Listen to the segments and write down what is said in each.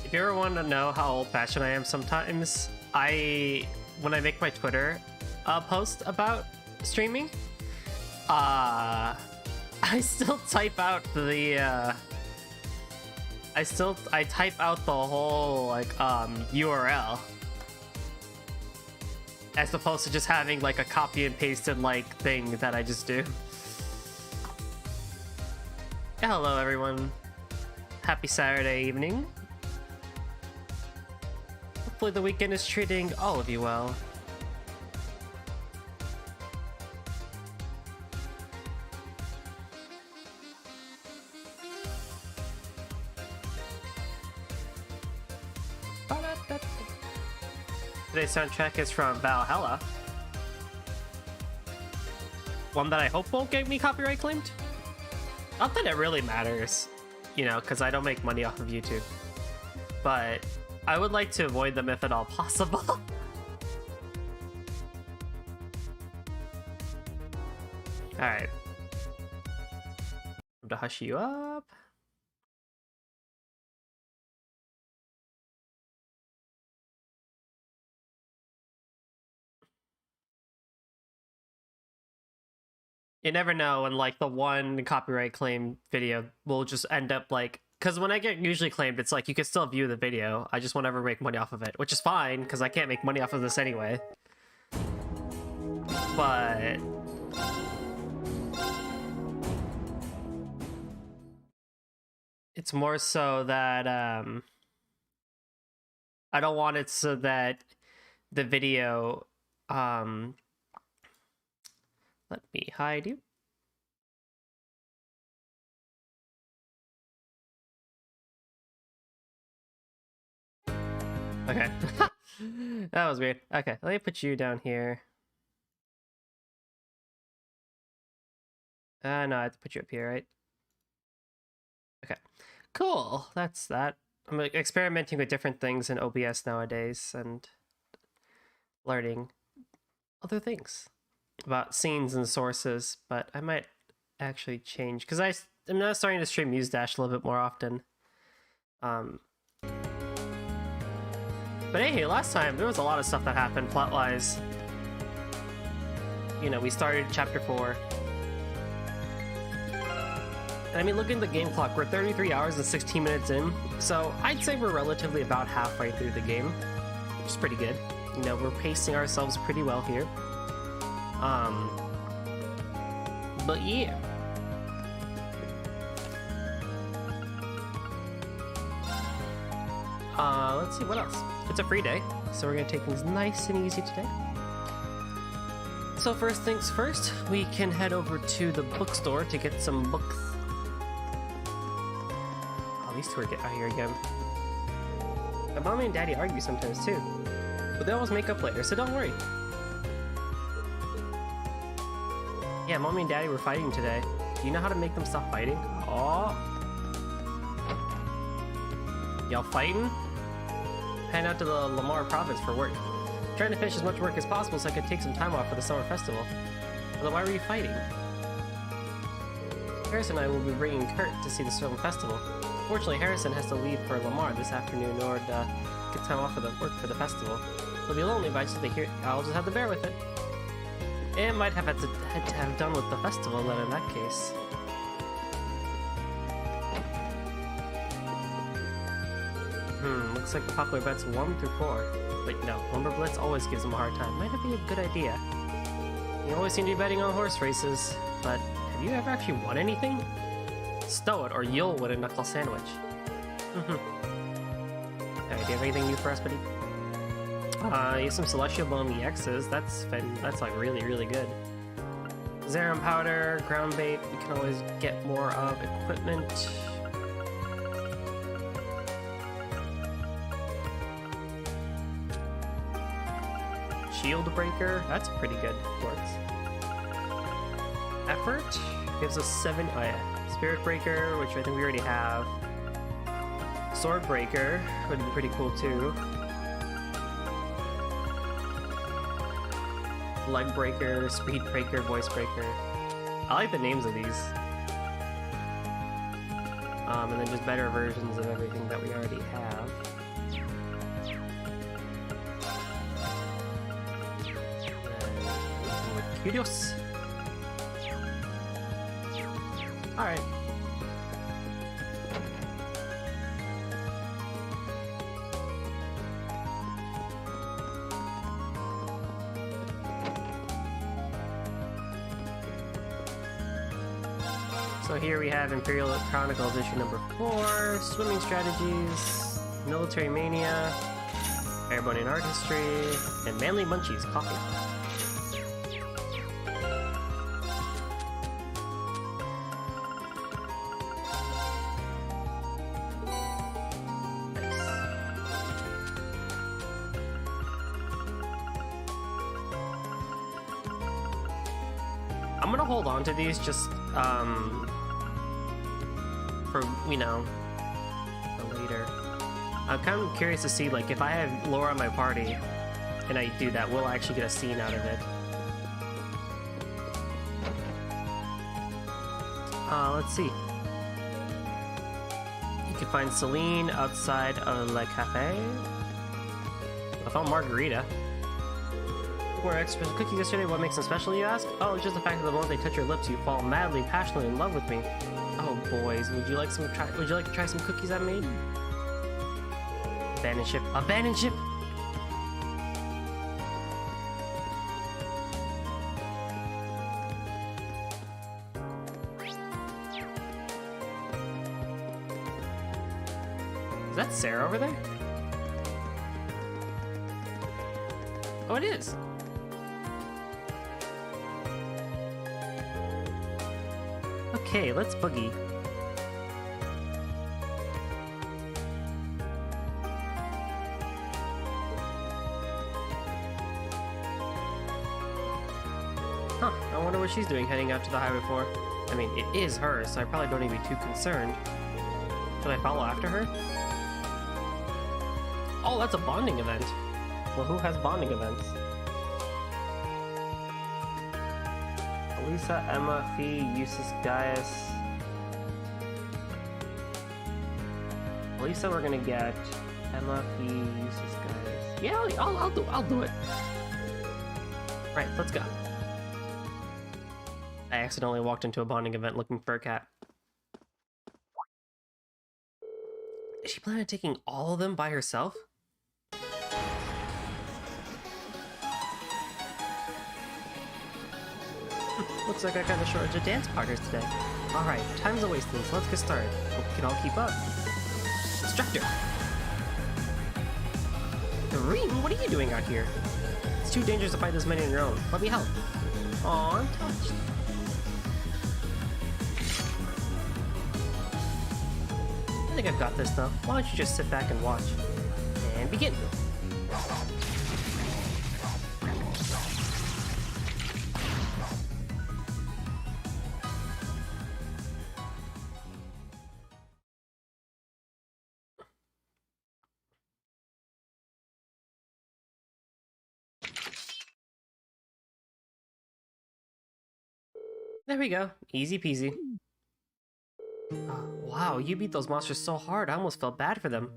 If you ever want to know how old-fashioned I am sometimes, when I make my Twitter post about streaming, I still type out the I type out the whole like URL as opposed to just having like a copy and pasted like thing that I just do. Yeah, hello everyone. Happy Saturday evening. Hopefully the weekend is treating all of you well. Today's soundtrack is from Valhalla. One that I hope won't get me copyright claimed. Not that it really matters, you know, because I don't make money off of YouTube. But I would like to avoid them if at all possible. Alright. Time to hush you up. You never know, and like the one copyright claim video will just end up like, because when I get usually claimed, it's like you can still view the video. I just won't ever make money off of it, which is fine because I can't make money off of this anyway. But it's more so that I don't want it so that the video let me hide you. Okay. That was weird. Okay, let me put you down here. No, I have to put you up here, right? Okay. Cool. That's that. I'm experimenting with different things in OBS nowadays and learning other things about scenes and sources, but I might actually change because I'm now starting to stream MuseDash a little bit more often. But hey, last time there was a lot of stuff that happened plot-wise. You know, we started chapter 4. And I mean, looking at the game clock, we're 33 hours and 16 minutes in, so I'd say we're relatively about halfway through the game, which is pretty good. You know, we're pacing ourselves pretty well here. But yeah. Let's see, what else? It's a free day, so we're gonna take things nice and easy today. So first things first, we can head over to the bookstore to get some books. Oh, these two are out here again. My mommy and daddy argue sometimes too, but they always make up later, so don't worry. Yeah, mommy and daddy were fighting today. Do you know how to make them stop fighting? Oh. Y'all fighting? Heading out to the Lamar province for work. Trying to finish as much work as possible so I could take some time off for the summer festival. Although why were you fighting? Harrison and I will be bringing Kurt to see the summer festival. Fortunately, Harrison has to leave for Lamar this afternoon in order to get time off for the work for the festival. He'll be lonely, but I'll just have to bear with it. It might have had to have done with the festival then in that case. Looks like the popular bets 1 through 4. But no, Lumber Blitz always gives him a hard time. Might be a good idea. You always seem to be betting on horse races, but have you ever actually won anything? Stow it, or you'll win a knuckle sandwich. Alright, do you have anything new for us, buddy? Use some Celestial Bone EXs. That's like really, really good. Zerum powder, ground bait. We can always get more of equipment. Shield Breaker. That's pretty good. Works. Effort gives us 7. Oh yeah. Spirit Breaker, which I think we already have. Sword Breaker would be pretty cool too. Leg Breaker, Speed Breaker, Voice Breaker. I like the names of these. and then just better versions of everything that we already have. And with Curios. Alright. So here we have Imperial Chronicles issue number 4, Swimming Strategies, Military Mania, Airbone Art History, and Manly Munchies Coffee. I'm gonna hold on to these just, for, you know, for later. I'm kind of curious to see, like, if I have lore on my party, and I do that, will I actually get a scene out of it? Let's see. You can find Celine outside of Le Cafe. I found Margarita. Were extra cookies yesterday. What makes them special, you ask? Oh, it's just the fact that the moment they touch your lips, you fall madly, passionately in love with me. Oh, boys, would you like to try some cookies I made? Abandoned ship. Abandoned ship! Is that Sarah over there? Oh, it is. Okay, let's boogie. Huh, I wonder what she's doing heading out to the highway for. I mean, it is her, so I probably don't need to be too concerned. Should I follow after her? Oh, that's a bonding event. Well, who has bonding events? Lisa, Emma, Fee, Eustace, Gaius. Lisa, we're gonna get Emma, Fee, Eustace, Gaius. Yeah, I'll do it. Right, let's go. I accidentally walked into a bonding event looking for a cat. Is she planning on taking all of them by herself? Looks like I got a shortage of dance partners today. Alright, time's a wasting, so let's get started. Hope we can all keep up. Instructor! Reem, what are you doing out here? It's too dangerous to fight this many on your own. Let me help. Aw, I'm touched. I think I've got this though. Why don't you just sit back and watch? And begin! There we go. Easy peasy. Wow, you beat those monsters so hard, I almost felt bad for them.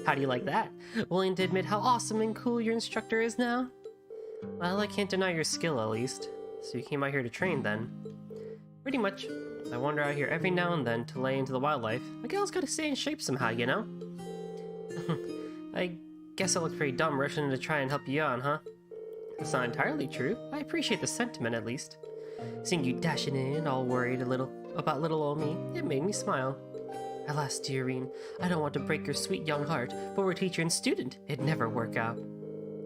How do you like that? Willing to admit how awesome and cool your instructor is now? Well, I can't deny your skill, at least. So you came out here to train, then? Pretty much. I wander out here every now and then to lay into the wildlife. A gal's gotta stay in shape somehow, you know? I guess I look pretty dumb rushing to try and help you on, huh? That's not entirely true. I appreciate the sentiment, at least. Seeing you dashing in, all worried about little old me, it made me smile. Alas, dear Rean, I don't want to break your sweet young heart, but we're teacher and student. It'd never work out.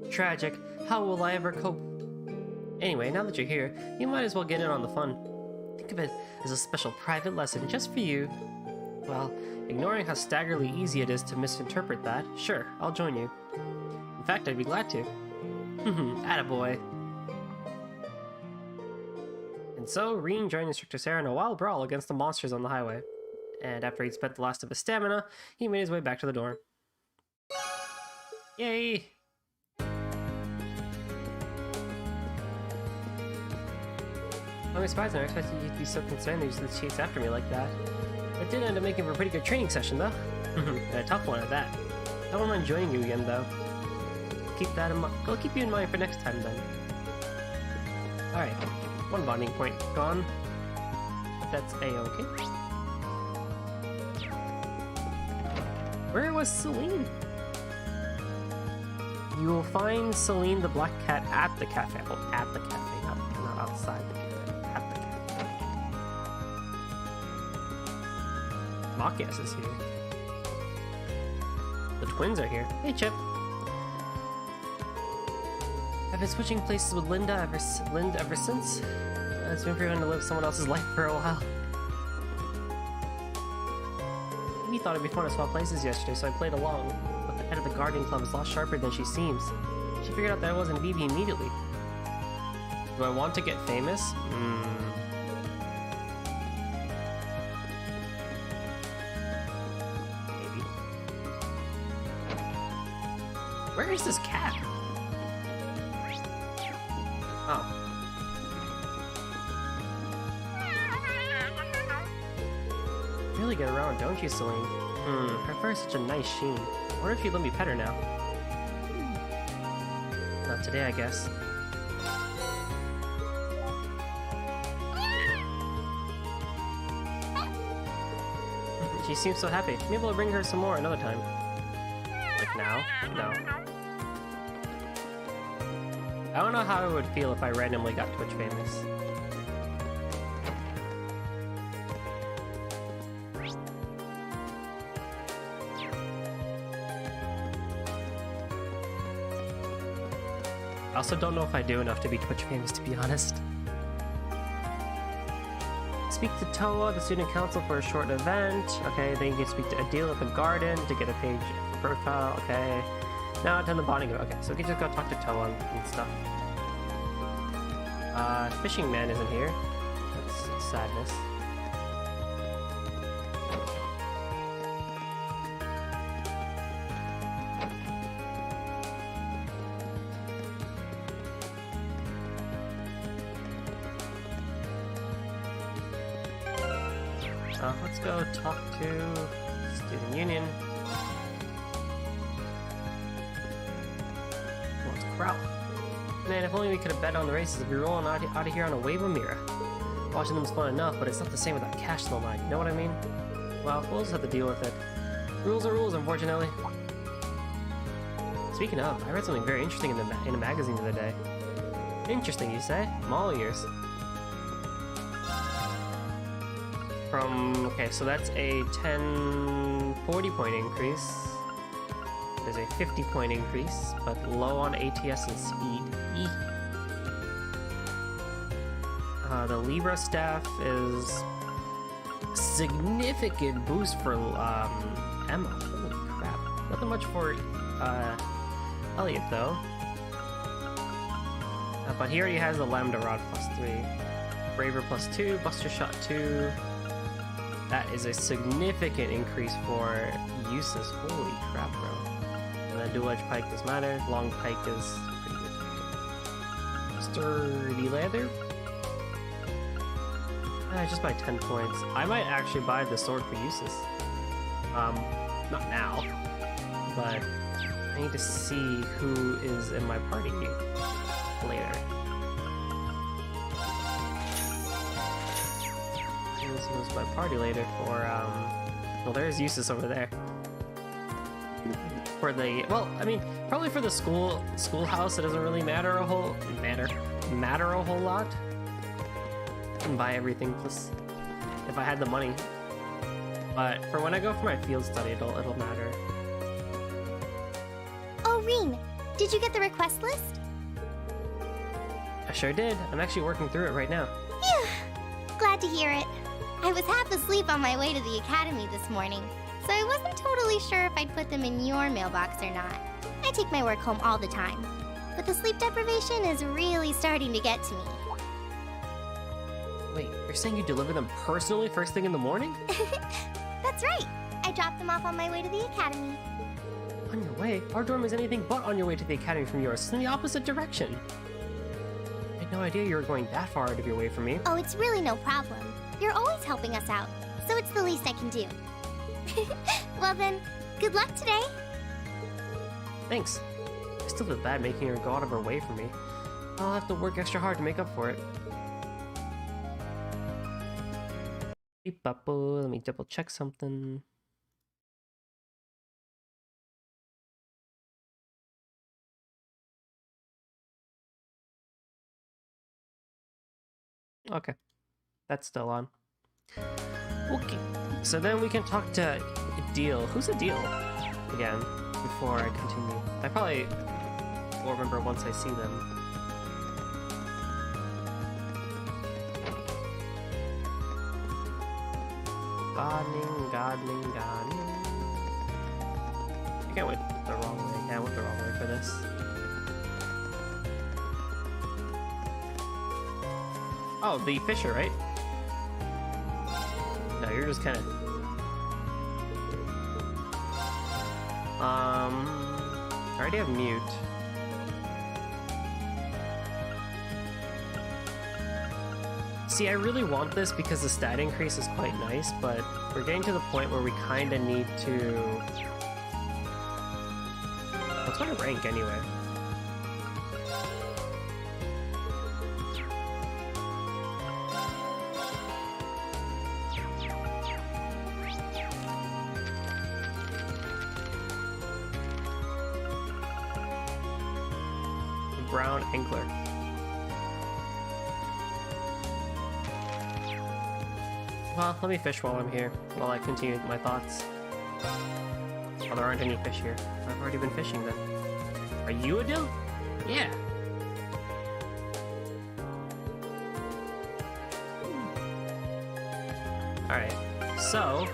Tragic. How will I ever cope? Anyway, now that you're here, you might as well get in on the fun. Think of it as a special private lesson just for you. Well, ignoring how staggeringly easy it is to misinterpret that, sure, I'll join you. In fact, I'd be glad to. Attaboy. And so, Rean joined Instructor Sarah in a wild brawl against the monsters on the highway. And after he'd spent the last of his stamina, he made his way back to the dorm. Yay! I'm surprised. I never expected you to be so concerned that you used to chase after me like that. did end up making for a pretty good training session, though. And a tough one at that. I don't mind joining you again, though. Keep that in mind. I'll keep you in mind for next time, then. Alright, one bonding point gone. That's a-okay. Where was Celine? You will find Celine the Black Cat at the cafe. Well, at the cafe, not outside the cafe. At the cafe. Machias is here. The twins are here. Hey, Chip. I've been switching places with Linda ever since. It's been pretty fun to live someone else's life for a while. Amy thought it'd be fun to swap places yesterday, so I played along. But the head of the gardening club is a lot sharper than she seems. She figured out that I wasn't Vivi immediately. Do I want to get famous? Maybe. Where is this cat? Oh. You really get around, don't you, Celine? Her fur is such a nice sheen. I wonder if you'd let me pet her now. Not today, I guess. She seems so happy. Maybe I'll bring her some more another time. Like now? No. I don't know how I would feel if I randomly got Twitch famous. I also don't know if I do enough to be Twitch famous, to be honest. Speak to Toa, the student council, for a short event. Okay, then you can speak to Adil at the garden to get a page profile. Okay. Now attend the bonding event. Okay, so we can just go talk to Toa and stuff. Fishing man isn't here. That's sadness. Let's go talk to Student Union. What's Kraut? Man, if only we could have bet on the races, we'd be rolling out of here on a wave of Mira. Watching them's fun enough, but it's not the same without cash in the line, you know what I mean? Well, we'll just have to deal with it. Rules are rules, unfortunately. Speaking of, I read something very interesting in a magazine the other day. Interesting, you say? I'm all ears. Okay, so that's a 40 point increase. There's a 50 point increase, but low on ATS and speed. The Libra staff is a significant boost for Emma. Holy crap. Nothing much for Elliot, though. But he already has the Lambda Rod +3. Braver +2, Buster Shot 2. That is a significant increase for uses. Holy crap, bro. And then dual edge pike does matter. Long pike is pretty good. Sturdy leather. Just buy 10 points. I might actually buy the sword for uses. Not now, but I need to see who is in my party later. This was my party later for, well, there's uses over there. For the, well, I mean, probably for the schoolhouse, it doesn't really matter a whole lot. I can buy everything plus if I had the money. But for when I go for my field study, it'll matter. Oh, Rean, did you get the request list? I sure did. I'm actually working through it right now. Phew! Glad to hear it. I was half asleep on my way to the academy this morning, so I wasn't totally sure if I'd put them in your mailbox or not. I take my work home all the time, but the sleep deprivation is really starting to get to me. Wait, you're saying you deliver them personally first thing in the morning? That's right. I dropped them off on my way to the academy. On your way? Our dorm is anything but on your way to the academy from yours. It's in the opposite direction. I had no idea you were going that far out of your way from me. Oh, it's really no problem. You're always helping us out, so it's the least I can do. Well then, good luck today. Thanks. I still feel bad making her go out of her way for me. I'll have to work extra hard to make up for it. Beep, let me double check something. Okay, that's still on. Okay, so then we can talk to Adil. Who's Adil? Again, before I continue. I probably will remember once I see them. Gardening. I think I went the wrong way. Yeah, I went the wrong way for this. Oh, the fisher, right? No, you're just kind of... I already have mute. See, I really want this because the stat increase is quite nice, but we're getting to the point where we kind of need to... What's my rank anyway? Brown angler. Well, let me fish while I'm here, while I continue my thoughts. Oh, there aren't any fish here. I've already been fishing then. Are you Adil? Yeah. Alright, so...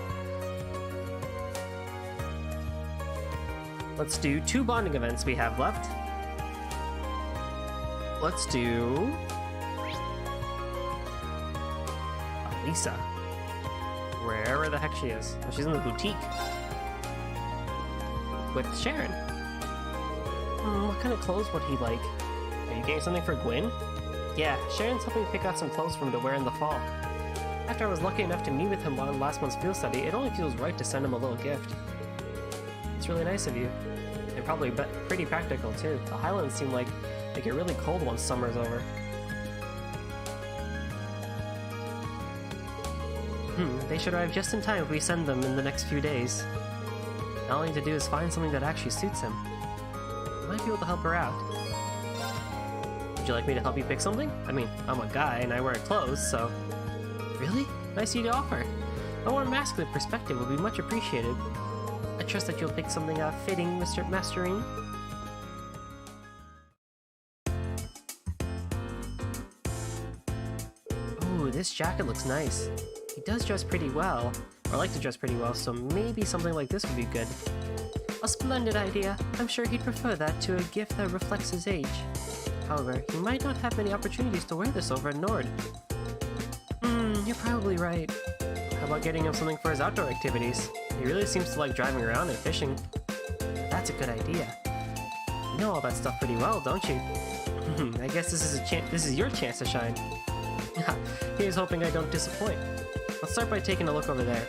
let's do 2 bonding events we have left. Let's do... Lisa. Wherever the heck she is. Oh, she's in the boutique. With Sharon. What kind of clothes would he like? Are you getting something for Gwyn? Yeah, Sharon's helping me pick out some clothes for him to wear in the fall. After I was lucky enough to meet with him on last month's field study, it only feels right to send him a little gift. It's really nice of you. And probably pretty practical too. The Highlands seem like they get really cold once summer's over. They should arrive just in time if we send them in the next few days. All I need to do is find something that actually suits him. I might be able to help her out. Would you like me to help you pick something? I mean, I'm a guy and I wear clothes, so... Really? Nice of you to offer. A more masculine perspective would be much appreciated. I trust that you'll pick something fitting, Mr. Masterine. Ooh, this jacket looks nice. He does dress pretty well, or like to dress pretty well, so maybe something like this would be good. A splendid idea. I'm sure he'd prefer that to a gift that reflects his age. However, he might not have many opportunities to wear this over at Nord. You're probably right. How about getting him something for his outdoor activities? He really seems to like driving around and fishing. That's a good idea. You know all that stuff pretty well, don't you? I guess this is your chance to shine. Here's hoping I don't disappoint. Let's start by taking a look over there.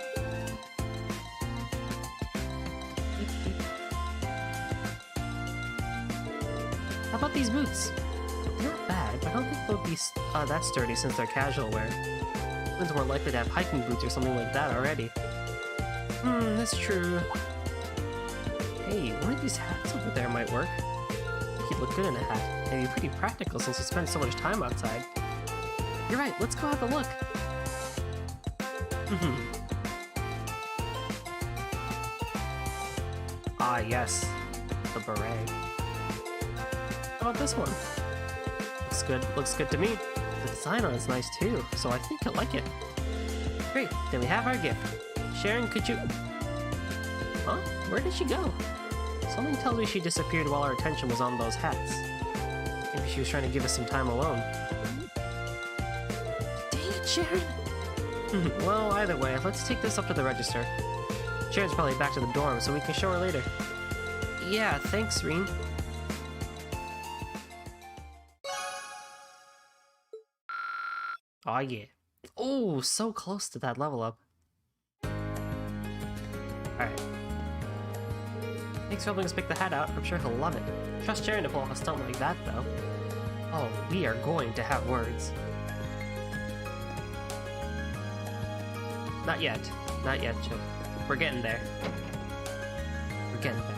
How about these boots? They're not bad, but I don't think they'll be that sturdy since they're casual wear. One's more likely to have hiking boots or something like that already. That's true. Hey, one of these hats over there might work. He'd look good in a hat. It'd be pretty practical since he spends so much time outside. You're right, let's go have a look. Ah, yes. The beret. How about this one? Looks good to me. The design on it's nice too, so I think you'll like it. Great, then we have our gift. Sharon, could you... Huh? Where did she go? Something tells me she disappeared while our attention was on those hats. Maybe she was trying to give us some time alone. Dang it, Sharon! Well, either way, let's take this up to the register. Sharon's probably back to the dorm, so we can show her later. Yeah, thanks, Reen. Aw, yeah. Oh, so close to that level up. Alright. Thanks for helping us pick the hat out. I'm sure he'll love it. Trust Sharon to pull off a stunt like that, though. Oh, we are going to have words. Not yet. Not yet, Chip. We're getting there. We're getting there.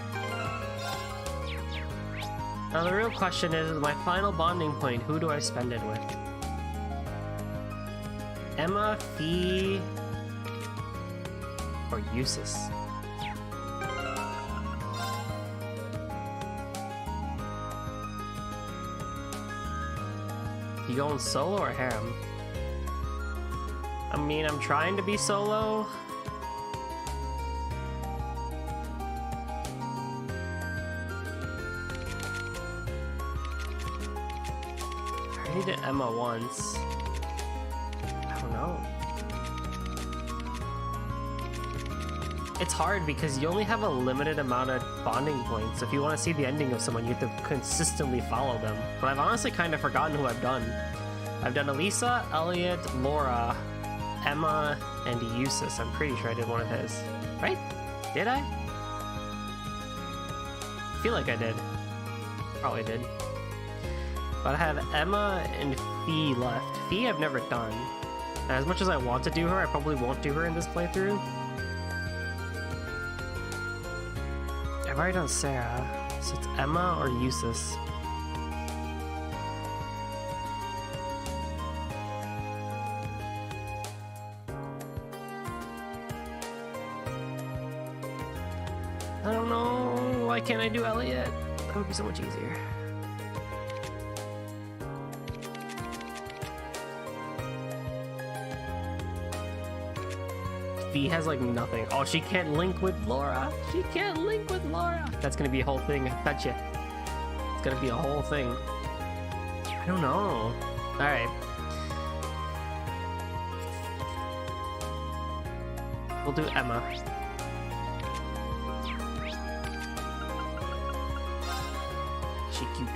Now the real question is, my final bonding point, who do I spend it with? Emma, Fee, or Eustace? You going solo or harem? I mean, I'm trying to be solo. I already did Emma once. I don't know. It's hard because you only have a limited amount of bonding points. If you want to see the ending of someone, you have to consistently follow them. But I've honestly kind of forgotten who I've done. I've done Elisa, Elliot, Laura, Emma, and Eustace. I'm pretty sure I did one of his. Right? Did I? I feel like I did. Probably did. But I have Emma and Fee left. Fee I've never done. And as much as I want to do her, I probably won't do her in this playthrough. I've already done Sarah, so it's Emma or Eustace. I don't know. Why can't I do Elliot? That would be so much easier. Fee has like nothing. Oh, she can't link with Laura. She can't link with Laura. That's gonna be a whole thing. I bet you. It's gonna be a whole thing. I don't know. All right. We'll do Emma. She cute.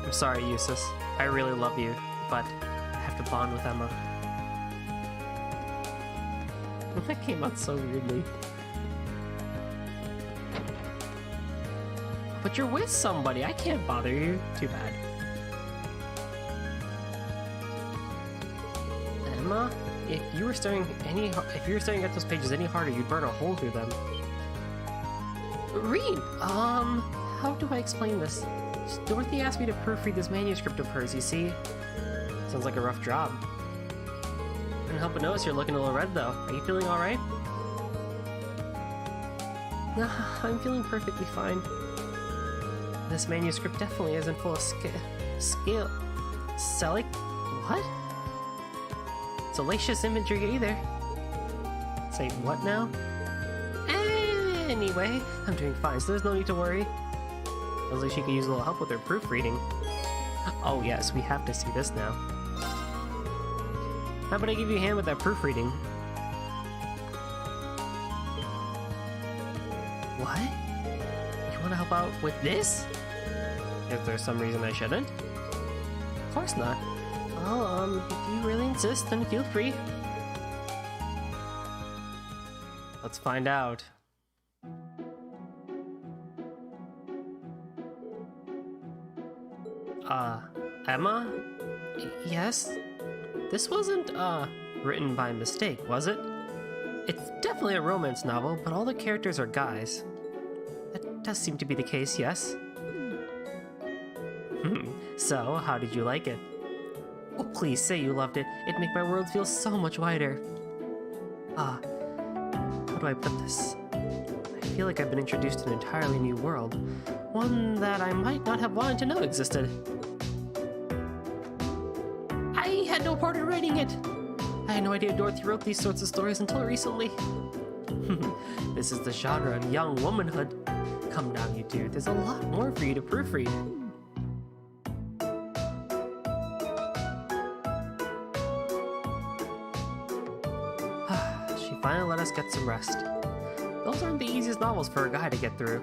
I'm sorry, Eustace. I really love you, but I have to bond with Emma. That came out so weirdly. But you're with somebody. I can't bother you. Too bad. Emma, if you were staring at those pages any harder, you'd burn a hole through them. Read. How do I explain this? Dorothy asked me to proofread this manuscript of hers. You see, sounds like a rough job. Couldn't help but notice you're looking a little red, though. Are you feeling all right? Nah, I'm feeling perfectly fine. This manuscript definitely isn't full of scale. Selic? What? Salacious imagery either. Say what now? Anyway, I'm doing fine, so there's no need to worry. Sounds like she could use a little help with her proofreading. Oh yes, we have to see this now. How about I give you a hand with that proofreading? What? You want to help out with this? If there's some reason I shouldn't? Of course not. Well, if you really insist, then feel free. Let's find out. Emma? Yes? This wasn't, written by mistake, was it? It's definitely a romance novel, but all the characters are guys. That does seem to be the case, yes? So, how did you like it? Oh, please say you loved it. It'd make my world feel so much wider. How do I put this? I feel like I've been introduced to an entirely new world. One that I might not have wanted to know existed. I had no part in writing it. I had no idea Dorothy wrote these sorts of stories until recently. This is the genre of young womanhood. Come now, you two. There's a lot more for you to proofread. She finally let us get some rest. Those aren't the easiest novels for a guy to get through.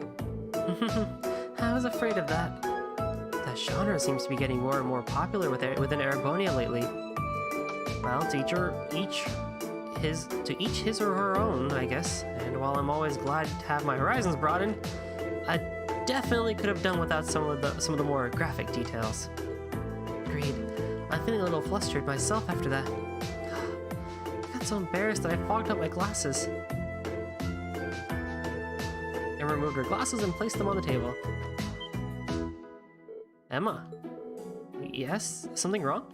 I was afraid of that. That genre seems to be getting more and more popular within Erebonia lately. Well, each his or her own, I guess. And while I'm always glad to have my horizons broadened, I definitely could have done without some of the more graphic details. Agreed. I'm feeling a little flustered myself after that. I got so embarrassed that I fogged up my glasses. And removed her glasses and placed them on the table. Emma? Yes? Something wrong?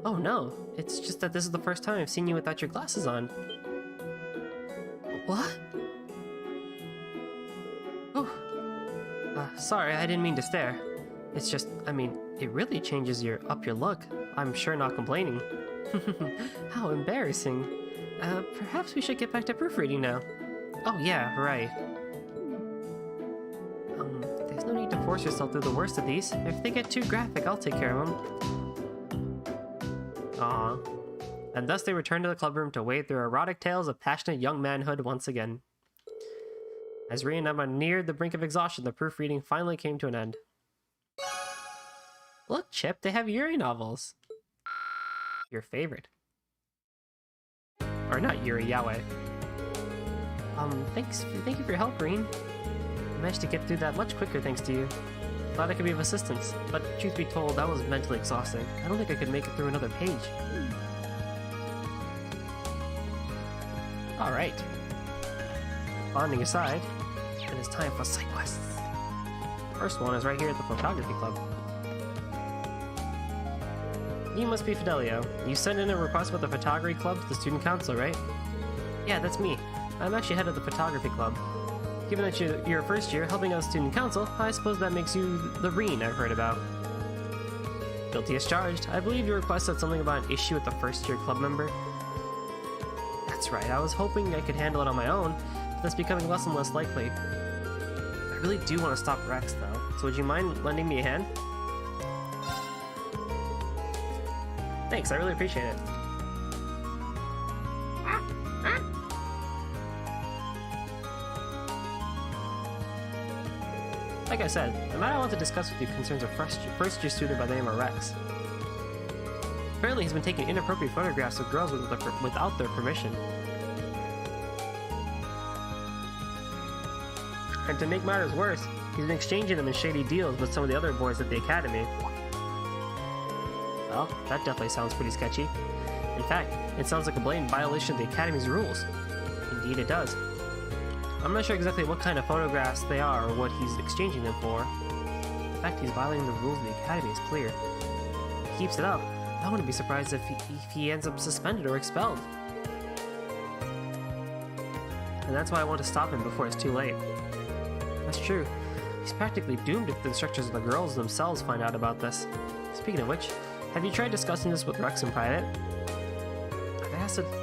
Oh no, it's just that this is the first time I've seen you without your glasses on. What? Oh. Sorry, I didn't mean to stare. It's just, I mean, it really changes up your look. I'm sure not complaining. How embarrassing. Perhaps we should get back to proofreading now. Oh yeah, right. There's no need to force yourself through the worst of these. If they get too graphic, I'll take care of them. Aww. And thus they returned to the clubroom to wade through erotic tales of passionate young manhood once again. As Rie and Emma neared the brink of exhaustion, the proofreading finally came to an end. Look, Chip, they have Yuri novels. Your favorite. Or not Yuri, Yaoi. Thank you for your help, Rie. I managed to get through that much quicker thanks to you. Thought I could be of assistance, but truth be told, that was mentally exhausting. I don't think I could make it through another page. Alright. Bonding aside, it is time for side quests. First one is right here at the photography club. You must be Fidelio. You sent in a request about the photography club to the student council, right? Yeah, that's me. I'm actually head of the photography club. Given that you're first year helping out student council, I suppose that makes you the Reen I've heard about. Guilty as charged. I believe your request said something about an issue with the first year club member. That's right, I was hoping I could handle it on my own, but that's becoming less and less likely. I really do want to stop Rex though, so would you mind lending me a hand? Thanks, I really appreciate it. Like I said, the matter I want to discuss with you concerns a first-year student by the name of Rex. Apparently he's been taking inappropriate photographs of girls without their permission. And to make matters worse, he's been exchanging them in shady deals with some of the other boys at the academy. Well, that definitely sounds pretty sketchy. In fact, it sounds like a blatant violation of the academy's rules. Indeed it does. I'm not sure exactly what kind of photographs they are or what he's exchanging them for. The fact he's violating the rules of the academy is clear. If he keeps it up, I wouldn't be surprised if he ends up suspended or expelled. And that's why I want to stop him before it's too late. That's true. He's practically doomed if the instructors of the girls themselves find out about this. Speaking of which, have you tried discussing this with Rex in private?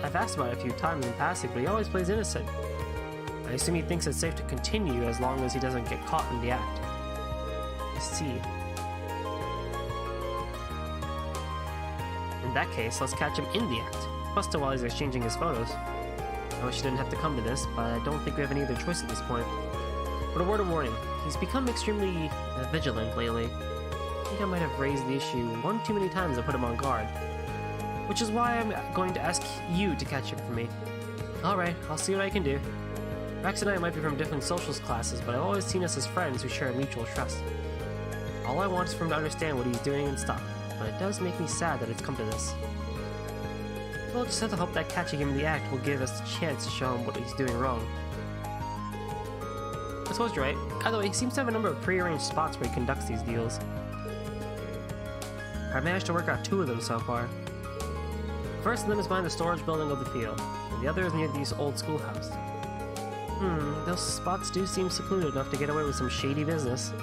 I've asked about it a few times in passing, but he always plays innocent. I assume he thinks it's safe to continue as long as he doesn't get caught in the act. I see. In that case, let's catch him in the act. Bust him while he's exchanging his photos. I wish he didn't have to come to this, but I don't think we have any other choice at this point. But a word of warning, he's become extremely vigilant lately. I think I might have raised the issue one too many times and put him on guard. Which is why I'm going to ask you to catch him for me. Alright, I'll see what I can do. Rex and I might be from different socials classes, but I've always seen us as friends who share a mutual trust. All I want is for him to understand what he's doing and stop, but it does make me sad that it's come to this. We'll just have to hope that catching him in the act will give us the chance to show him what he's doing wrong. I suppose you're right. Either way, he seems to have a number of pre-arranged spots where he conducts these deals. I've managed to work out 2 of them so far. The first of them is behind the storage building of the field, and the other is near the old schoolhouse. Those spots do seem secluded enough to get away with some shady business.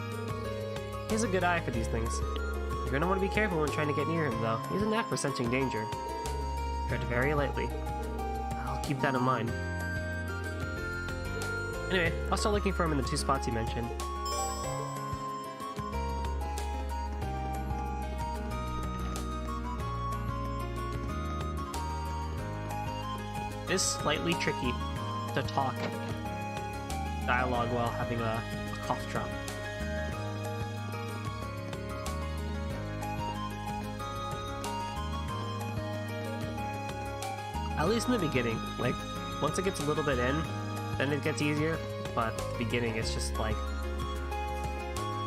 He has a good eye for these things. You're gonna want to be careful when trying to get near him, though. He has a knack for sensing danger. Tread very lightly. I'll keep that in mind. Anyway, I'll start looking for him in the 2 spots you mentioned. It is slightly tricky to talk dialogue while having a cough drop. At least in the beginning. Like, once it gets a little bit in, then it gets easier. But at the beginning, it's just like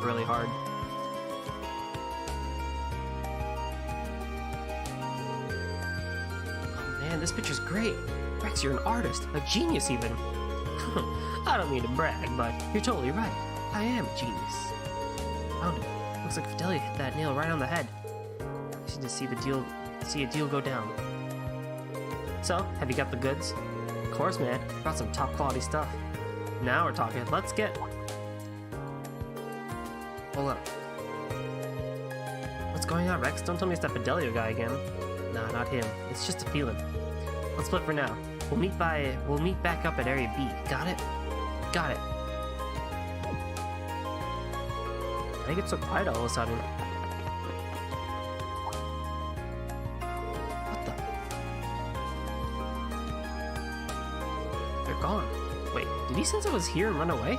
really hard. Oh man, this picture's great. Rex, you're an artist, a genius even. I don't mean to brag, but you're totally right. I am a genius. Found it. Looks like Fidelia hit that nail right on the head. I just need to see a deal go down. So, have you got the goods? Of course, man. Got some top quality stuff. Now we're talking. Let's get... Hold up. What's going on, Rex? Don't tell me it's that Fidelio guy again. Nah, not him. It's just a feeling. Let's split for now. We'll meet back up at Area B. Got it? Got it. I get so quiet all of a sudden. What the? They're gone. Wait, did he sense I was here and run away?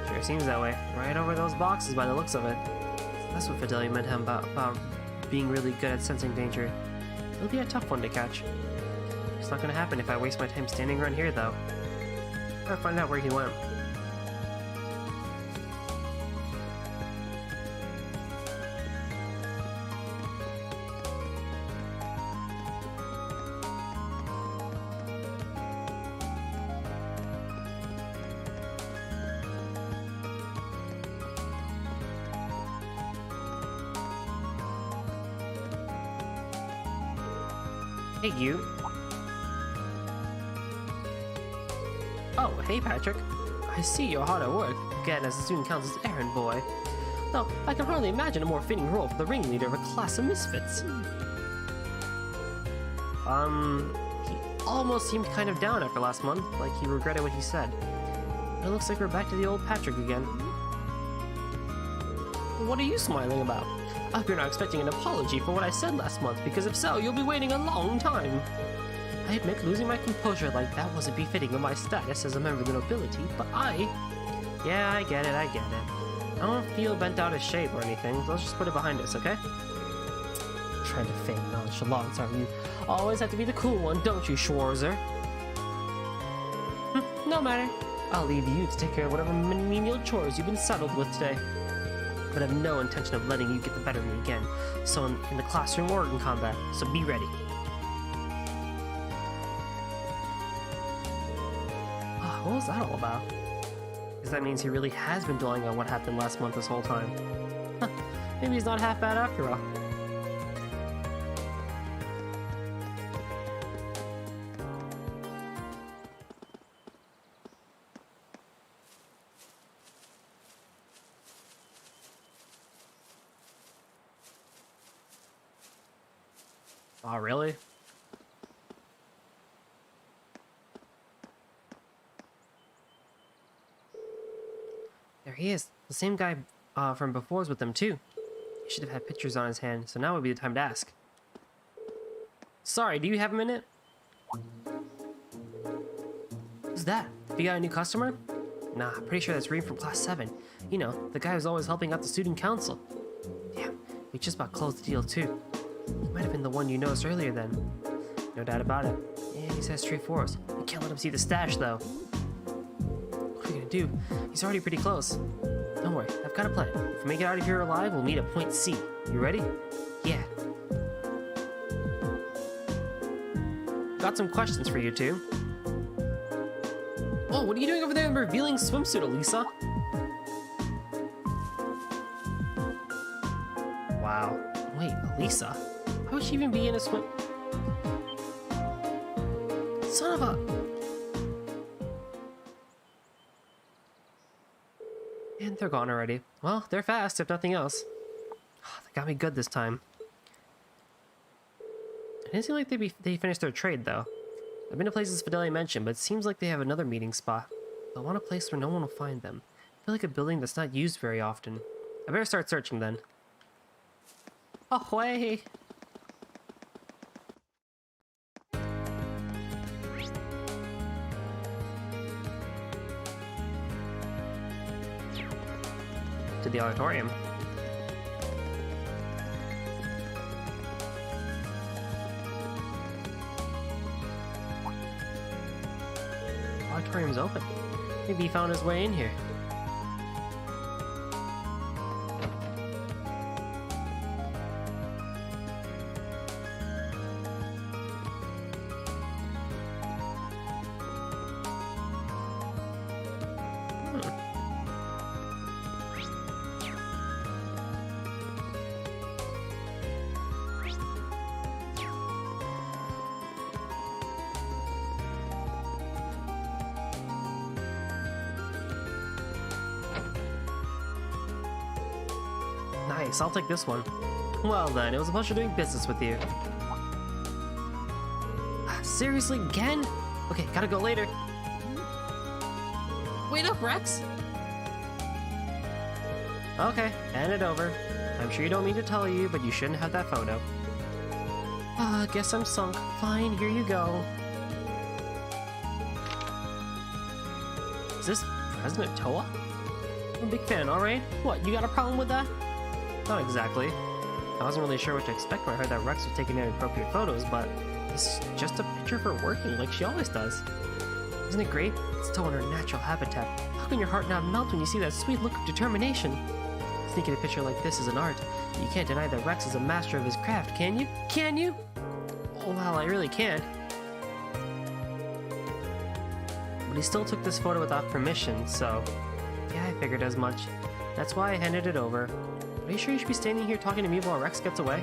Sure seems that way. Right over those boxes by the looks of it. That's what Fidelia meant him about being really good at sensing danger. It'll be a tough one to catch. It's not gonna happen if I waste my time standing around here, though. Gotta find out where he went. Hey, you. Oh, hey, Patrick. I see you're hard at work, again as the student council's errand boy. Though, I can hardly imagine a more fitting role for the ringleader of a class of misfits. He almost seemed kind of down after last month, like he regretted what he said. But it looks like we're back to the old Patrick again. What are you smiling about? I hope you're not expecting an apology for what I said last month, because if so, you'll be waiting a long time. I admit losing my composure like that wasn't befitting of my status as a member of the nobility, but Yeah, I get it. I don't feel bent out of shape or anything, so let's just put it behind us, okay? Trying to feign nonchalance, aren't you? Always have to be the cool one, don't you, Schwarzer? No matter. I'll leave you to take care of whatever menial chores you've been saddled with today. But I have no intention of letting you get the better of me again, so in the classroom or in combat, so be ready. Oh, what was that all about? Because that means he really has been dwelling on what happened last month this whole time. Huh, maybe he's not half bad after all. Oh, really? There he is. The same guy from before's with them, too. He should have had pictures on his hand, so now would be the time to ask. Sorry, do you have a minute? Who's that? You got a new customer? Nah, pretty sure that's Reem from Class 7. You know, the guy who's always helping out the student council. Damn, we just about closed the deal, too. He might have been the one you noticed earlier then. No doubt about it. Yeah, he says straight for us. We can't let him see the stash, though. What are we gonna do? He's already pretty close. Don't worry, I've got a plan. If we make it out of here alive, we'll meet at point C. You ready? Yeah. Got some questions for you two. Oh, what are you doing over there in the revealing swimsuit, Elisa? Wow. Wait, Elisa? How would she even be in a swim... Son of a... And they're gone already. Well, they're fast, if nothing else. They got me good this time. It didn't seem like they finished their trade, though. I've been to places Fidelia mentioned, but it seems like they have another meeting spot. I want a place where no one will find them. I feel like a building that's not used very often. I better start searching then. Ahoy! To the auditorium. auditorium's open. Maybe he found his way in here. Nice, I'll take this one. Well then, it was a pleasure doing business with you. Seriously, again? Okay, gotta go later. Wait up, Rex! Okay, hand it over. I'm sure you don't mean to tell you, but you shouldn't have that photo. Guess I'm sunk. Fine, here you go. Is this President Toa? I'm a big fan, alright? What, you got a problem with that? Not exactly. I wasn't really sure what to expect when I heard that Rex was taking inappropriate photos, but this is just a picture of her working like she always does. Isn't it great? It's still in her natural habitat. How can your heart not melt when you see that sweet look of determination? Sneaking a picture like this is an art. You can't deny that Rex is a master of his craft, can you? Can you? Oh, well, I really can't. But he still took this photo without permission, so... yeah, I figured as much. That's why I handed it over. Are you sure you should be standing here talking to me while Rex gets away?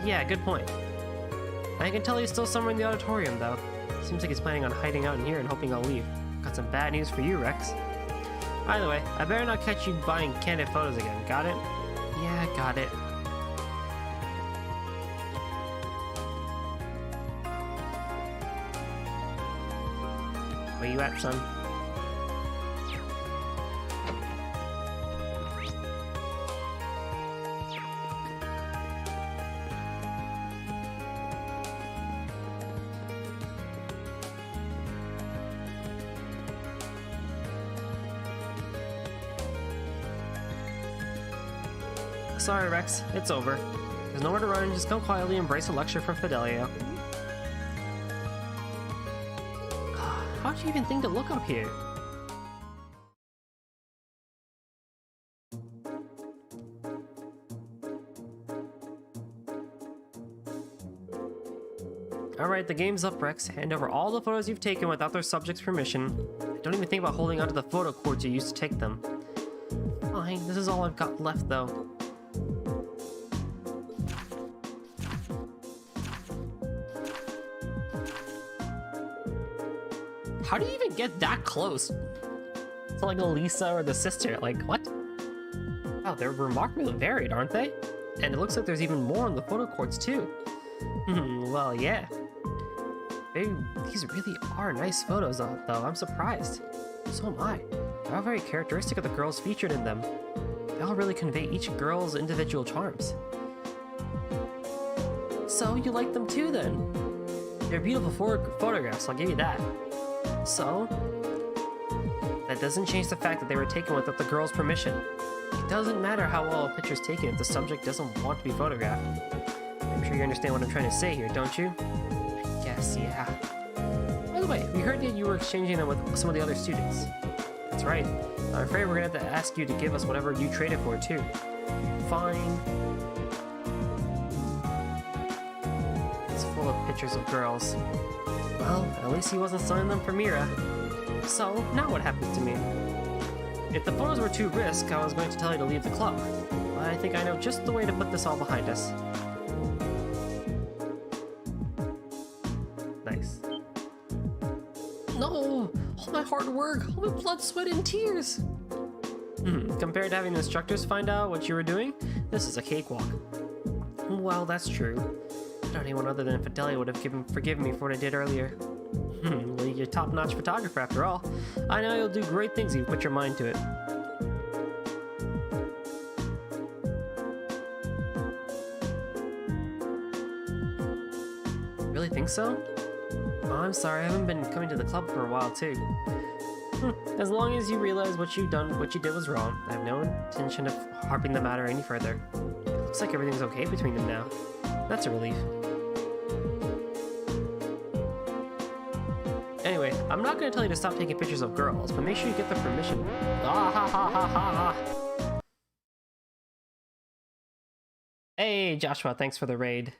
Yeah, good point. I can tell he's still somewhere in the auditorium, though. Seems like he's planning on hiding out in here and hoping I'll leave. Got some bad news for you, Rex. Either way, I better not catch you buying candid photos again, got it? Yeah, got it. Where you at, son? Sorry, Rex. It's over. There's nowhere to run. Just come quietly and embrace a lecture from Fidelio. How'd you even think to look up here? Alright, the game's up, Rex. Hand over all the photos you've taken without their subject's permission. Don't even think about holding onto the photo cords you used to take them. Fine, this is all I've got left, though. How do you even get that close? It's like Lisa or the sister, like, what? Wow, they're remarkably varied, aren't they? And it looks like there's even more on the photo cords, too. Well, yeah. These really are nice photos, though. I'm surprised. So am I. They're all very characteristic of the girls featured in them. They all really convey each girl's individual charms. So, you like them too, then? They're beautiful photographs, I'll give you that. So, that doesn't change the fact that they were taken without the girl's permission. It doesn't matter how well a picture's taken if the subject doesn't want to be photographed. I'm sure you understand what I'm trying to say here, don't you? I guess, yeah. By the way, we heard that you were exchanging them with some of the other students. That's right. I'm afraid we're gonna have to ask you to give us whatever you traded for, too. Fine. It's full of pictures of girls. Well, at least he wasn't signing them for Mira. So, now what happens to me? If the photos were too risky, I was going to tell you to leave the club. But I think I know just the way to put this all behind us. Nice. No! All my hard work, all my blood, sweat, and tears! Compared to having the instructors find out what you were doing, this is a cakewalk. Well, that's true. I doubt anyone other than Fidelio would have forgiven me for what I did earlier. Well, you're a top-notch photographer after all. I know you'll do great things if you put your mind to it. Really think so? Oh, I'm sorry, I haven't been coming to the club for a while too. As long as you realize what you did was wrong, I have no intention of harping the matter any further. It looks like everything's okay between them now. That's a relief. Anyway, I'm not gonna tell you to stop taking pictures of girls, but make sure you get the permission. Ah ha ha ha ha ha! Hey, Joshua, thanks for the raid.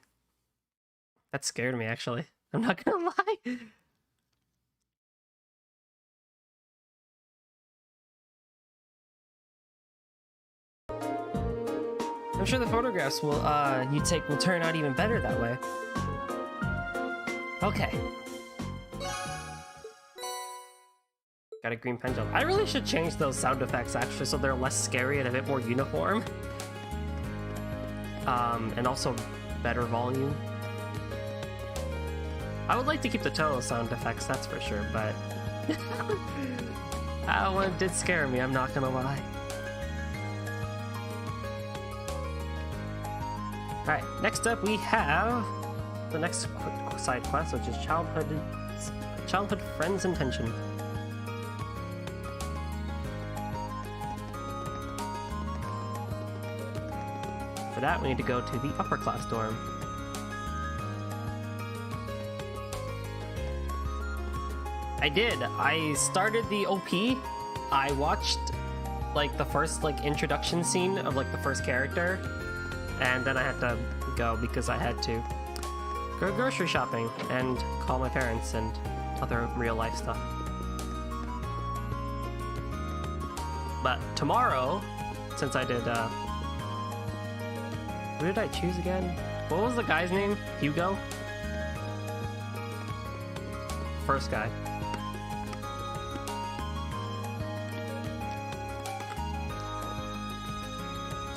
That scared me, actually. I'm not gonna lie. I'm sure the photographs you take will turn out even better that way. Okay. Got a green pendulum. I really should change those sound effects actually so they're less scary and a bit more uniform. And also better volume. I would like to keep the Toho sound effects, that's for sure, but that one did scare me, I'm not gonna lie. Alright, next up we have the next side quest, which is childhood friends intention. For that, we need to go to the upper class dorm. I did. I started the OP. I watched like the first introduction scene of the first character, and then I had to go because I had to go grocery shopping and call my parents and other real life stuff. But tomorrow, since I did who did I choose again? What was the guy's name? Hugo? First guy.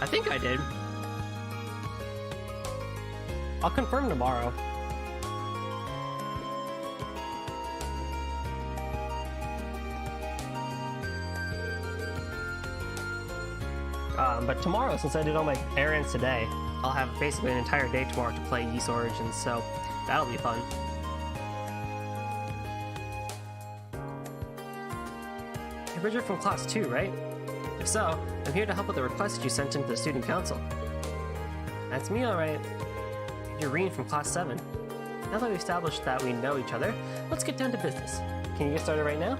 I think I did. I'll confirm tomorrow. But tomorrow, since I did all my errands today, I'll have basically an entire day tomorrow to play Ys Origins, so that'll be fun. Hey, Bridger from Class 2, right? If so, I'm here to help with the request that you sent into the Student Council. That's me, alright. You're Reen from Class 7. Now that we've established that we know each other, let's get down to business. Can you get started right now?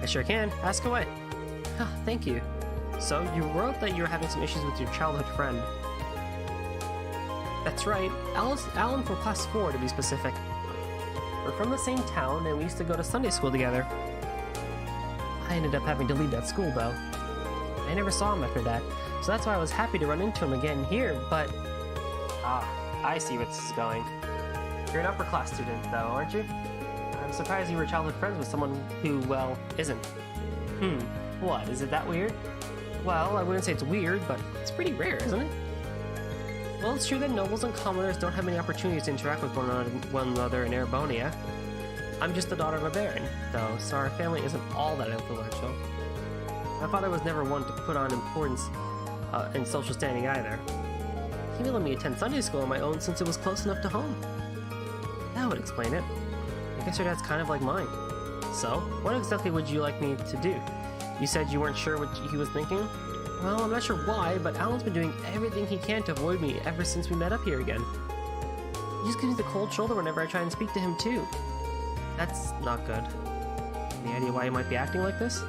I sure can. Ask away. Ah, thank you. So, you wrote that you were having some issues with your childhood friend. That's right, Alan from Class 4 to be specific. We're from the same town and we used to go to Sunday school together. I ended up having to leave that school though. I never saw him after that, so that's why I was happy to run into him again here, but... Ah, I see where this is going. You're an upper class student though, aren't you? I'm surprised you were childhood friends with someone who, well, isn't. What, is it that weird? Well, I wouldn't say it's weird, but it's pretty rare, isn't it? Well, it's true that nobles and commoners don't have many opportunities to interact with one another in Erebonia. I'm just the daughter of a baron, though, so our family isn't all that influential. My father was never one to put on importance in social standing either. He let me attend Sunday school on my own since it was close enough to home. That would explain it. I guess your dad's kind of like mine. So, what exactly would you like me to do? You said you weren't sure what he was thinking? Well, I'm not sure why, but Alan's been doing everything he can to avoid me ever since we met up here again. He just gives me the cold shoulder whenever I try and speak to him too. That's not good. Any idea why he might be acting like this?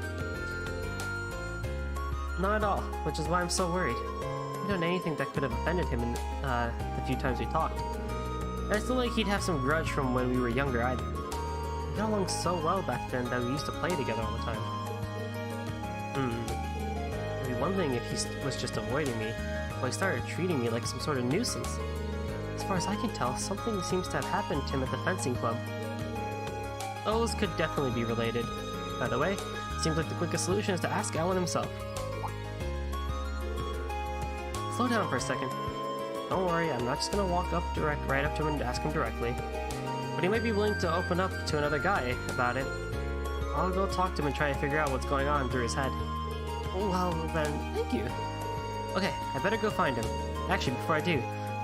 Not at all, which is why I'm so worried. I haven't done anything that could have offended him in the few times we talked. I still like he'd have some grudge from when we were younger either. We got along so well back then that we used to play together all the time. It'd be one thing if he was just avoiding me, while he started treating me like some sort of nuisance. As far as I can tell, something seems to have happened to him at the fencing club. Those could definitely be related. By the way, seems like the quickest solution is to ask Alan himself. Slow down for a second. Don't worry, I'm not just gonna walk up right up to him and ask him directly. But he might be willing to open up to another guy about it. I'll go talk to him and try and figure out what's going on through his head. Well, then, thank you. Okay, I better go find him. Actually, before I do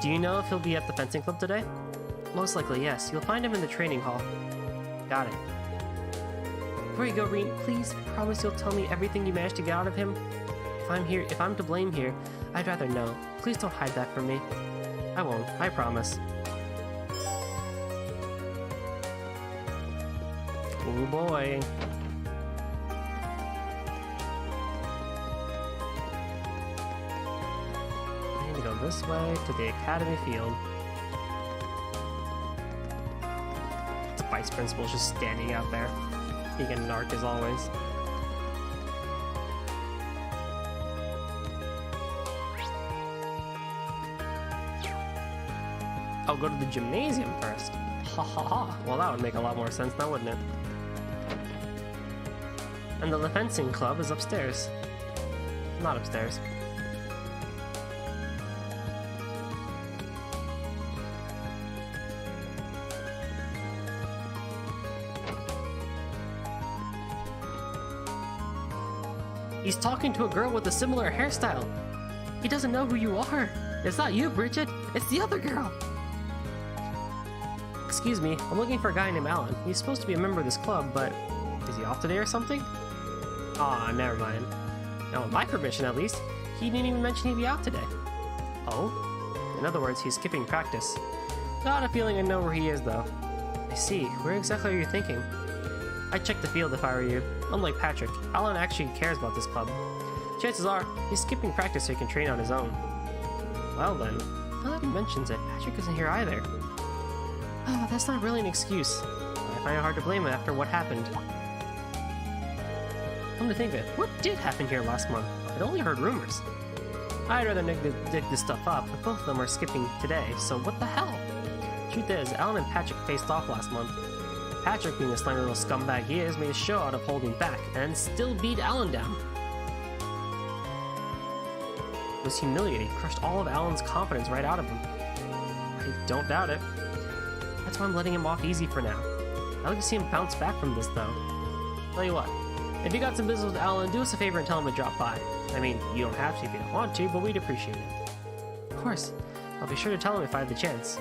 you know if he'll be at the fencing club today? Most likely, yes. You'll find him in the training hall. Got it. Before you go, Reen, please promise you'll tell me everything you managed to get out of him. If I'm to blame here, I'd rather know. Please don't hide that from me. I won't, I promise. Oh boy. I need to go this way to the academy field. The vice principal's just standing out there, being a narc as always. I'll go to the gymnasium first. Ha ha ha. Well, that would make a lot more sense now, wouldn't it? And the fencing club is upstairs. Not upstairs. He's talking to a girl with a similar hairstyle. He doesn't know who you are. It's not you, Bridget. It's the other girl. Excuse me, I'm looking for a guy named Alan. He's supposed to be a member of this club, but is he off today or something? Ah, never mind. Now, with my permission at least, he didn't even mention he'd be out today. Oh? In other words, he's skipping practice. Got a feeling I know where he is, though. I see. Where exactly are you thinking? I'd check the field if I were you. Unlike Patrick, Alan actually cares about this club. Chances are, he's skipping practice so he can train on his own. Well then, now that he mentions it, Patrick isn't here either. Oh, that's not really an excuse. I find it hard to blame him after what happened. Come to think of it, what did happen here last month? I'd only heard rumors. I'd rather dig this stuff up, but both of them are skipping today, so what the hell? Truth is, Alan and Patrick faced off last month. Patrick, being the slimy little scumbag he is, made a show out of holding back, and still beat Alan down. It was humiliating, crushed all of Alan's confidence right out of him. I don't doubt it. That's why I'm letting him off easy for now. I'd like to see him bounce back from this, though. Tell you what, if you got some business with Alan, do us a favor and tell him to drop by. I mean, you don't have to if you don't want to, but we'd appreciate it. Of course. I'll be sure to tell him if I have the chance.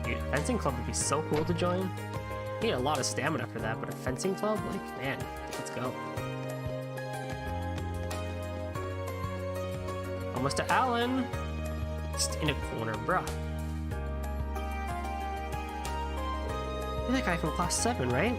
Dude, a fencing club would be so cool to join. You need a lot of stamina for that, but a fencing club? Like, man, let's go. Almost to Alan! Just in a corner, bruh. You're that guy from class 7, right?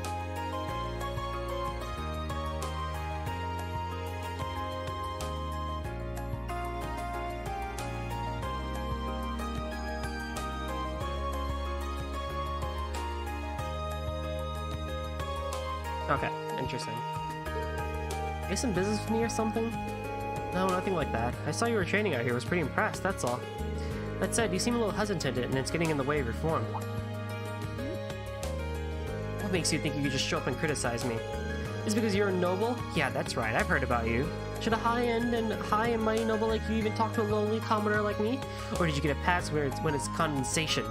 Okay, interesting. You have some business with me or something? No, nothing like that. I saw you were training out here, was pretty impressed, that's all. That said, you seem a little hesitant and it's getting in the way of your form. What makes you think you could just show up and criticize me? Is it because you're a noble? Yeah, that's right, I've heard about you. Should a high and mighty noble like you even talk to a lowly commoner like me? Or did you get a pass when it's condensation?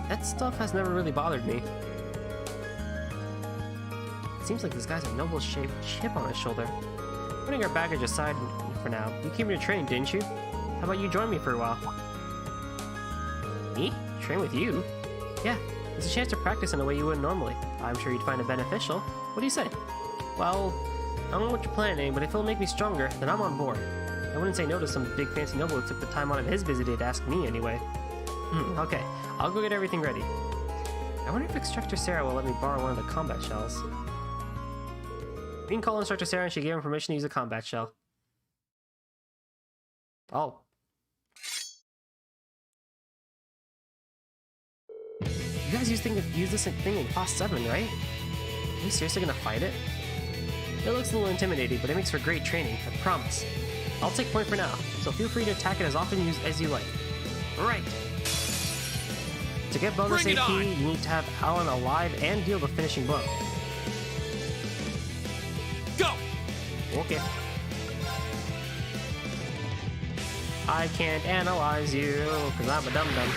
That stuff has never really bothered me. It seems like this guy's a noble-shaped chip on his shoulder. Putting our baggage aside for now, you came here to train, didn't you? How about you join me for a while? Me? Train with you? Yeah, it's a chance to practice in a way you wouldn't normally. I'm sure you'd find it beneficial. What do you say? Well, I don't know what you're planning, but if it'll make me stronger, then I'm on board. I wouldn't say no to some big fancy noble who took the time out of his busy day to ask me anyway. Okay, I'll go get everything ready. I wonder if Instructor Sarah will let me borrow one of the combat shells. You can call Instructor Sarah and she gave him permission to use a combat shell. Oh. You guys use this thing in class 7, right? Are you seriously gonna fight it? It looks a little intimidating, but it makes for great training, I promise. I'll take point for now, so feel free to attack it as often as you like. Right! To get bonus AP, you need to have Alan alive and deal the finishing blow. Go! Okay. I can't analyze you, cause I'm a dum-dum.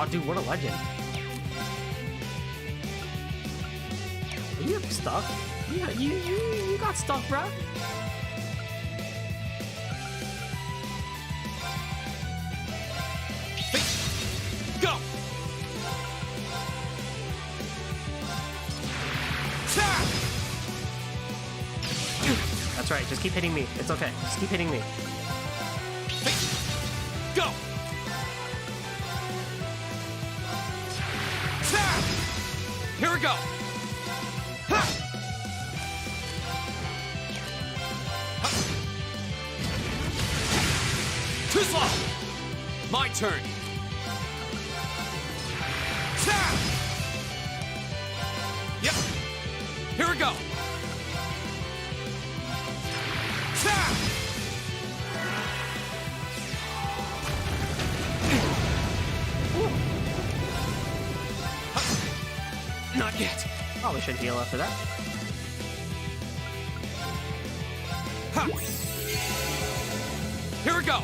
Oh, dude, what a legend. You have stuff. Yeah, you got stuff, bro. Go! That's alright, just keep hitting me. It's okay. Just keep hitting me. Go! Here we go! Ha! Too slow! My turn! Yep! Here we go! Not yet. Probably should heal after that. Ha! Here we go.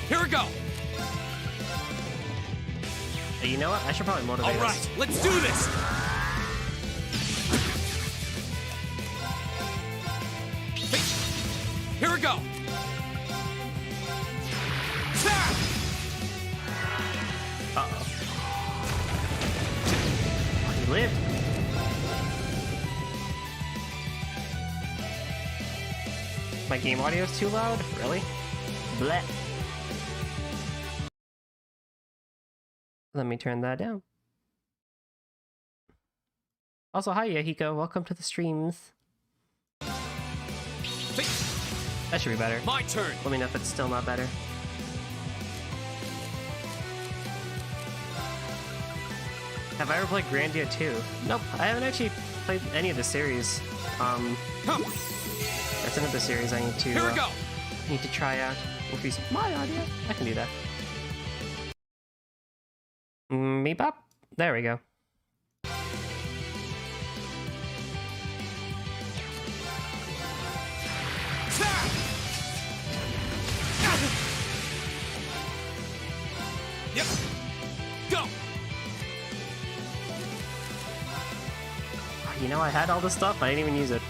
Here we go. Hey, you know what? I should probably motivate All right, us. let's do this. Here we go. Uh-oh. He lived. My game audio is too loud? Really? Bleh. Let me turn that down. Also, hi Yahiko, welcome to the streams. That should be better. My turn. Let me know if it's still not better. Have I ever played Grandia 2? Nope, I haven't actually played any of the series. That's another series I need Here we go. to try out. Increase my audio. I can do that. Meep up. There we go. Yep. Go. You know, I had all this stuff, I didn't even use it.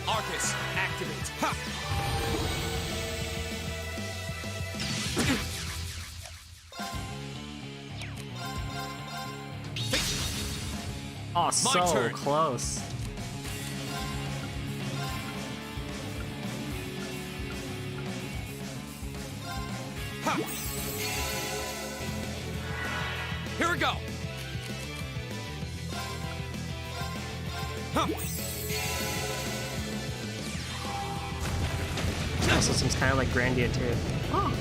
Arcus, activate. Ha. Oh, so turn. close. Ha. Here we go. Huh. Also seems kind of like Grandia too. Oh.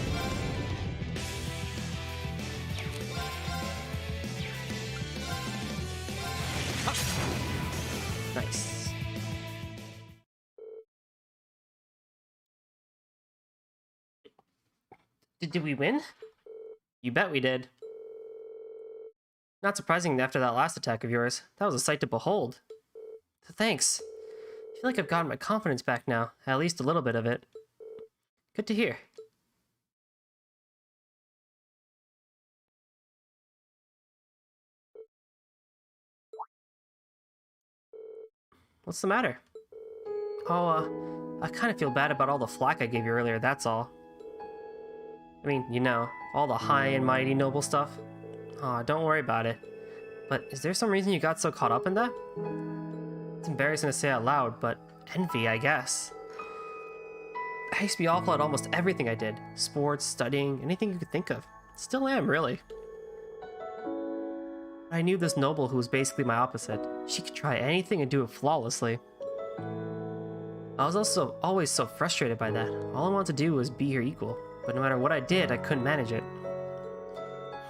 Nice. Did we win? You bet we did. Not surprising after that last attack of yours. That was a sight to behold. Thanks. I feel like I've gotten my confidence back now, at least a little bit of it. Good to hear. What's the matter? Oh, I kind of feel bad about all the flack I gave you earlier, that's all. I mean, you know, all the high and mighty noble stuff. Aw, don't worry about it. But is there some reason you got so caught up in that? It's embarrassing to say out loud, but envy, I guess. I used to be awful at almost everything I did. Sports, studying, anything you could think of. Still am, really. I knew this noble who was basically my opposite. She could try anything and do it flawlessly. I was also always so frustrated by that. All I wanted to do was be her equal, but no matter what I did, I couldn't manage it.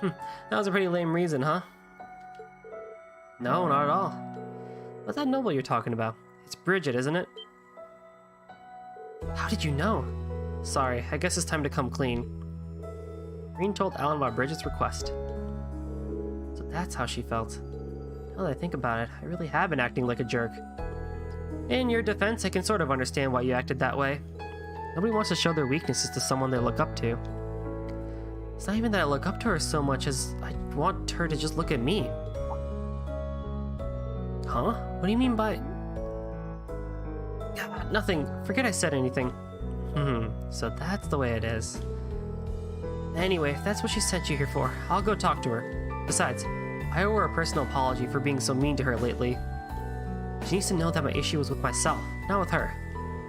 That was a pretty lame reason, huh? No, not at all. What's that noble you're talking about? It's Bridget, isn't it? How did you know? Sorry, I guess it's time to come clean. Green told Alan about Bridget's request. So that's how she felt. Now that I think about it, I really have been acting like a jerk. In your defense, I can sort of understand why you acted that way. Nobody wants to show their weaknesses to someone they look up to. It's not even that I look up to her so much as I want her to just look at me. Huh? What do you mean by... Nothing. Forget I said anything. So that's the way it is. Anyway, if that's what she sent you here for, I'll go talk to her. Besides, I owe her a personal apology for being so mean to her lately. She needs to know that my issue was with myself, not with her.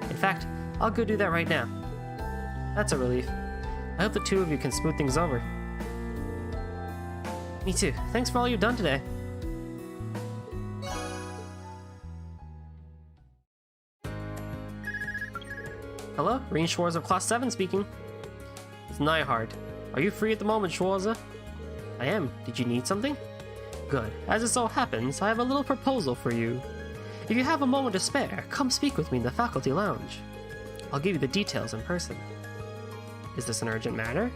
In fact, I'll go do that right now. That's a relief. I hope the two of you can smooth things over. Me too. Thanks for all you've done today. Hello, Rean Schwarza of Class 7 speaking. It's Neihard. Are you free at the moment, Schwarza? I am. Did you need something? Good. As it so happens, I have a little proposal for you. If you have a moment to spare, come speak with me in the faculty lounge. I'll give you the details in person. Is this an urgent matter?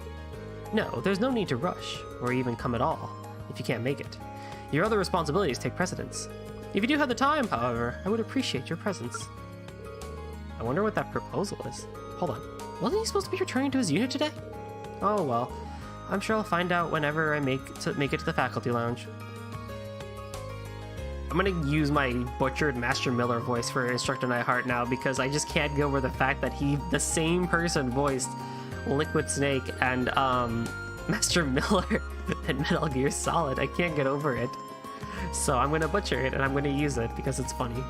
No, there's no need to rush, or even come at all, if you can't make it. Your other responsibilities take precedence. If you do have the time, however, I would appreciate your presence. I wonder what that proposal is. Hold on. Wasn't he supposed to be returning to his unit today? Oh well. I'm sure I'll find out whenever I make it to the faculty lounge. I'm gonna use my butchered Master Miller voice for Instructor Neihard now because I just can't get over the fact that the same person voiced Liquid Snake and Master Miller in Metal Gear Solid. I can't get over it. So I'm gonna butcher it and I'm gonna use it because it's funny.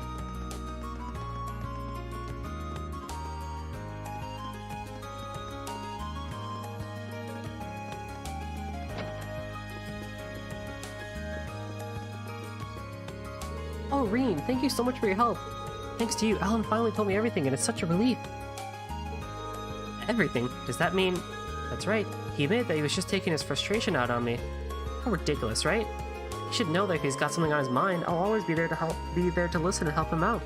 Oh, Rean, thank you so much for your help. Thanks to you, Alan finally told me everything, and it's such a relief. Everything? Does that mean... That's right. He admitted that he was just taking his frustration out on me. How ridiculous, right? He should know that if he's got something on his mind, I'll always be there to listen and help him out.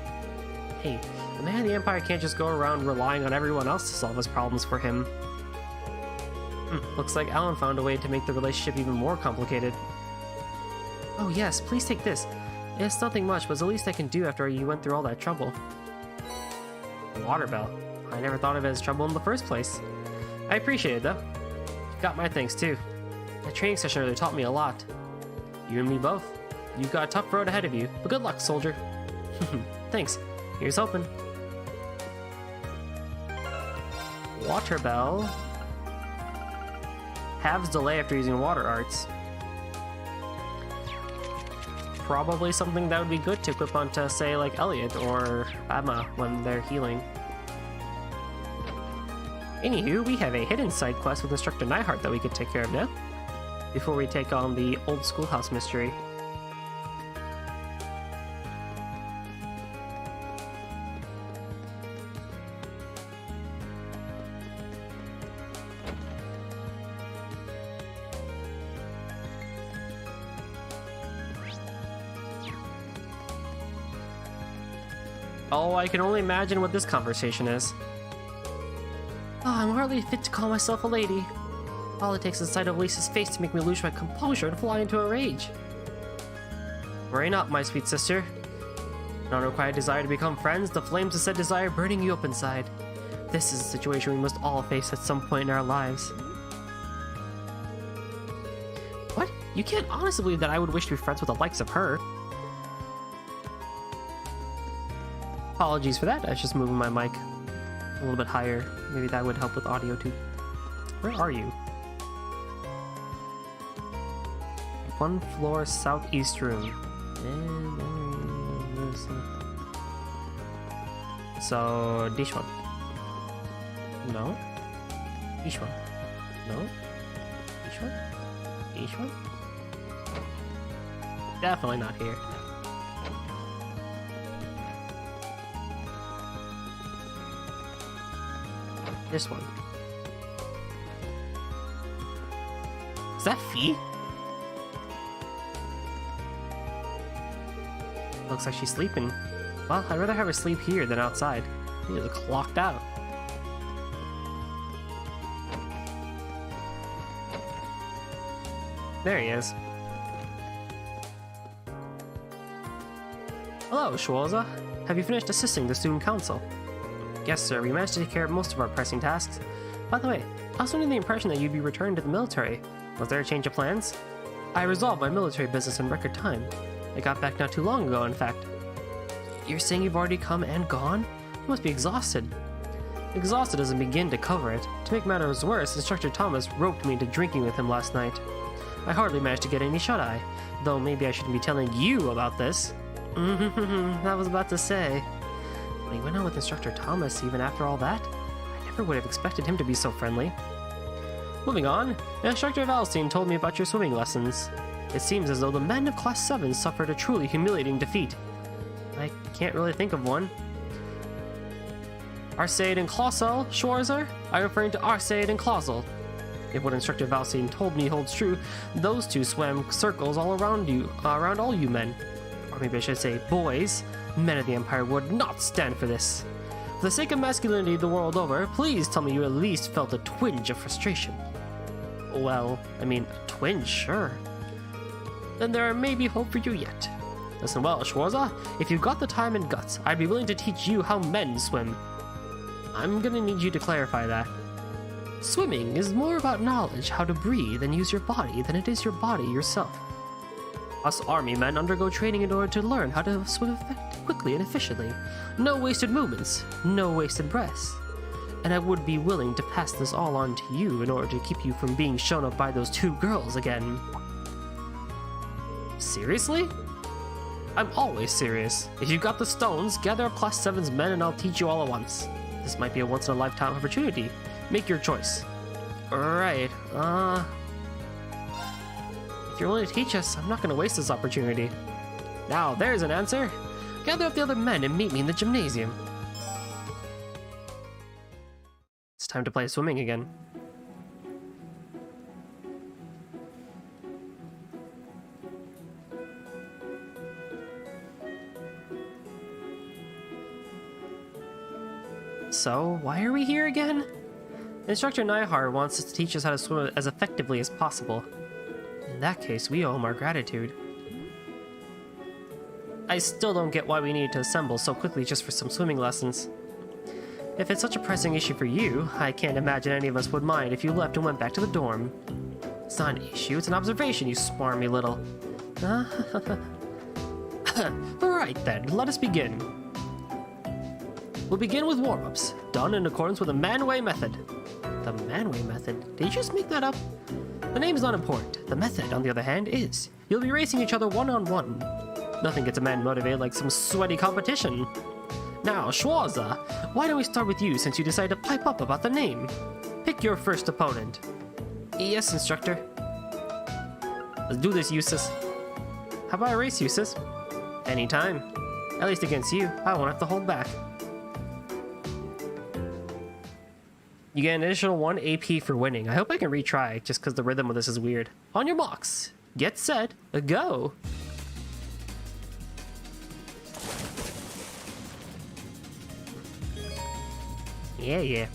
Hey, the man of the Empire can't just go around relying on everyone else to solve his problems for him. Looks like Alan found a way to make the relationship even more complicated. Oh yes, please take this. It's nothing much, but it's the least I can do after you went through all that trouble. Water bell. I never thought of it as trouble in the first place. I appreciate it, though. You got my thanks, too. That training session really taught me a lot. You and me both. You've got a tough road ahead of you, but good luck, soldier. Thanks. Here's hoping. Water bell. Halves delay after using water arts. Probably something that would be good to equip onto, say, like Elliot or Emma when they're healing. Anywho, we have a hidden side quest with Instructor Neihard that we could take care of now, before we take on the old schoolhouse mystery. Oh, I can only imagine what this conversation is. Oh, I'm hardly fit to call myself a lady. All it takes is the sight of Lisa's face to make me lose my composure and fly into a rage. Worry not, my sweet sister. An unrequited desire to become friends, the flames of said desire burning you up inside. This is a situation we must all face at some point in our lives. What? You can't honestly believe that I would wish to be friends with the likes of her. Apologies for that, I was just moving my mic a little bit higher. Maybe that would help with audio too. Where are you? One floor southeast room. So, this one. No. This one. No. This one. This one. Definitely not here. This one. Is that Fee? Looks like she's sleeping. Well, I'd rather have her sleep here than outside. He is clocked out. There he is. Hello, Schwarza. Have you finished assisting the student council? Yes, sir. We managed to take care of most of our pressing tasks. By the way, I was under the impression that you'd be returned to the military. Was there a change of plans? I resolved my military business in record time. I got back not too long ago, in fact. You're saying you've already come and gone? You must be exhausted. Exhausted doesn't begin to cover it. To make matters worse, Instructor Thomas roped me into drinking with him last night. I hardly managed to get any shut-eye, though maybe I shouldn't be telling you about this. I was about to say. But he went on with Instructor Thomas even after all that? I never would have expected him to be so friendly. Moving on, Instructor Valstein told me about your swimming lessons. It seems as though the men of Class 7 suffered a truly humiliating defeat. I can't really think of one. Arseid and Clausel, Schwarzer? I'm referring to Arseid and Clausel. If what Instructor Valstein told me holds true, those two swam circles all around you, around all you men. Or maybe I should say boys. Men of the Empire would not stand for this. For the sake of masculinity the world over, please tell me you at least felt a twinge of frustration. Well, I mean, a twinge, sure. Then there may be hope for you yet. Listen well, Schwarza, if you've got the time and guts, I'd be willing to teach you how men swim. I'm gonna need you to clarify that. Swimming is more about knowledge how to breathe and use your body than it is your body yourself. Us army men undergo training in order to learn how to swim quickly and efficiently. No wasted movements, no wasted breaths. And I would be willing to pass this all on to you in order to keep you from being shown up by those two girls again. Seriously? I'm always serious. If you've got the stones, gather up Class 7's men and I'll teach you all at once. This might be a once-in-a-lifetime opportunity. Make your choice. Alright, if you're willing to teach us, I'm not going to waste this opportunity. Now, there's an answer. Gather up the other men and meet me in the gymnasium. It's time to play swimming again. So, why are we here again? Instructor Nyhard wants us to teach us how to swim as effectively as possible. In that case, we owe him our gratitude. I still don't get why we needed to assemble so quickly just for some swimming lessons. If it's such a pressing issue for you, I can't imagine any of us would mind if you left and went back to the dorm. It's not an issue, it's an observation, you smarmy little... Alright then, let us begin. We'll begin with warm-ups, done in accordance with the Manway method. The Manway method? Did you just make that up? The name's not important. The method, on the other hand, is. You'll be racing each other one-on-one. Nothing gets a man motivated like some sweaty competition. Now, Schwarza, why don't we start with you since you decided to pipe up about the name? Pick your first opponent. Yes, instructor. Let's do this, Eustace. How about a race, Eustace? Anytime. At least against you, I won't have to hold back. You get an additional 1 AP for winning. I hope I can retry, just because the rhythm of this is weird. On your marks, get set, go! Yeah.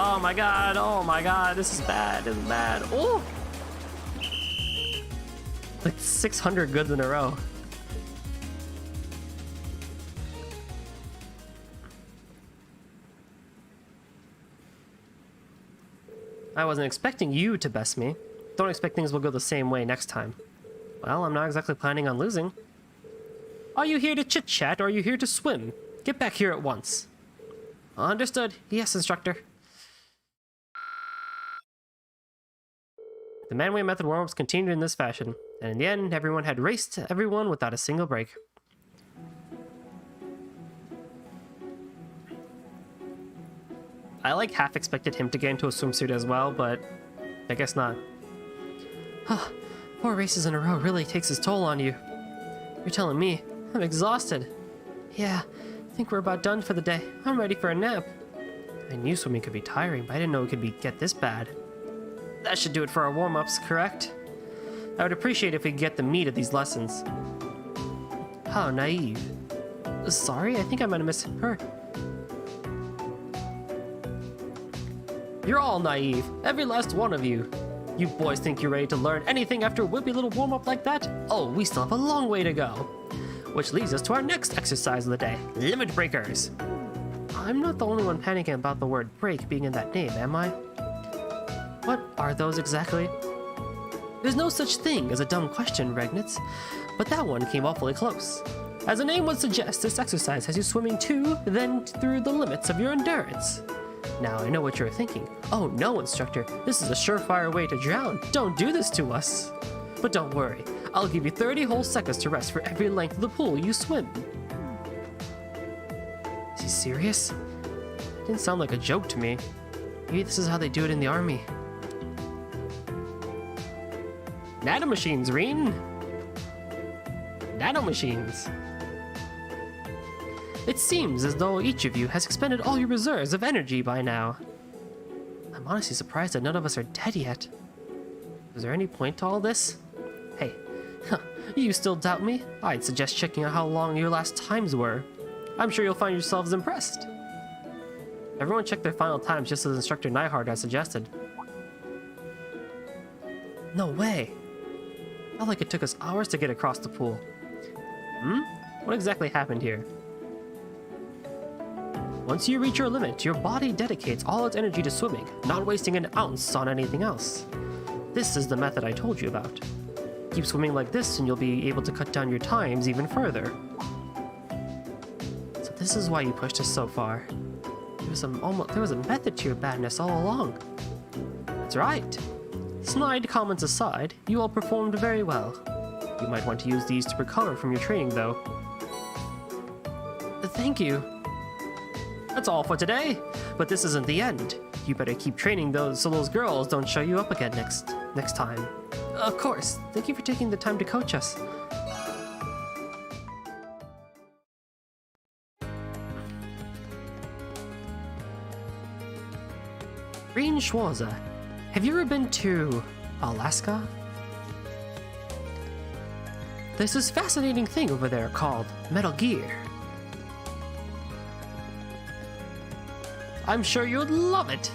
Oh my god, this is bad, Oh! Like 600 goods in a row. I wasn't expecting you to best me. Don't expect things will go the same way next time. Well, I'm not exactly planning on losing. Are you here to chit-chat or are you here to swim? Get back here at once. Understood. Yes, instructor. The Manway method warm-ups continued in this fashion, and in the end, everyone had raced everyone without a single break. I half expected him to get into a swimsuit as well, but I guess not. 4 races in a row really takes its toll on you. You're telling me. I'm exhausted. Yeah, I think we're about done for the day. I'm ready for a nap. I knew swimming could be tiring, but I didn't know it could get this bad. That should do it for our warm-ups, correct? I would appreciate if we could get the meat of these lessons. How naive. Sorry, I think I might have misheard. You're all naive, every last one of you. You boys think you're ready to learn anything after a wimpy little warm-up like that? Oh, we still have a long way to go. Which leads us to our next exercise of the day, limit breakers. I'm not the only one panicking about the word break being in that name, am I? What are those exactly? There's no such thing as a dumb question, Regnitz, but that one came awfully close. As the name would suggest, this exercise has you swimming to, then through the limits of your endurance. Now I know what you're thinking. Oh no, instructor, this is a surefire way to drown. Don't do this to us. But don't worry, I'll give you 30 whole seconds to rest for every length of the pool you swim. Is he serious? Didn't sound like a joke to me. Maybe this is how they do it in the army. Nanomachines, Reen! Nanomachines! It seems as though each of you has expended all your reserves of energy by now. I'm honestly surprised that none of us are dead yet. Is there any point to all this? Hey, you still doubt me? I'd suggest checking out how long your last times were. I'm sure you'll find yourselves impressed. Everyone check their final times just as Instructor Nyhard has suggested. No way! Felt like it took us hours to get across the pool. What exactly happened here? Once you reach your limit, your body dedicates all its energy to swimming, not wasting an ounce on anything else. This is the method I told you about. Keep swimming like this and you'll be able to cut down your times even further. So this is why you pushed us so far. There was a method to your badness all along. That's right. Snide comments aside, you all performed very well. You might want to use these to recover from your training, though. Thank you. That's all for today, but this isn't the end. You better keep training so those girls don't show you up again next time. Of course. Thank you for taking the time to coach us. Reen Schwarzer, have you ever been to Alaska? There's this fascinating thing over there called Metal Gear. I'm sure you'd love it.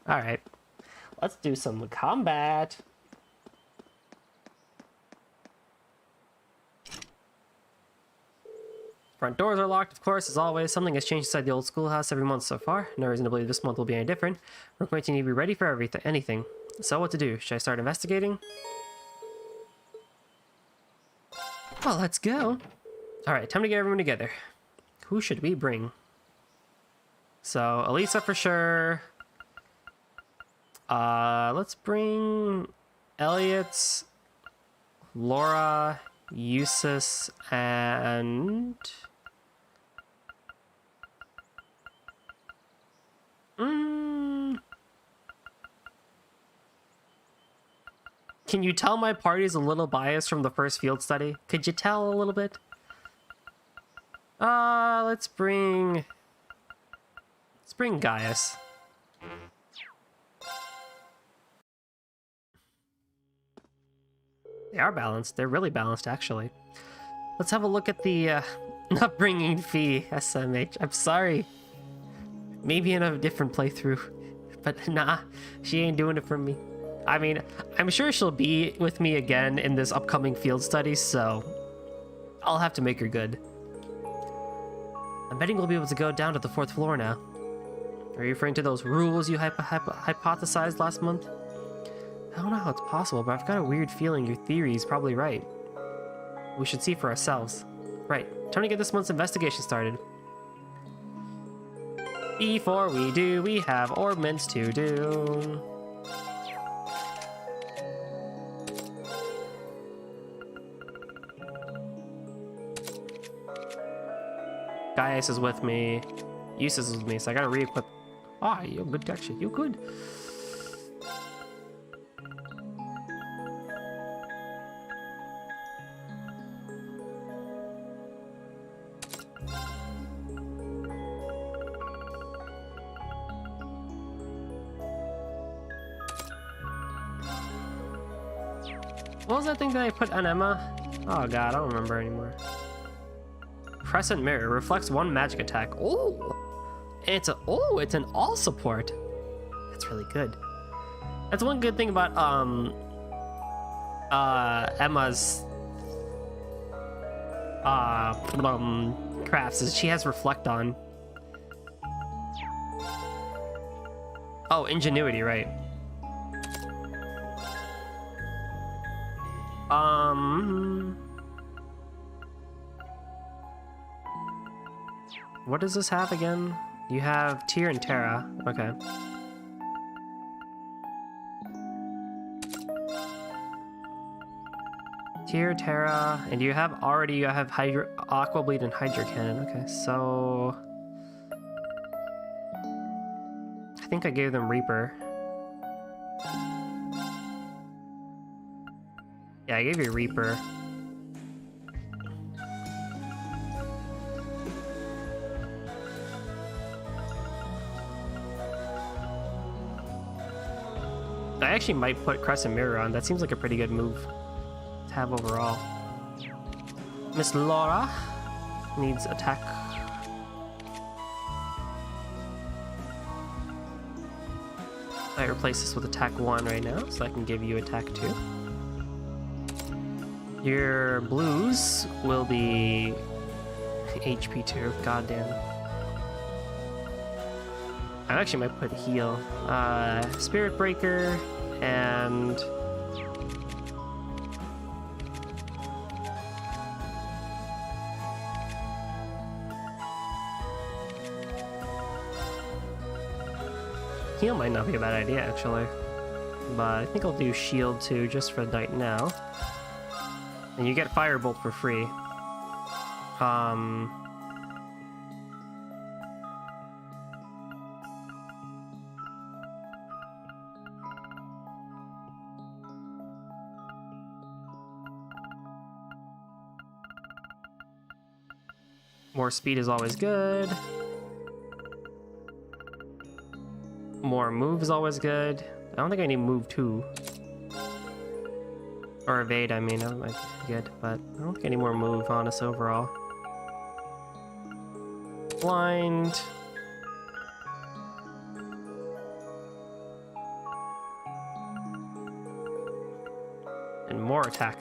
Alright, let's do some combat. Front doors are locked, of course, as always. Something has changed inside the old schoolhouse every month so far. No reason to believe this month will be any different. We're going to need to be ready for anything. So what to do? Should I start investigating? Well, let's go. Alright, time to get everyone together. Who should we bring? So, Elisa for sure. Let's bring Elliot, Laura, Eustace, and... Can you tell my party's a little biased from the first field study? Could you tell a little bit? Let's bring Gaius. They are balanced. They're really balanced, actually. Let's have a look at the upbringing fee, SMH. I'm sorry. Maybe in a different playthrough. But nah, she ain't doing it for me. I mean, I'm sure she'll be with me again in this upcoming field study, so I'll have to make her good. I'm betting we'll be able to go down to the 4th floor now. Are you referring to those rules you hypothesized last month? I don't know how it's possible, but I've got a weird feeling your theory is probably right. We should see for ourselves. Right, time to get this month's investigation started. Before we do, we have orbments to do. Gaius is with me. Eustace is with me, so I gotta re-equip. Ah, you're good actually. You're good. What was that thing that I put on Emma? Oh god, I don't remember anymore. Crescent Mirror reflects 1 magic attack. Oh, it's an all support. That's really good. That's one good thing about Emma's crafts is she has Reflect on. Oh, ingenuity, right. What does this have again? You have Tyr and Terra. Okay. Tyr, Terra, and you have Hydro, Aqua Bleed and Hydro Cannon. Okay, so I think I gave them Reaper. Yeah, I gave you Reaper. I actually might put Crescent Mirror on. That seems like a pretty good move to have overall. Miss Laura needs attack. I replace this with attack 1 right now, so I can give you attack 2. Your blues will be HP 2. Goddamn. I actually might put heal. Spirit Breaker and heal might not be a bad idea actually, but I think I'll do shield too just for right now. And you get Firebolt for free. More speed is always good. More move is always good. I don't think I need move 2. Or evade, I mean, that might be good, but I don't think I need more move on us overall. Blind. And more attack.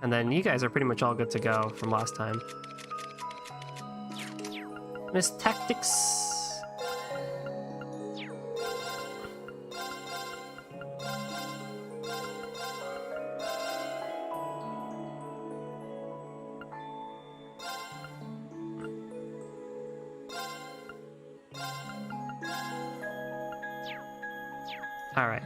And then you guys are pretty much all good to go from last time. Miss Tactics. All right.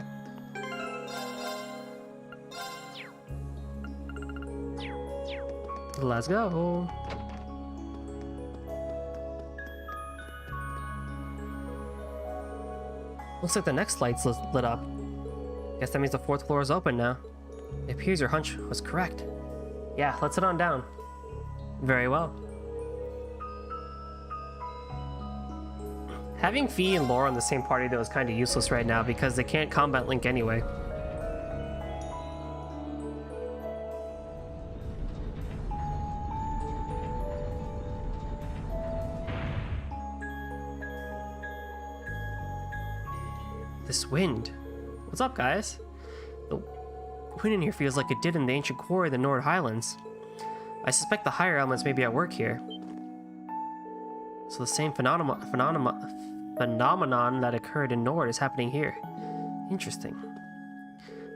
Let's go. Looks like the next light's lit up. Guess that means the 4th floor is open now. It appears your hunch was correct. Yeah, let's head on down. Very well. Having Fee and Laura on the same party though is kind of useless right now because they can't combat Link anyway. This wind. What's up, guys? The wind in here feels like it did in the ancient quarry of the Nord Highlands. I suspect the higher elements may be at work here. So the same phenomenon that occurred in Nord is happening here. Interesting.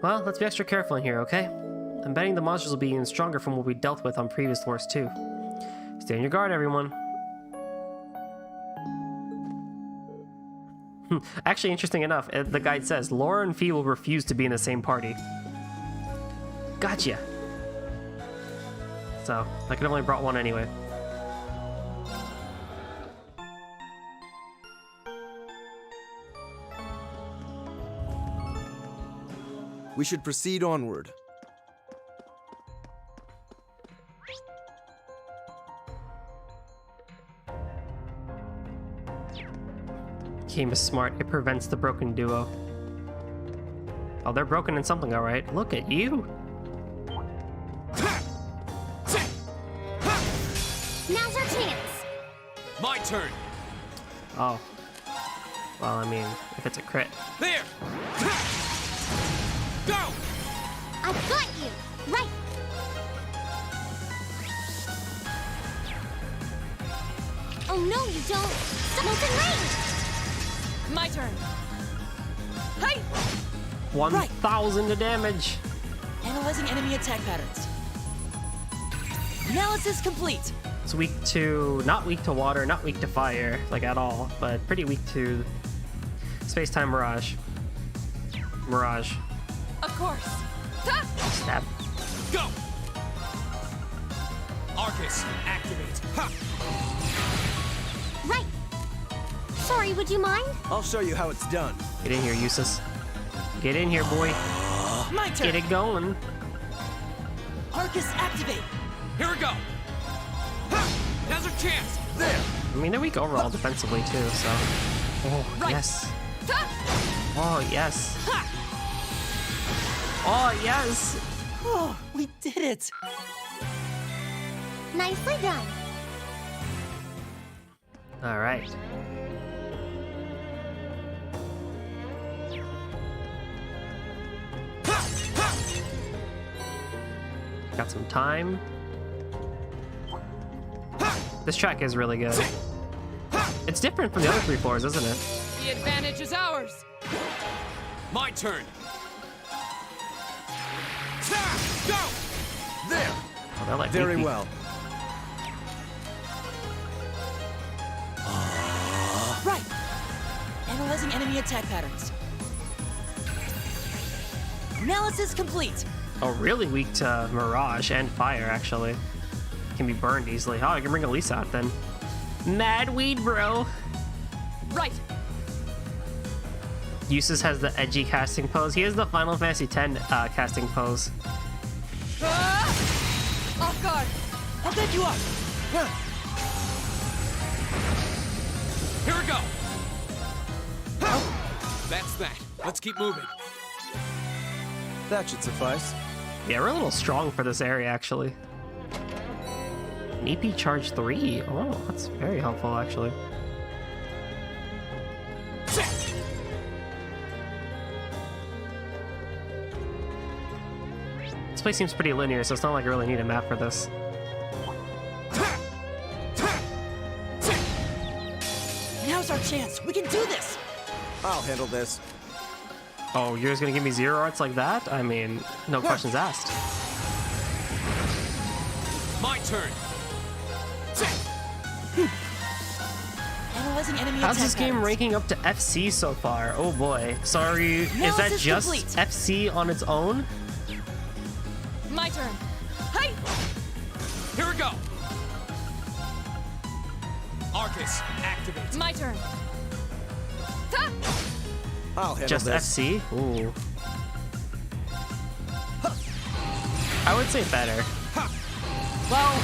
Well, let's be extra careful in here, okay? I'm betting the monsters will be even stronger from what we dealt with on previous floors too. Stay on your guard, everyone. Actually, interesting enough, the guide says Laura and Fee will refuse to be in the same party. Gotcha. So, I could have only brought one anyway. We should proceed onward. Game is smart. It prevents the broken duo. Oh, they're broken in something, alright. Look at you. Now's our chance. My turn. Oh. Well, I mean, if it's a crit. There. Go. I've got you. Right. Oh no, you don't! Molten Rage! My turn. Hi! 1,000 to damage. Analyzing enemy attack patterns. Analysis complete. It's weak to, not weak to water, not weak to fire, like at all, but pretty weak to space-time mirage. Mirage. Of course. Ha! Stab. Go! Arcus, activate. Ha! Right! Sorry, would you mind? I'll show you how it's done. Get in here, Eustace. Get in here, boy. My turn. Get it going. Arcus activate. Here we go! Ha! Now's our chance! There! I mean, they're weak overall defensively, too, so. Oh, Right. yes. Ha! Oh, yes. Ha! Oh, yes. Oh, we did it. Nicely done. All right. Got some time. This track is really good. It's different from the other 3 floors, isn't it? The advantage is ours. My turn! Ha! Go! There! Oh, they're like Very weak. well. Right. Analyzing enemy attack patterns. Analysis complete. Oh, really weak to Mirage and Fire, actually. Can be burned easily. Oh, I can bring Elise out then. Mad weed, bro. Right. Eustace has the edgy casting pose. He has the Final Fantasy X casting pose. Ah! Off guard. I'll pick you up. Here we go! Ha! That's that. Let's keep moving. That should suffice. Yeah, we're a little strong for this area, actually. An EP charge 3. Oh, that's very helpful, actually. This place seems pretty linear, so it's not like I really need a map for this. Now's our chance. We can do this. I'll handle this. Oh, you're just gonna give me 0 arts like that? I mean, no questions asked. My turn! Analyzing enemy How's attack this game patterns. ranking up to FC so far? Oh boy. Sorry, is that Analysis just complete. FC on its own? My turn. Hi. Here we go! Arcus, activate. My turn. Ha! I'll handle Just this. FC? Ooh. I would say better. Well,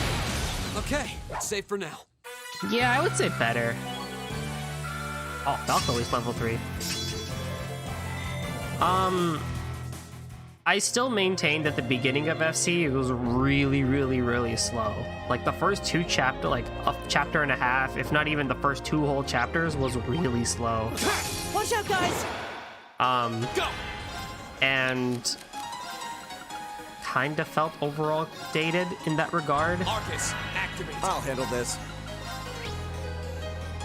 okay, it's safe for now. Yeah, I would say better. Oh, Falco is level 3. I still maintain that the beginning of FC it was really, really, really slow. Like the first 2 chapter, like a chapter and a half, if not even the first 2 whole chapters, was really slow. Watch out, guys. Go! And kind of felt overall dated in that regard. Arcus, activate. I'll handle this.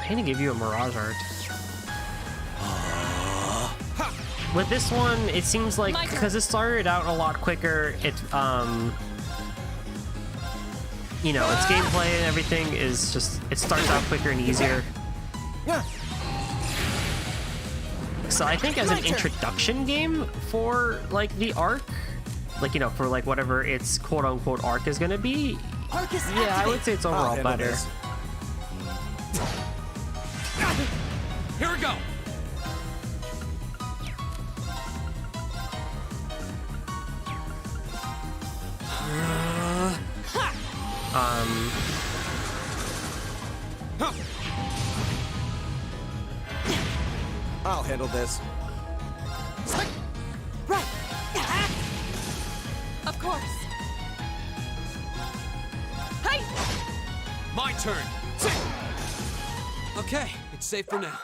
I'm gonna give you a Mirage art. With this one, it seems like My turn. because it started out a lot quicker, its you know, its gameplay and everything is just it starts out quicker and easier. So I think as My an turn. introduction game for like the arc, like you know, for like whatever its quote unquote arc is gonna be, Arcus yeah, I activate. would say it's I'll overall handle better. this. Here we go! I'll handle this. Right. Of course. Hi. My turn! Okay, it's safe for now.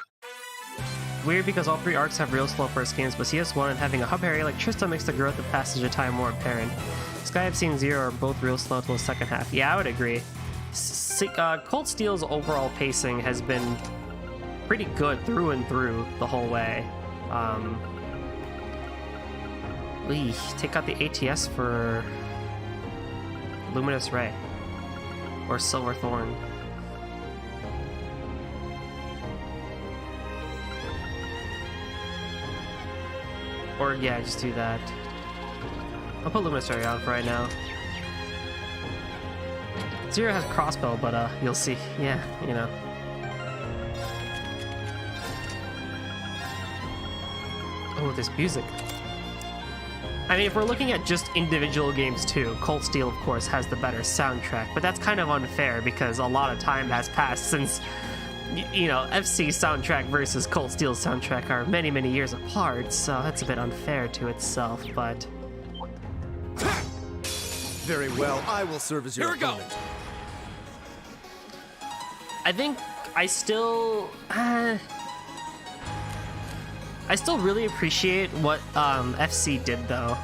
Weird because all 3 arcs have real slow first games, but CS1 and having a hub area like Trista makes the growth of passage of time more apparent. Sky FC and Zero are both real slow till the second half. Yeah, I would agree. Cold Steel's overall pacing has been pretty good through and through the whole way. We take out the ATS for Luminous Ray or Silver Thorn. Or yeah, just do that. I'll put Luminous Ray on for right now. Zero has Crossbow, but you'll see. Yeah, you know. Oh, this music. I mean, if we're looking at just individual games too, Cold Steel, of course, has the better soundtrack, but that's kind of unfair because a lot of time has passed since, you know, FC soundtrack versus Cold Steel soundtrack are many, many years apart, so that's a bit unfair to itself, but... Very well, I will serve as your Here we go. opponent. I think I still really appreciate what FC did though.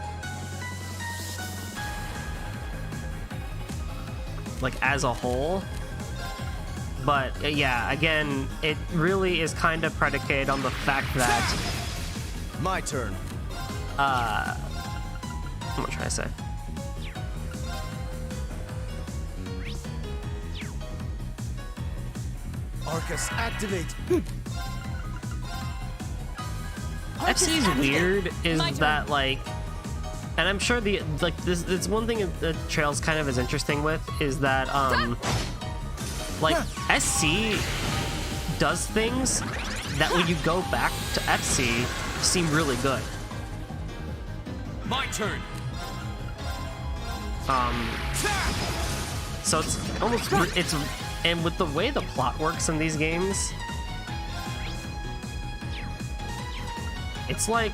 Like as a whole. But yeah, again, it really is kind of predicated on the fact that My turn. what am I trying to say? Arcus, activate. FC's weird is that like, and I'm sure the like this one thing that Trails kind of is interesting with is that like SC does things that when you go back to FC seem really good. My turn. So it's almost and with the way the plot works in these games, it's like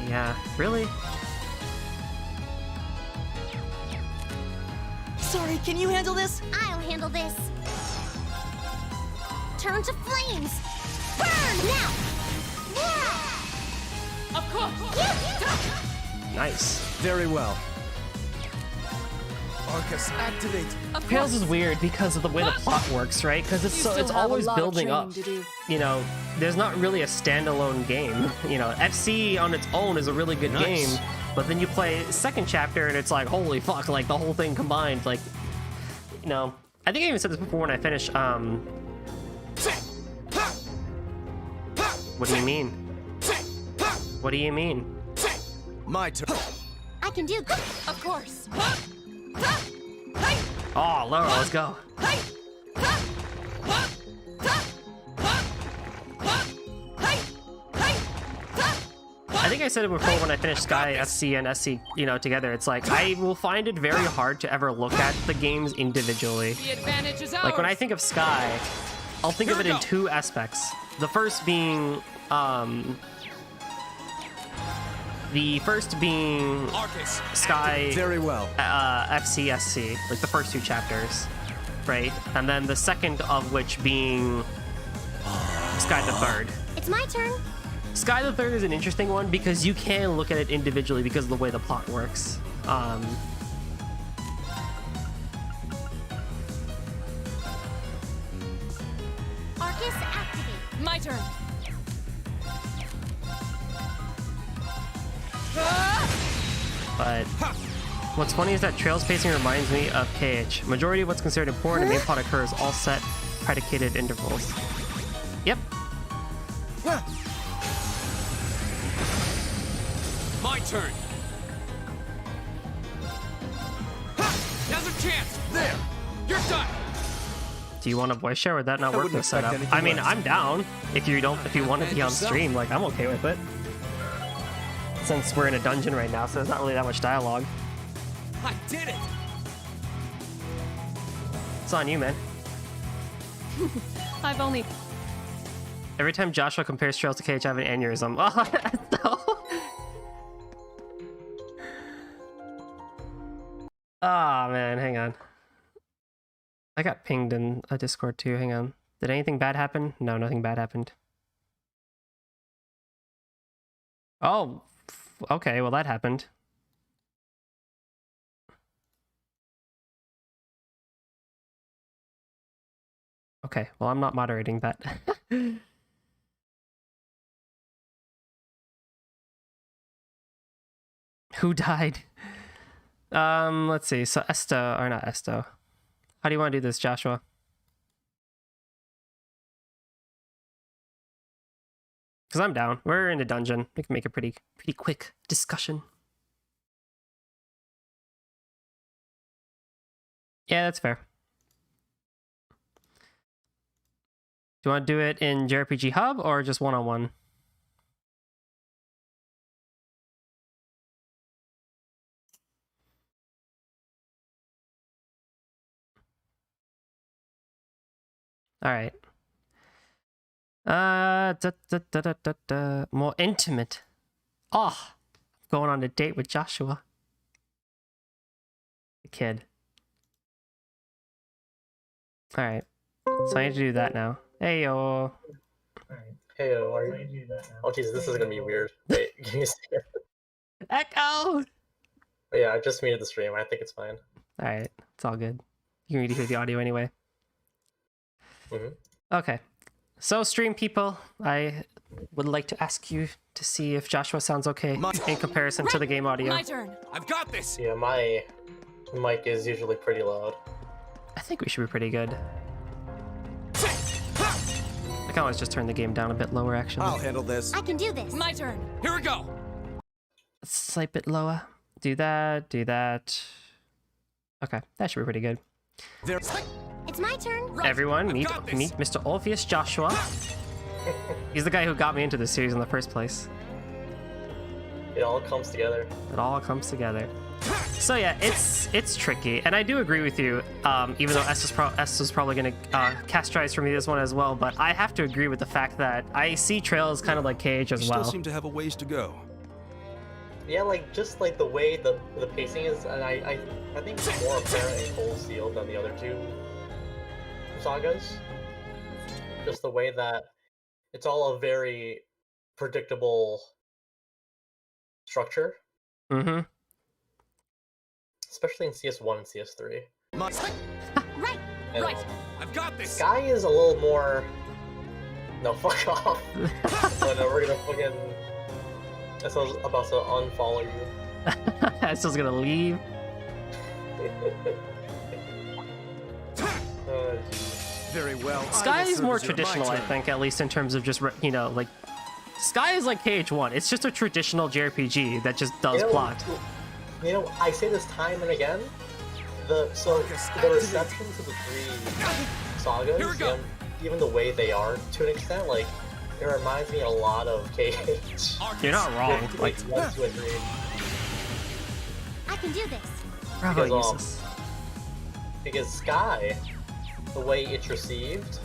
yeah, really? Sorry, can you handle this? I'll handle this. Turn to flames. Burn now. Yeah. Of course. Nice. Very well. Arcus, activate. Of Trails course. is weird because of the way the plot works, right? Because You it's still have a always lot of building up. training to do. You know, there's not really a standalone game. You know, FC on its own is a really good Nice. game, but then you play second chapter and it's like, holy fuck, like the whole thing combined, like, you know, I think I even said this before when I finished, what do you mean? What do you mean? My turn. I can do this. Of course. Oh, Laura, let's go. I think I said it before when I finished Sky SC and SC, you know, together. It's like I will find it very hard to ever look at the games individually. The advantage is ours. Like when I think of Sky, I'll think of it in two aspects. The first being Arcus. Sky Very well. FCSC, like the first two chapters, right? And then the second of which being Sky the Third. It's my turn. Sky the Third is an interesting one because you can look at it individually because of the way the plot works. Arcus, activate. My turn. But what's funny is that Trails pacing reminds me of KH. Majority of what's considered important in main plot occurs all set predicated intervals. Yep. My turn. Now's a chance. There. You're done. Do you want a voice share? Would that not I work wouldn't this setup? expect I anything mean, less. I'm down. If you want to be on yourself. stream, like I'm okay with it. Since we're in a dungeon right now, so there's not really that much dialogue. I did it. It's on you, man. I've only. Every time Joshua compares Trails to KH, I have an aneurysm. Ah, man, hang on. I got pinged in a Discord too. Hang on. Did anything bad happen? No, nothing bad happened. Oh, okay. Well, that happened. Okay, well, I'm not moderating that. Who died? Let's see. So Esto, or not Esto. How do you want to do this, Joshua? Because I'm down. We're in a dungeon. We can make a pretty quick discussion. Yeah, that's fair. Do you want to do it in JRPG Hub or just one-on-one? All right. More intimate. Oh, going on a date with Joshua. The kid. All right. So I need to do that now. Hey yo. Hey, are you? Oh, Jesus, this is gonna be weird. Wait, give me a second. Echo. But yeah, I just muted the stream. I think it's fine. All right, it's all good. You need to hear the audio anyway. Okay. So, stream people, I would like to ask you to see if Joshua sounds okay in comparison to the game audio. My turn. I've got this. Yeah, my mic is usually pretty loud. I think we should be pretty good. I can always just turn the game down a bit lower, actually. I'll handle this. I can do this. My turn. Here we go. A slight bit lower. Do that, do that. Okay, that should be pretty good. There. It's my turn. Right. Everyone, meet got this. Mr. Orpheus Joshua. He's the guy who got me into this series in the first place. It all comes together. It all comes together. So yeah, it's tricky, and I do agree with you. Even though S is probably going to castraise for me this one as well, but I have to agree with the fact that I see Trails kind of like KH as well. Still seem to have a ways to go. Yeah, like just like the way the pacing is, and I think it's more apparent in Cold Steel than the other two sagas. Just the way that it's all a very predictable structure, Mm-hmm. especially in CS1 and CS3. Right. And, Right. I've got this. Sky is a little more. No, fuck off. Oh no, we're gonna fucking. I was about to unfollow you. Estel's gonna leave. Very well. Sky I will is serve more as your- my traditional, I turn. think, at least in terms of just, you know, like... Sky is like KH1. It's just a traditional JRPG that just does plot. You know, I say this time and again. The reception to the three sagas, Here we go. and even the way they are, to an extent, like it reminds me a lot of KH. You're not wrong. Like, 1, 2, and 3. I can do this. bravo, because, Usus. Because Sky, the way it's received,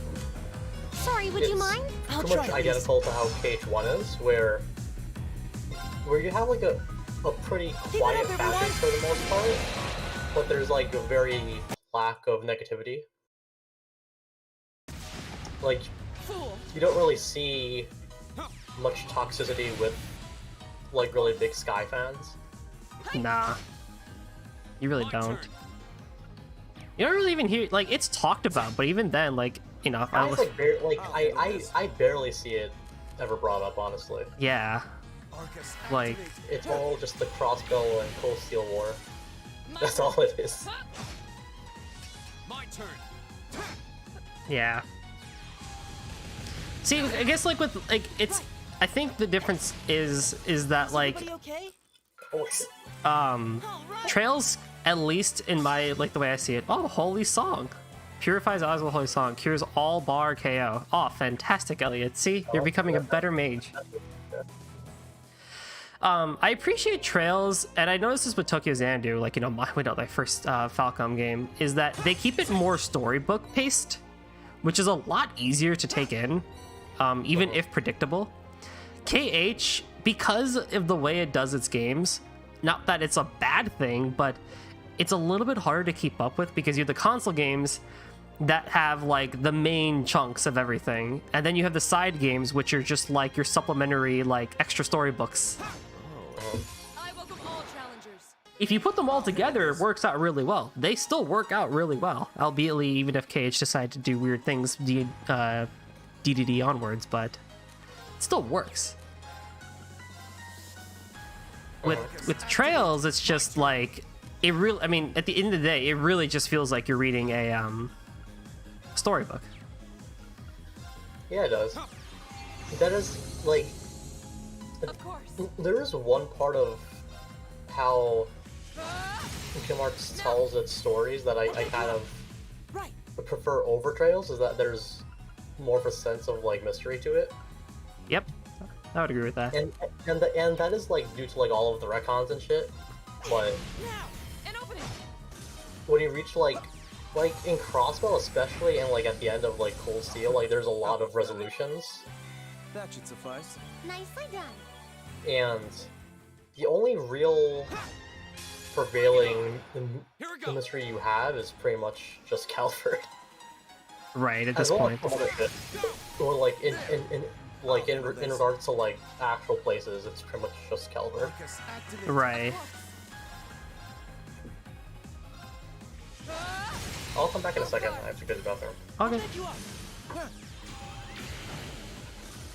Sorry, would you It's- mind? I'll pretty try. much identical to how KH1 is, where you have like a pretty quiet up, fashion everyone. for the most part, but there's like a very lack of negativity. Like Fool. you don't really see much toxicity with like really big Sky fans. Nah. You really My don't. turn. You don't really even hear... Like, it's talked about, but even then, like, you know... I Sky's was, like, I barely see it ever brought up, honestly. yeah. Arcus, Like... activate. It's all just the Crossbow and Cold Steel War. That's all it is. My turn. Yeah. See, I guess, like, with... Like, it's... I think the difference is that, like... Everybody okay? Oh, shit. All right. Trails, at least in my, like, the way I see it. Oh, Holy Song. Purifies eyes with Holy Song. Cures all bar KO. Oh, fantastic, Elliot. See? You're becoming a better mage. I appreciate Trails, and I noticed this with Tokyo Xanadu, like, you know, my first Falcom game, is that they keep it more storybook paced, which is a lot easier to take in, even if predictable. KH, because of the way it does its games, not that it's a bad thing, but it's a little bit harder to keep up with because you have the console games that have like the main chunks of everything, and then you have the side games which are just like your supplementary like extra storybooks. I welcome all challengers. if you put them all together, it works out really well. They still work out really well, albeit even if KH decided to do weird things DDD onwards, but it still works. With Trails, it's just like it really. I mean, at the end of the day, it really just feels like you're reading a storybook. Yeah, it does. That is like. Of course. There is one part of how Kingdom Hearts tells its stories that I kind of Right. prefer over Trails, is that there's more of a sense of like mystery to it, Yep, I would agree with that. and that is like due to like all of the retcons and shit. But Now, an opening. when you reach like in Crossbow especially, and like at the end of like Cold Steel, like there's a lot of resolutions, That should suffice. Nicely done. and the only real prevailing Here we the go. mystery you have is pretty much just Calvert. Right at this As well point. as some other shit. Or like in regards to like actual places, it's pretty much just Calvert. Arcus, activate. Right. I'll come back in a second. I have to go to the bathroom. I'll Okay. set you up.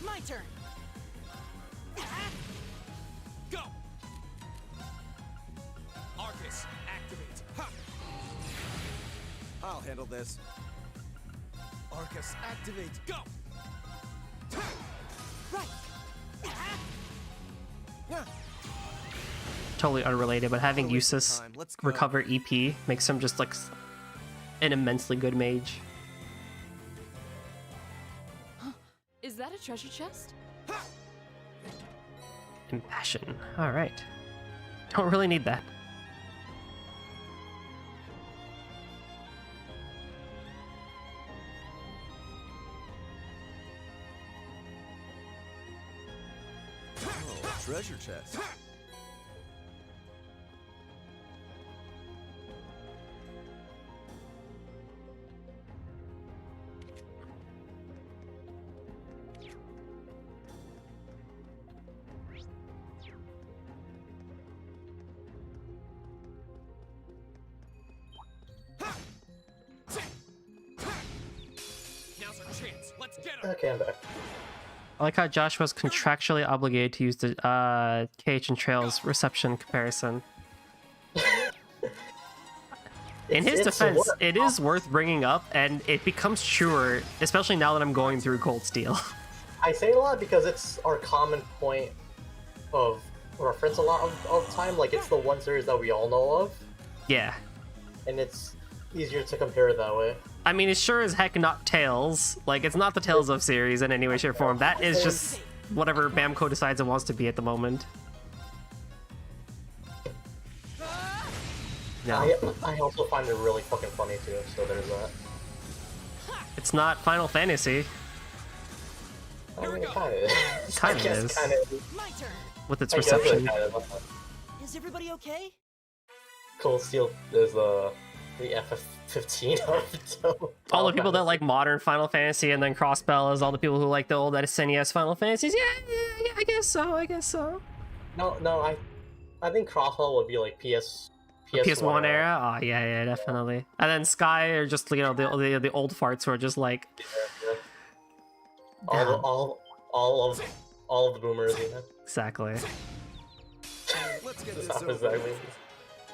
My turn. Go. Arcus, activate. Ha. I'll handle this. Arcus, activate. Go. Right. Yeah. Totally unrelated, but having Don't waste your Eustace time. Let's go. recover EP makes him just like an immensely good mage. Is that a treasure chest? Impassion. All right. Don't really need that. Oh, treasure chest. Now's our chance. Let's get him. Okay, I'm back. I like how Josh was contractually obligated to use the KH and Trails reception comparison. In his It's defense, worth- it is worth bringing up, and it becomes truer, especially now that I'm going through Cold Steel. I say it a lot because it's our common point of reference a lot of the time. Like, it's the one series that we all know of, Yeah. and it's easier to compare it that way. I mean, it's sure as heck not Tales. Like, it's not the Tales of series in any way, shape, or form. That is just whatever Bamco decides it wants to be at the moment. No, I also find it really fucking funny too, so there's that. it's not Final Fantasy I mean, it kind of is. Kinda I guess is. Kind of. My turn. with its I guess it reception. kind of. Is everybody okay? Cold Steel is the FF15 of so All the people that like modern Final Fantasy, and then Crossbell is all the people who like the old SNES Final Fantasies. Yeah, I guess so. No, I think Crossbell would be like PS1 era. Oh yeah, definitely. And then Sky are just the old farts who are just like Yeah. All of the boomers, you know. exactly. Let's get That's this over exactly. with.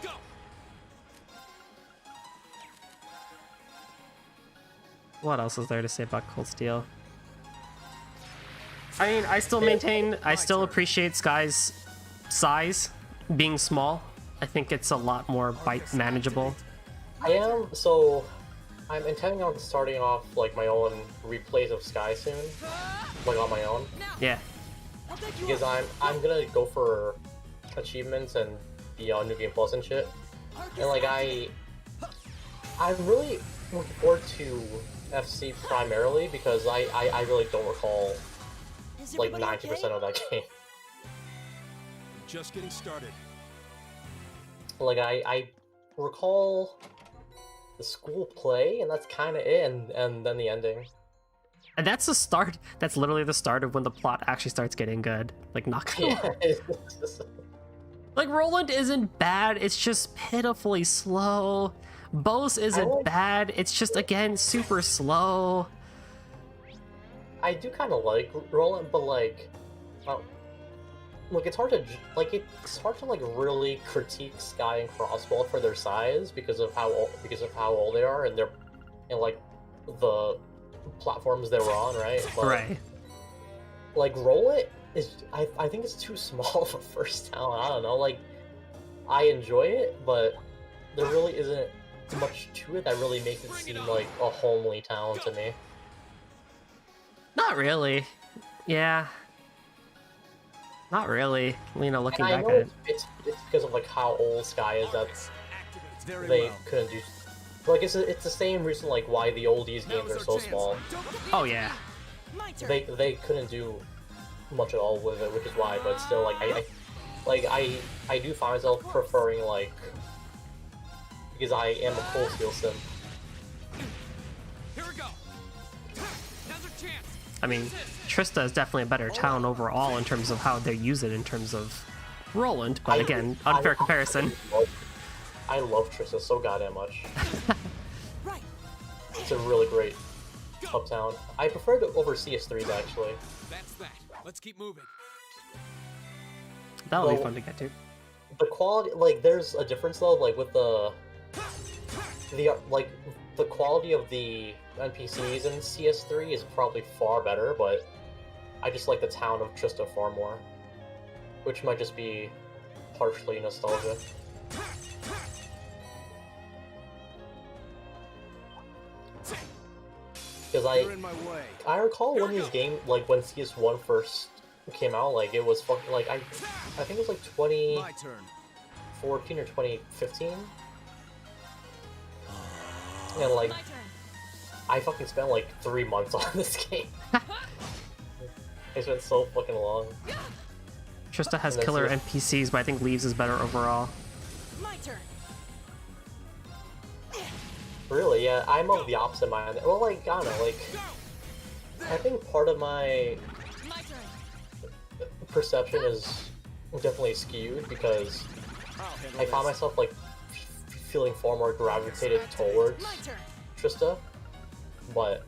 Go. What else is there to say about Cold Steel? I mean, I still maintain, I still appreciate Sky's size being small. I think it's a lot more bite manageable. I'm intending on starting off like my own replays of Sky soon, like on my own, Yeah, I'll take you because up. I'm gonna go for achievements and the New Game Plus and shit, Arcus, and like I'm really looking forward to FC primarily because I really don't recall Is like everybody 90% okay? of that game. Just getting started. Like I recall the school play, and that's kind of it, and then the ending. and that's the start. That's literally the start of when the plot actually starts getting good. Like, not gonna lie. Yeah, it's just- Like, Roland isn't bad, it's just pitifully slow. Bose isn't like- bad, it's just, again, super slow. I do kind of like Roland, but like, look, it's hard to like really critique Sky and Crossball for their size because of how old they are and like the platforms they were on, right? But, Right. Like Roland is, I think it's too small of a first town. I don't know. Like, I enjoy it, but there really isn't much to it that really makes it seem like a homely town to me. Not really. Yeah. Not really. You know, looking And I back know at it. it's because of like how old Sky is that Very they well. couldn't do. Like it's the same reason like why the oldies games are so small. Oh, yeah. My turn. They couldn't do much at all with it, which is why. But still, like I do find myself preferring like, because I am a Cold Steel sim. Here we go. Now's our chance. I mean, Trista is definitely a better town overall in terms of how they use it in terms of Roland, but again, unfair comparison. I love Trista so goddamn much. Right. It's a really great uptown. I prefer it over CS3s actually. That's that. Let's keep moving. That'll be Well, fun to get to. The quality, like, there's a difference though, like with the quality of the NPCs in CS3 is probably far better, but I just like the town of Trista far more, which might just be partially nostalgia. Because You're in my way. I recall when this game, like when CS1 first came out, like it was fucking like I think it was like My turn. 2014 or 2015, and like My turn. I fucking spent like 3 months on this game. I spent so fucking long. Trista has And that's killer it. NPCs, but I think Leaves is better overall. My turn. Really, yeah, I'm of the opposite mind. Well, like I don't know, like I think part of my My turn. perception is definitely skewed because I'll handle I found this. myself like feeling far more gravitated towards My turn. Trista, but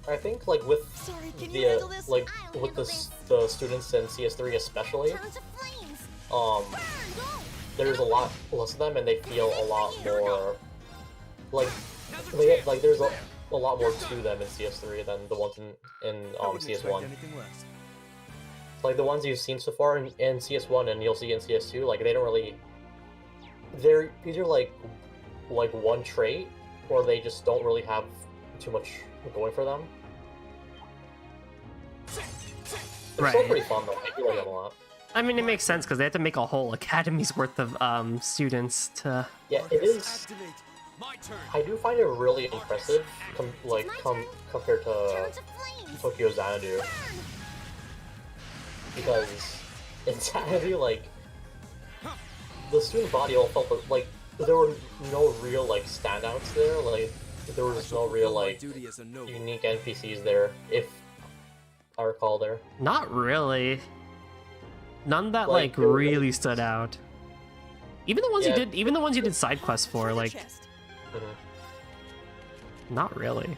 I think like with Sorry, can you handle this? like I'll with handle the students in CS3 especially, Turn to flames. um, Burn, go. there's a lot less of them and they feel a lot more like Now's our they, chance. like there's a lot more to them in CS3 than the ones in I wouldn't expect CS1. anything less. Like the ones you've seen so far in CS1 and you'll see in CS2, like they don't really. They're either like one trait, or they just don't really have too much going for them. They're still Right. pretty fun though. I do like them a lot. I mean, it makes sense because they have to make a whole academy's worth of students to. Yeah, it is. Activate. My turn. I do find it really impressive, compared to Turn to flames. Tokyo Xanadu, because in Xanadu, like the student body all felt like there were no real like standouts there. Like there was no real My like duty as a noble. unique NPCs there, if I recall there. Not really. None that Like, like there were- really stood out. Even the ones Yeah. even the ones you did side quests for, Treasure like, chest. Mhm. not really.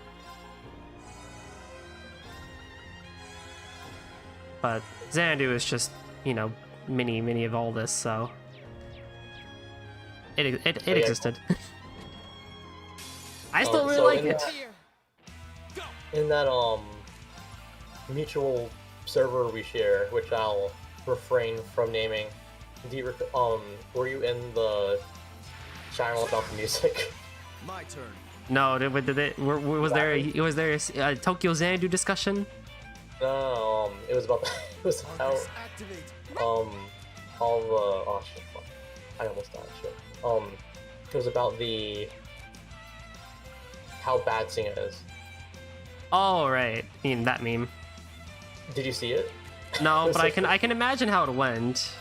But Xanadu is just, you know, mini of all this, so it yeah. existed. I still really so like in it. Here. In that mutual server we share, which I'll refrain from naming, do you were you in the channel about the music? My turn. No, was there a Tokyo Xanadu discussion? No, it was about it was about Arcus activate. all the oh shit, fuck. I almost died. Shit. It was about the how bad Singa is. Oh right, I mean that meme. Did you see it? No, but I can imagine how it went.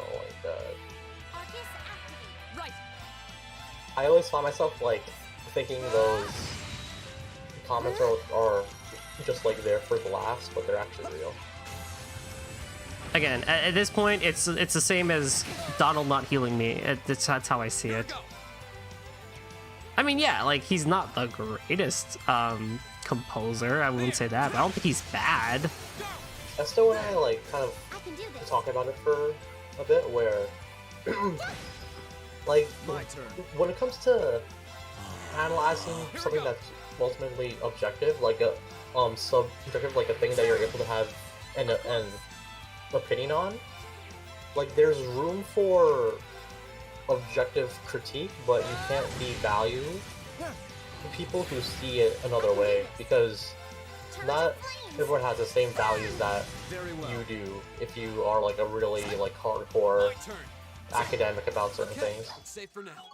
Oh my god. Arcus activate. Right. I always find myself like thinking those comments are just like there for the laughs, but they're actually real. again, at this point, it's the same as Donald not healing me. That's how I see it. I mean, yeah, like, he's not the greatest composer, I wouldn't say that, but I don't think he's bad. That's still when I, like, kind of I can do this. talk about it for a bit, where, like, My turn. when it comes to analyzing something that's ultimately objective, like a subjective, like a thing that you're able to have an opinion on, like, there's room for objective critique, but you can't devalue people who see it another way, because not everyone has the same values that Very well. you do if you are like a really like hardcore My turn. academic about certain Okay, things. it's safe for now.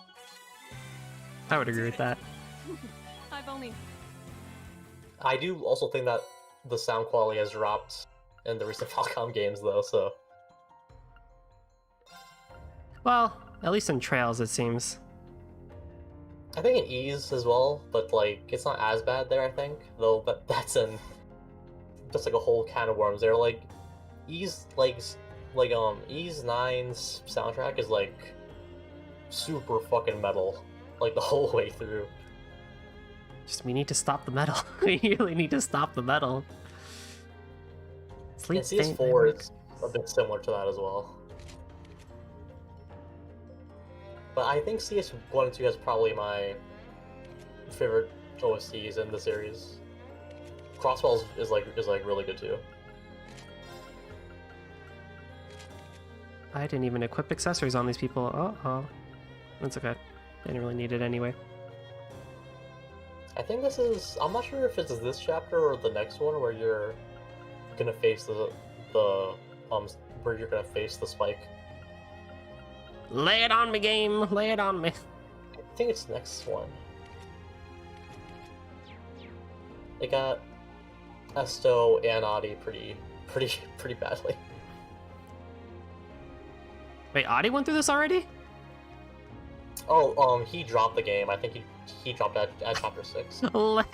I would agree with that. I've only. I do also think that the sound quality has dropped in the recent Falcom games though, so Well, at least in Trails, it seems. I think it ease as well, but like it's not as bad there I think, though that's in just like a whole can of worms there. Like Ease Ease 9's soundtrack is like super fucking metal, like the whole way through. Just, we need to stop the metal. We really need to stop the metal. Sleep And Saint CS4 Network. is a bit similar to that as well. But I think CS1 and 2 is probably my favorite OSTs in the series. Crosswells is like really good too. I didn't even equip accessories on these people. Uh-oh. That's okay. They didn't really need it anyway. I think this is, I'm not sure if it's this chapter or the next one where you're gonna face the where you're gonna face the spike. Lay it on me, game! Lay it on me! I think it's the next one. They got Esto and Adi pretty badly. Wait, Adi went through this already? Oh, he dropped the game. I think he dropped at chapter 6. Bruh.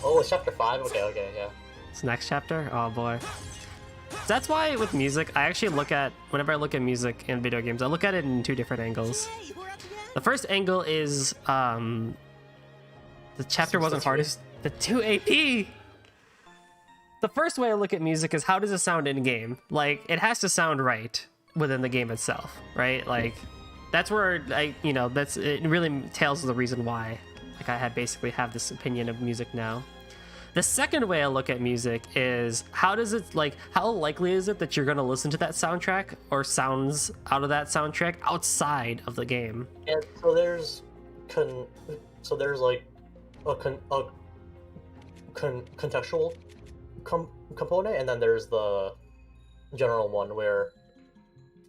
Oh, it's chapter 5? Okay, yeah. It's next chapter? Oh boy. That's why with music, I actually whenever I look at music in video games, I look at it in two different angles. The first angle is, the chapter wasn't hardest. The 2 AP! The first way I look at music is how does it sound in game? Like, it has to sound right within the game itself, right? Like, that's where it really tells the reason why. Like, I basically have this opinion of music now. The second way I look at music is how likely is it that you're gonna listen to that soundtrack or sounds out of that soundtrack outside of the game? And so there's like a contextual component, and then there's the general one where,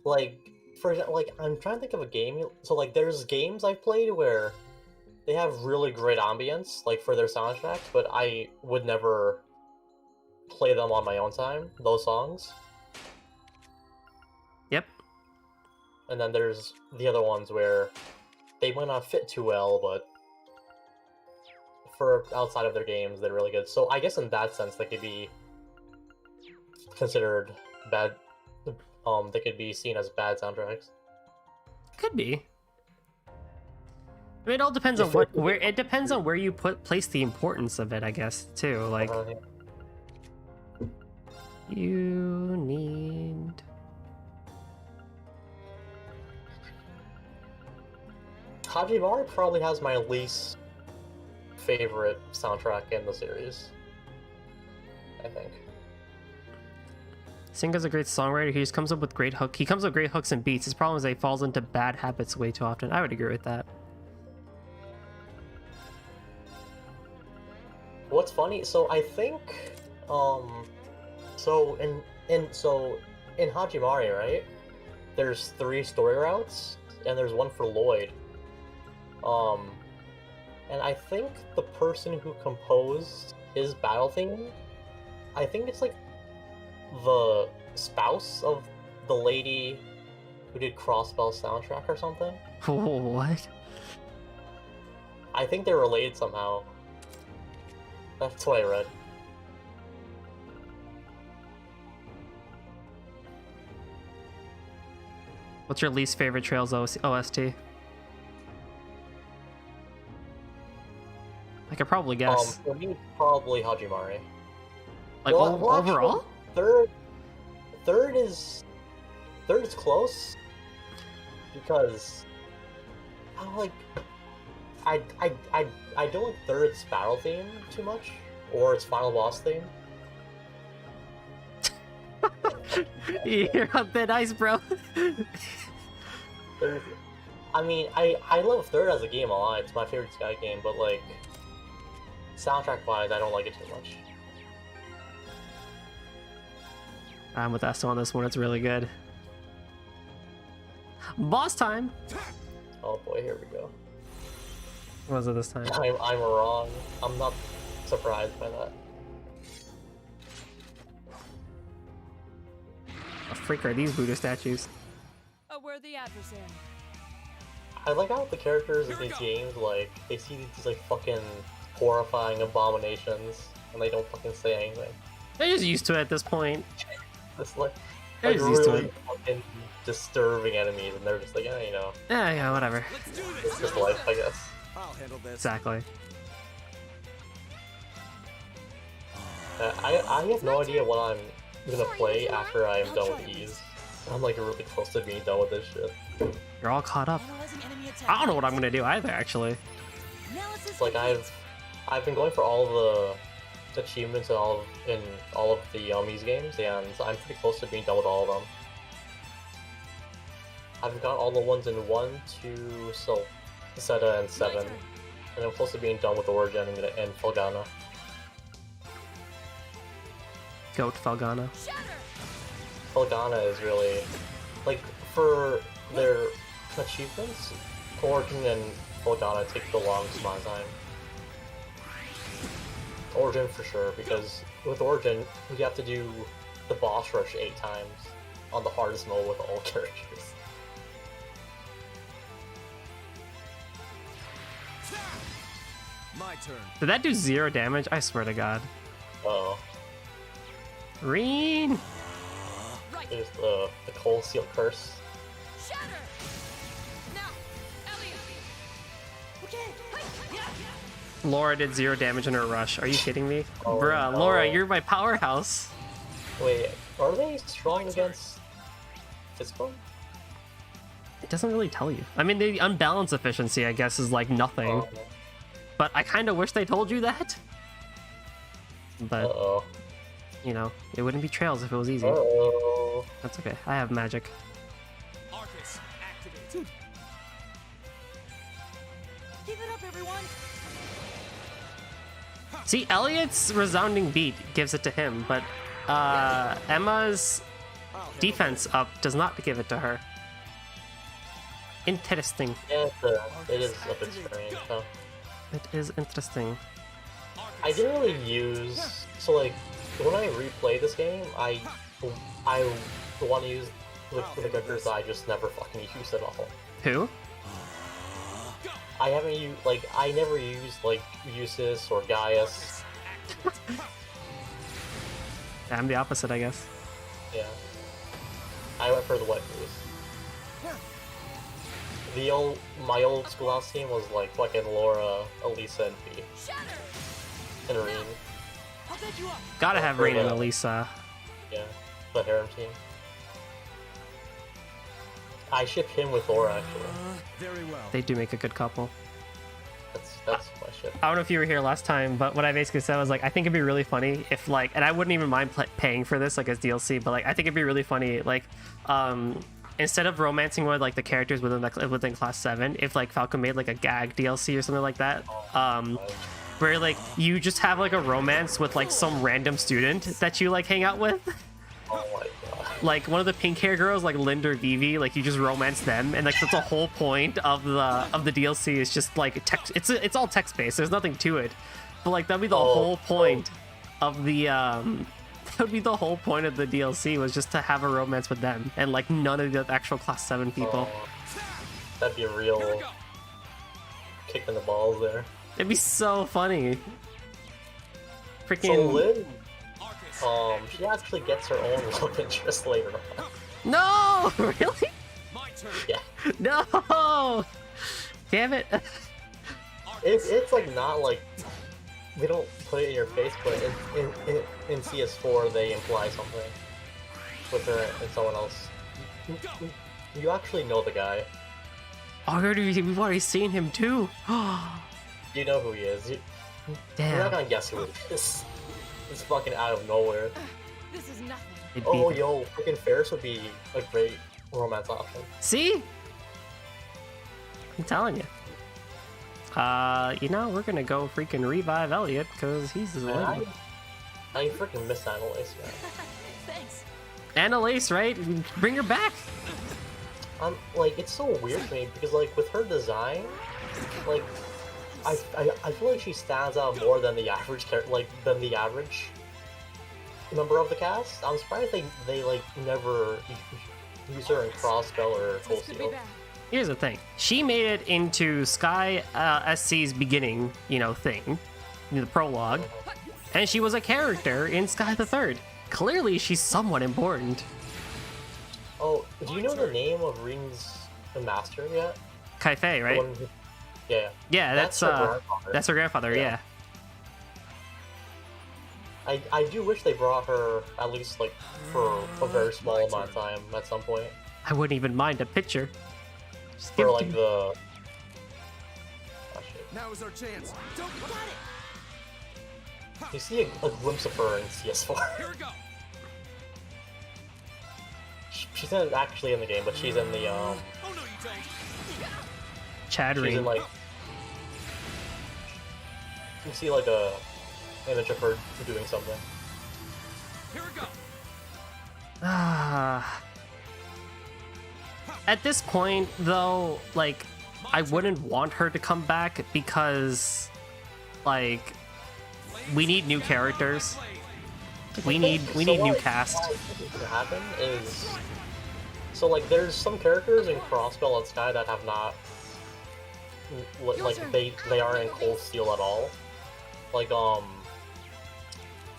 like, for example, like, I'm trying to think of a game. So like, there's games I've played where they have really great ambience, like, for their soundtracks, but I would never play them on my own time, those songs. Yep. And then there's the other ones where they might not fit too well, but for outside of their games, they're really good. So I guess in that sense, they could be considered bad. They could be seen as bad soundtracks. Could be. I mean, it all depends on it depends on where you place the importance of it, I guess, too. Like, Yeah. you need... Hajimari probably has my least favorite soundtrack in the series, I think. Singa's a great songwriter. He just comes up with great He comes up with great hooks and beats. His problem is that he falls into bad habits way too often. I would agree with that. What's funny? So I think, so in Hajimari, right? There's 3 story routes, and there's one for Lloyd. And I think the person who composed his battle theme, I think it's like the spouse of the lady who did Crossbell soundtrack or something. What? I think they're related somehow. That's what I read. What's your least favorite Trails OST? I could probably guess. For me, probably Hajimari. Like overall? Third is close because I don't like I don't like third's battle theme too much or its final boss theme. You're on thin ice, bro. I mean, I love third as a game a lot. It's my favorite Sky game, but like soundtrack wise, I don't like it too much. I'm with Esto on this one. It's really good. Boss time. Oh boy, here we go. What was it this time? I'm wrong. I'm not surprised by that. A freak are these Buddha statues? A worthy adversary. I like how the characters in these games, like, they see these like fucking horrifying abominations and they don't fucking say anything. They're just used to it at this point. It's like They're just used to really it. fucking disturbing enemies, and they're just like, you know, Yeah, whatever. it's just life, I guess. I'll handle this. Exactly. I have no idea what I'm gonna play after I'm done with these. I'm like really close to being done with this shit. You're all caught up. Analyzing enemy attack. I don't know what I'm gonna do either, actually. Analysis Like complete. I've been going for all the achievements in all of the Yummies games, and I'm pretty close to being done with all of them. I've got all the ones in 1, 2, so Zeta and 7, and I'm close to being done with Origin and Felgana. Goat Felgana. Felgana is really, like, for their achievements, Origin and Felgana take the longest amount of time. Origin for sure, because with Origin, you have to do the boss rush 8 times on the hardest mode with all characters. My turn. Did that do 0 damage? I swear to God. Oh, Reen! there's the Cold Seal Curse. Shatter. Now, Elliot. Okay. Laura did 0 damage in her rush. Are you kidding me? Oh, Bruh, no. Laura, you're my powerhouse. Wait, are they strong against physical? It doesn't really tell you. I mean, the unbalanced efficiency, I guess, is like nothing. Oh, But I kind of wish they told you that. But, uh-oh. you know, it wouldn't be Trails if it was easy. Uh-oh. That's okay. I have magic. Arcus, activate. Give it up, everyone. See, Elliot's resounding beat gives it to him, but Emma's defense up does not give it to her. Interesting. Yeah, it is a bit strange, huh? It is interesting. I didn't really use, so like, when I replay this game, I want to use the characters I just never fucking use at all. Who? I haven't used, like, I never used, like, Eustace or Gaius. I'm the opposite, I guess. Yeah. I went for the waifus. My old schoolhouse team was like fucking Laura, Elisa, and P. And Reen. I'll bet you up. Gotta have Rain and Elisa. Yeah, the harem team. I ship him with Laura actually. Very well. They do make a good couple. That's my ship. I don't know if you were here last time, but what I basically said was like, I think it'd be really funny if like, and I wouldn't even mind paying for this like as DLC, but like, I think it'd be really funny like, instead of romancing with like the characters within Class 7, if like Falcon made like a gag DLC or something like that, where like you just have like a romance with like some random student that you like hang out with. Oh my god. Like one of the pink hair girls, like Linda or Vivi, like you just romance them, and like that's the whole point of the DLC is just like text. It's all text based. There's nothing to it, but like that'd be the whole point of the that would be the whole point of the DLC was just to have a romance with them and like none of the actual Class 7 people. That'd be a real kick in the balls there. It'd be so funny. Freaking So Lynn, she actually gets her own love interest later on. no, really? turn. Yeah. No! Damn it. It's like not like they don't put it in your face, but in CS4 they imply something with her and someone else. You actually know the guy. We've already seen him too. You know who he is. You're not Damn. gonna guess who it is. It's fucking out of nowhere. This is nothing. It'd Oh, be- yo, freaking Ferris would be a great romance option. See? I'm telling you. You know, we're gonna go freaking revive Elliot because he's the Man, lady. I freaking miss Annalise, man. Thanks. Annalise, right? Bring her back. Like, it's so weird to me because, like, with her design, like, I feel like she stands out more than the average than the average member of the cast. I'm surprised they like never use her in Crossbell or Cold This could be Steel. bad. Here's the thing. She made it into Sky SC's beginning, thing, the prologue, and she was a character in Sky the Third. Clearly, she's somewhat important. Oh, do you know the name of Ring's Master yet? Kai-Fei, The right? one yeah. Yeah, that's her grandfather. that's her grandfather. Yeah. Yeah. I do wish they brought her at least like for a very small amount of time at some point. I wouldn't even mind a picture. Just give For it like to me. the oh, shit. Now is our chance. Don't You see a glimpse of her in CS4. Here we go. She's not actually in the game, but she's in the Oh no, you don't. Chad she's Ring. in like you see like a image of her doing something. Here we go. Ah. At this point, though, like, I wouldn't want her to come back because, like, we need new characters. We need new cast. What I think could happen is so like there's some characters in Crossbell and Sky that have not like they aren't in Cold Steel at all. Like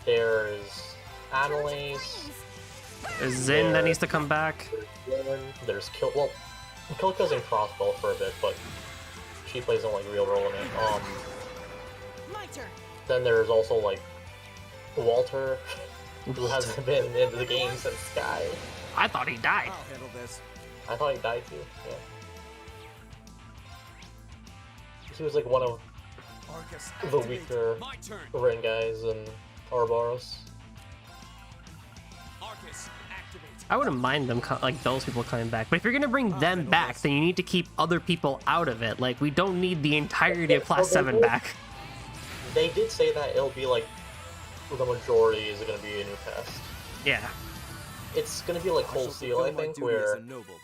there's Annalise, There's Zin that needs to come back. there's Lin, there's Kilka's in Crossbell for a bit, but she plays a like real role in it. My turn. Then there's also like Walter, who hasn't been in the game since Sky. I thought he died. I'll handle this. I thought he died too. Yeah. He was like one of Arcus the activate. weaker My turn. Ren guys in Ouroboros. Arcus, activate. I wouldn't mind them, like, those people coming back. But if you're gonna bring them back, then you need to keep other people out of it. Like, we don't need the entirety of Class 7 back. They did say that it'll be like the majority is gonna be a new cast. Yeah. It's gonna be like I Cold shall Steel, fulfill I my think, duty where as a noble.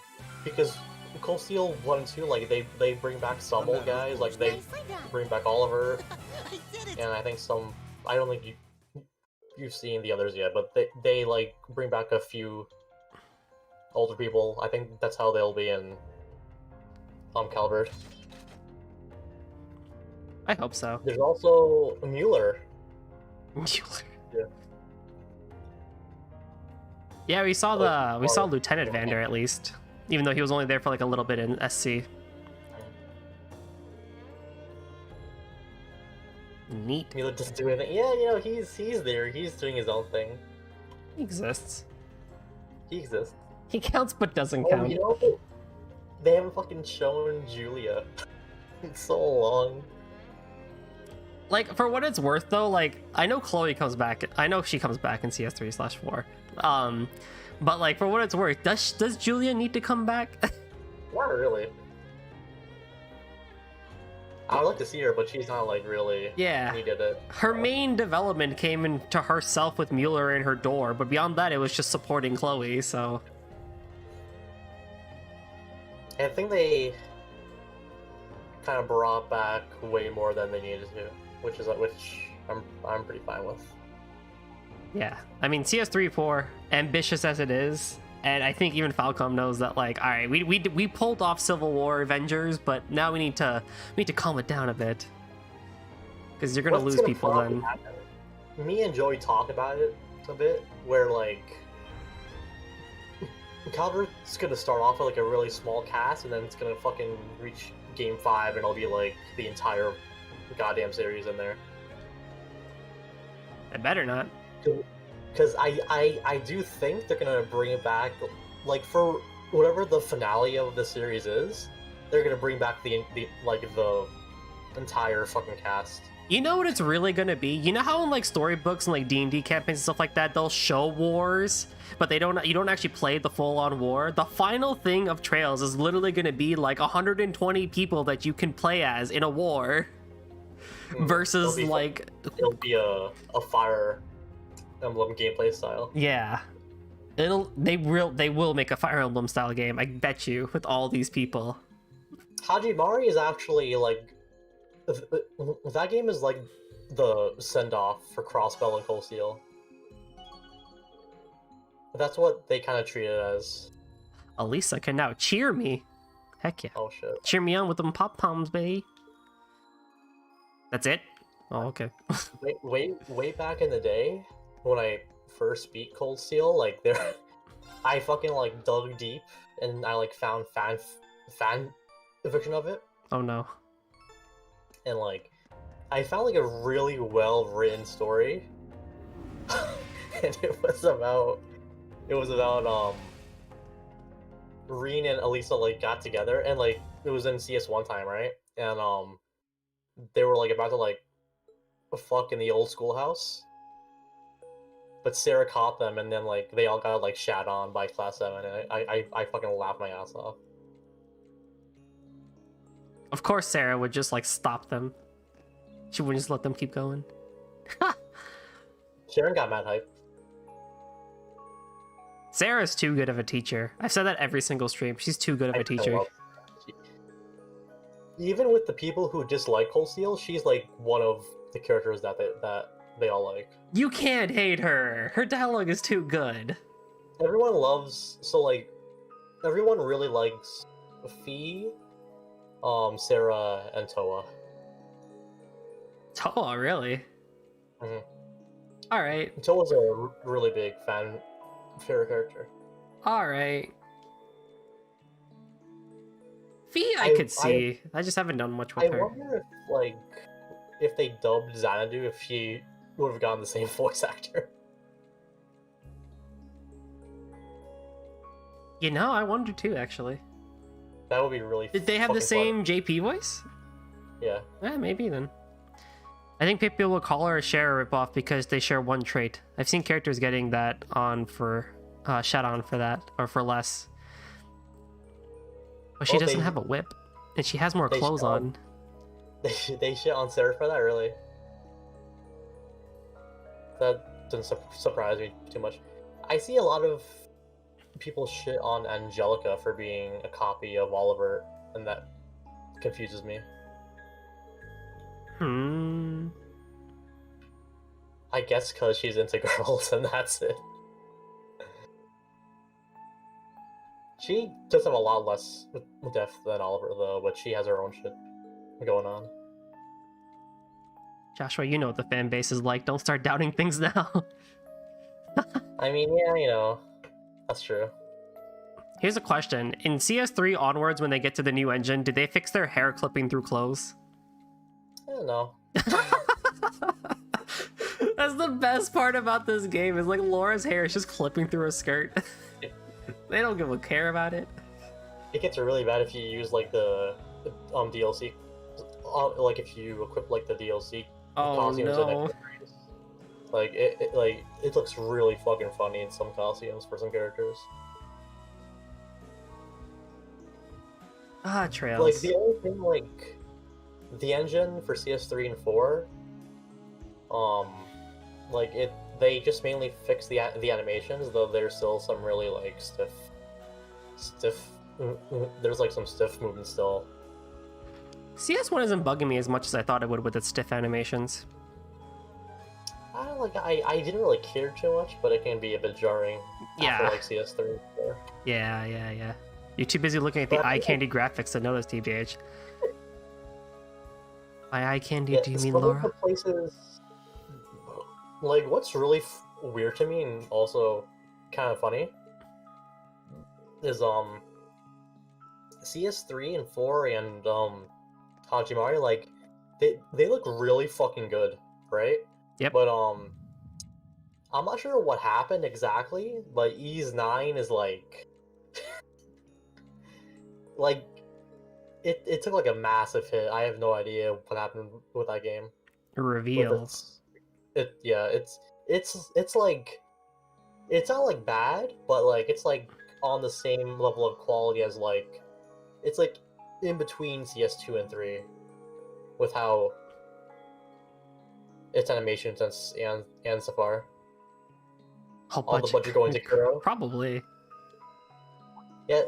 because Cold Steel 1 and 2, like they bring back some old guys, like they Nicely done. bring back Oliver, I did it. and I think some. I don't think you've seen the others yet, but they like bring back a few older people. I think that's how they'll be in Calvert. I hope so. There's also Mueller. Yeah, we saw Oh, Lieutenant Vander at least, even though he was only there for like a little bit in SC. Neat. Mueller just doing it. Yeah, you know, he's there. He's doing his own thing. He exists. He exists. He counts but doesn't Oh, count. you know, they haven't fucking shown Julia in so long. Like, for what it's worth though, like, I know Chloe comes back. I know she comes back in CS3/4. But like, for what it's worth, does Julia need to come back? Not really. I would like to see her, but she's not like really Yeah. needed it. Her main development came into herself with Mueller in her door, but beyond that, it was just supporting Chloe. So I think they kind of brought back way more than they needed to, which I'm pretty fine with. yeah, I mean, CS3/4, ambitious as it is, and I think even Falcom knows that. Like, all right, we pulled off Civil War Avengers, but now we need to calm it down a bit, because you're gonna What's lose gonna people probably then. happen- Me and Joey talk about it a bit, where like Calvert's gonna start off with like a really small cast, and then it's gonna fucking reach Game 5, and it'll be like the entire goddamn series in there. I better not. Because I do think they're gonna bring it back, like for whatever the finale of the series is, they're gonna bring back the entire fucking cast. You know what it's really gonna be? You know how in like storybooks and like D&D campaigns and stuff like that, they'll show wars, but you don't actually play the full-on war? The final thing of Trails is literally gonna be like 120 people that you can play as in a war. Versus like... It'll be a Fire Emblem gameplay style. Yeah. They will make a Fire Emblem style game, I bet you, with all these people. Hajimari is actually like... That game is like the send-off for Crossbell and Cold Steel. That's what they kind of treat it as. Elisa can now cheer me. Heck yeah. Oh shit. Cheer me on with them pop-poms, baby. That's it? Oh, okay. way back in the day, when I first beat Cold Steel, like I fucking like dug deep and I like found fan version of it. Oh no. And like I found like a really well written story. And it was about Reen and Elisa like got together, and like it was in CS one time, right? And they were like about to like fuck in the old schoolhouse. But Sarah caught them, and then like they all got like shat on by Class 7, and I fucking laughed my ass off. Of course Sarah would just like stop them. She wouldn't just let them keep going. Sharon got mad hype. Sarah's too good of a teacher. I've said that every single stream. She's too good of a teacher. Even with the people who dislike Cold Steel, she's like one of the characters that they all like. You can't hate her. Her dialogue is too good. Everyone really likes Fee, Sarah, and Toa. Toa, really? Mm-hmm. Alright. Toa's a really big favorite character. Alright. Fee, I could see. I just haven't done much with her. I wonder if they dubbed Xanadu, if she would have gotten the same voice actor. You know, I wonder too, actually. That would be really. Did they have the fucking same JP voice? Yeah. Yeah, maybe then. I think people will call her a Share ripoff because they share one trait. I've seen characters getting that on for shat on for that, or for less. But she doesn't have a whip, and she has more clothes on. They shit on Sarah for that, really? That doesn't surprise me too much. I see a lot of people shit on Angelica for being a copy of Oliver, and that confuses me. I guess because she's into girls, and that's it. She does have a lot less depth than Oliver, though, but she has her own shit going on. Joshua, you know what the fan base is like. Don't start doubting things now. I mean, yeah, you know, that's true. Here's a question. In CS3 onwards, when they get to the new engine, did they fix their hair clipping through clothes? I don't know. That's the best part about this game, is like Laura's hair is just clipping through her skirt. They don't give a care about it. It gets really bad if you use like the DLC, like if you equip like the DLC costumes and accessories. Like it looks really fucking funny in some costumes for some characters. Trails. Like the only thing, like the engine for CS3 and 4, like they just mainly fix the animations, though there's still some really like stiff. There's like some stiff movement still. CS1 isn't bugging me as much as I thought it would with its stiff animations. I didn't really care too much, but it can be a bit jarring. Yeah. After, like CS3. Yeah. You're too busy looking at the eye candy graphics to notice, TBH. By eye candy, do you mean Laura? The places, like, what's really weird to me and also kind of funny is CS3 and 4 and Hajimari, like they look really fucking good, right? Yep. But I'm not sure what happened exactly, but Ys 9 is like like it took like a massive hit. I have no idea what happened with that game. Reveals. It's like it's not like bad, but like it's like on the same level of quality as like it's like in between CS2 and 3 with how its animations and so far. All the budget going to Kuro. Probably. Yeah.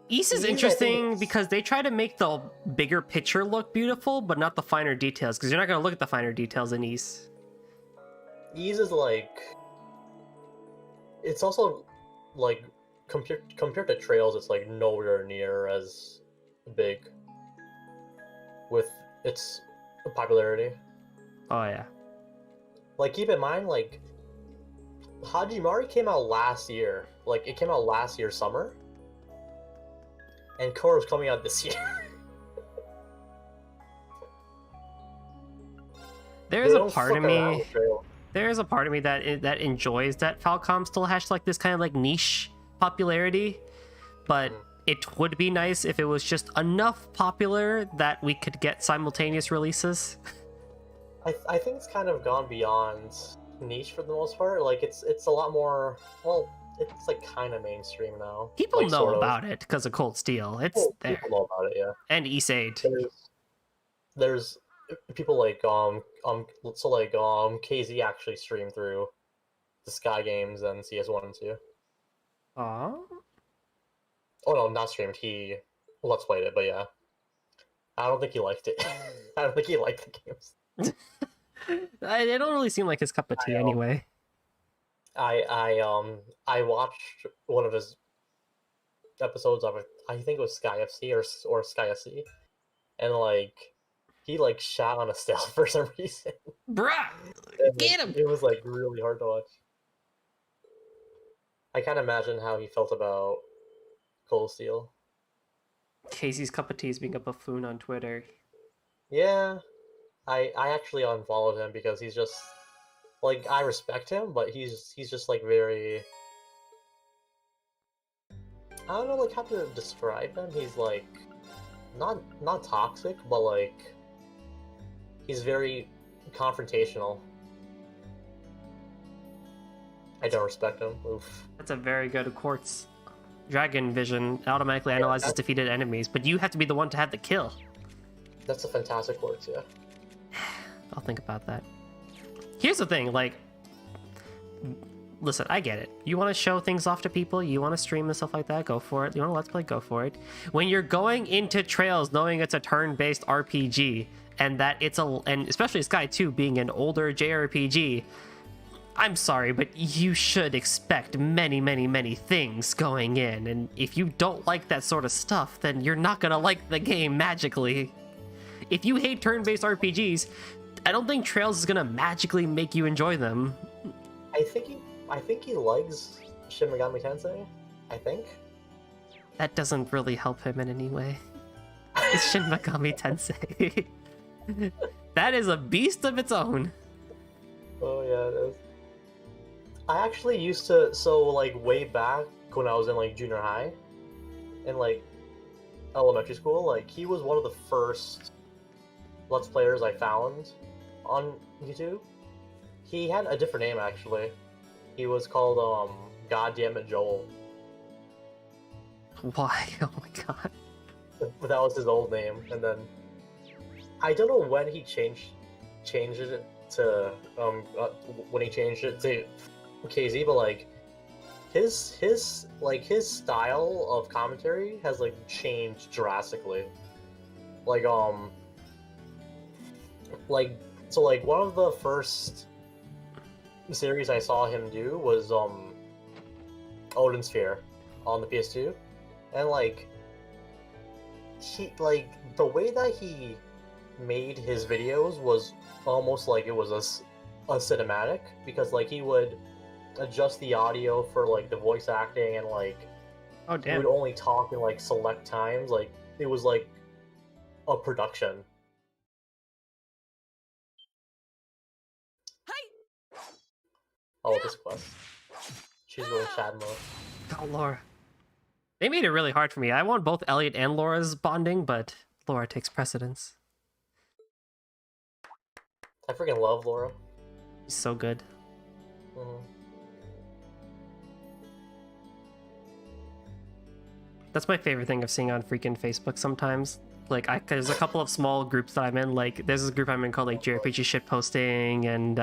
Ys is Ys, I think interesting it's- because they try to make the bigger picture look beautiful, but not the finer details, because you're not going to look at the finer details in Ys. Ys is like it's also like compared to Trails, it's like nowhere near as big with its popularity. Oh, yeah. Like, keep in mind, like, Hajimari came out last year. Like, it came out last year summer, and Kuro's coming out this year. There's They a don't part of fuck around me. with Trails. There is a part of me that enjoys that Falcom still has like this kind of like niche popularity, but it would be nice if it was just enough popular that we could get simultaneous releases. I think it's kind of gone beyond niche for the most part. Like, it's a lot more, well, it's like kind of mainstream now. People like, know sort of. about it because of Cold Steel. It's there. People know about it, yeah. And Ys 8. There's people like so like KZ actually streamed through the Sky Games and CS1 and 2. Aww. Oh no, not streamed. He let's played it, but yeah, I don't think he liked it. I don't think he liked the games. They don't really seem like his cup of tea anyway. I watched one of his episodes of it. I think it was Sky FC or Sky FC, and like he like shot on Estelle for some reason. Bruh! And, Get like, him! It was like really hard to watch. I can't imagine how he felt about Cold Steel. Casey's cup of tea is being a buffoon on Twitter. Yeah, I actually unfollowed him because he's just like I respect him, but he's just like very. I don't know like how to describe him. He's like not toxic, but like he's very confrontational. I don't respect him. Oof. That's a very good Quartz. Dragon Vision automatically analyzes that's- defeated enemies, but you have to be the one to have the kill. That's a fantastic words, yeah. I'll think about that. Here's the thing, like, listen, I get it. You want to show things off to people, you want to stream and stuff like that, go for it. You want to Let's Play, go for it. When you're going into Trails knowing it's a turn-based RPG, and that it's and especially Sky 2 being an older JRPG, I'm sorry, but you should expect many, many, many things going in, and if you don't like that sort of stuff, then you're not gonna like the game magically. If you hate turn-based RPGs, I don't think Trails is gonna magically make you enjoy them. I think he likes Shin Megami Tensei. I think. That doesn't really help him in any way. It's Shin Megami Tensei. That is a beast of its own. Oh yeah, it is. I actually used to like way back when I was in like junior high, and like elementary school, like he was one of the first Let's Players I found on YouTube. He had a different name actually. He was called Goddammit Joel. Why? Oh my god. But that was his old name, and then I don't know when he changed it to when he changed it to KZ, but like his style of commentary has like changed drastically. Like like one of the first series I saw him do was Odin Sphere on the PS2, and like he like the way that he made his videos was almost like it was a cinematic, because like he would adjust the audio for like the voice acting and like Oh He damn. would only talk in like select times. Like it was like a production. Oh, this quest. She's going Shad mode. Oh, Laura. They made it really hard for me. I want both Elliot and Laura's bonding, but Laura takes precedence. I freaking love Laura. She's so good. Mhm. That's my favorite thing of seeing on freaking Facebook sometimes. Like, there's a couple of small groups that I'm in. Like, there's this group I'm in called, like, JRPG shitposting and,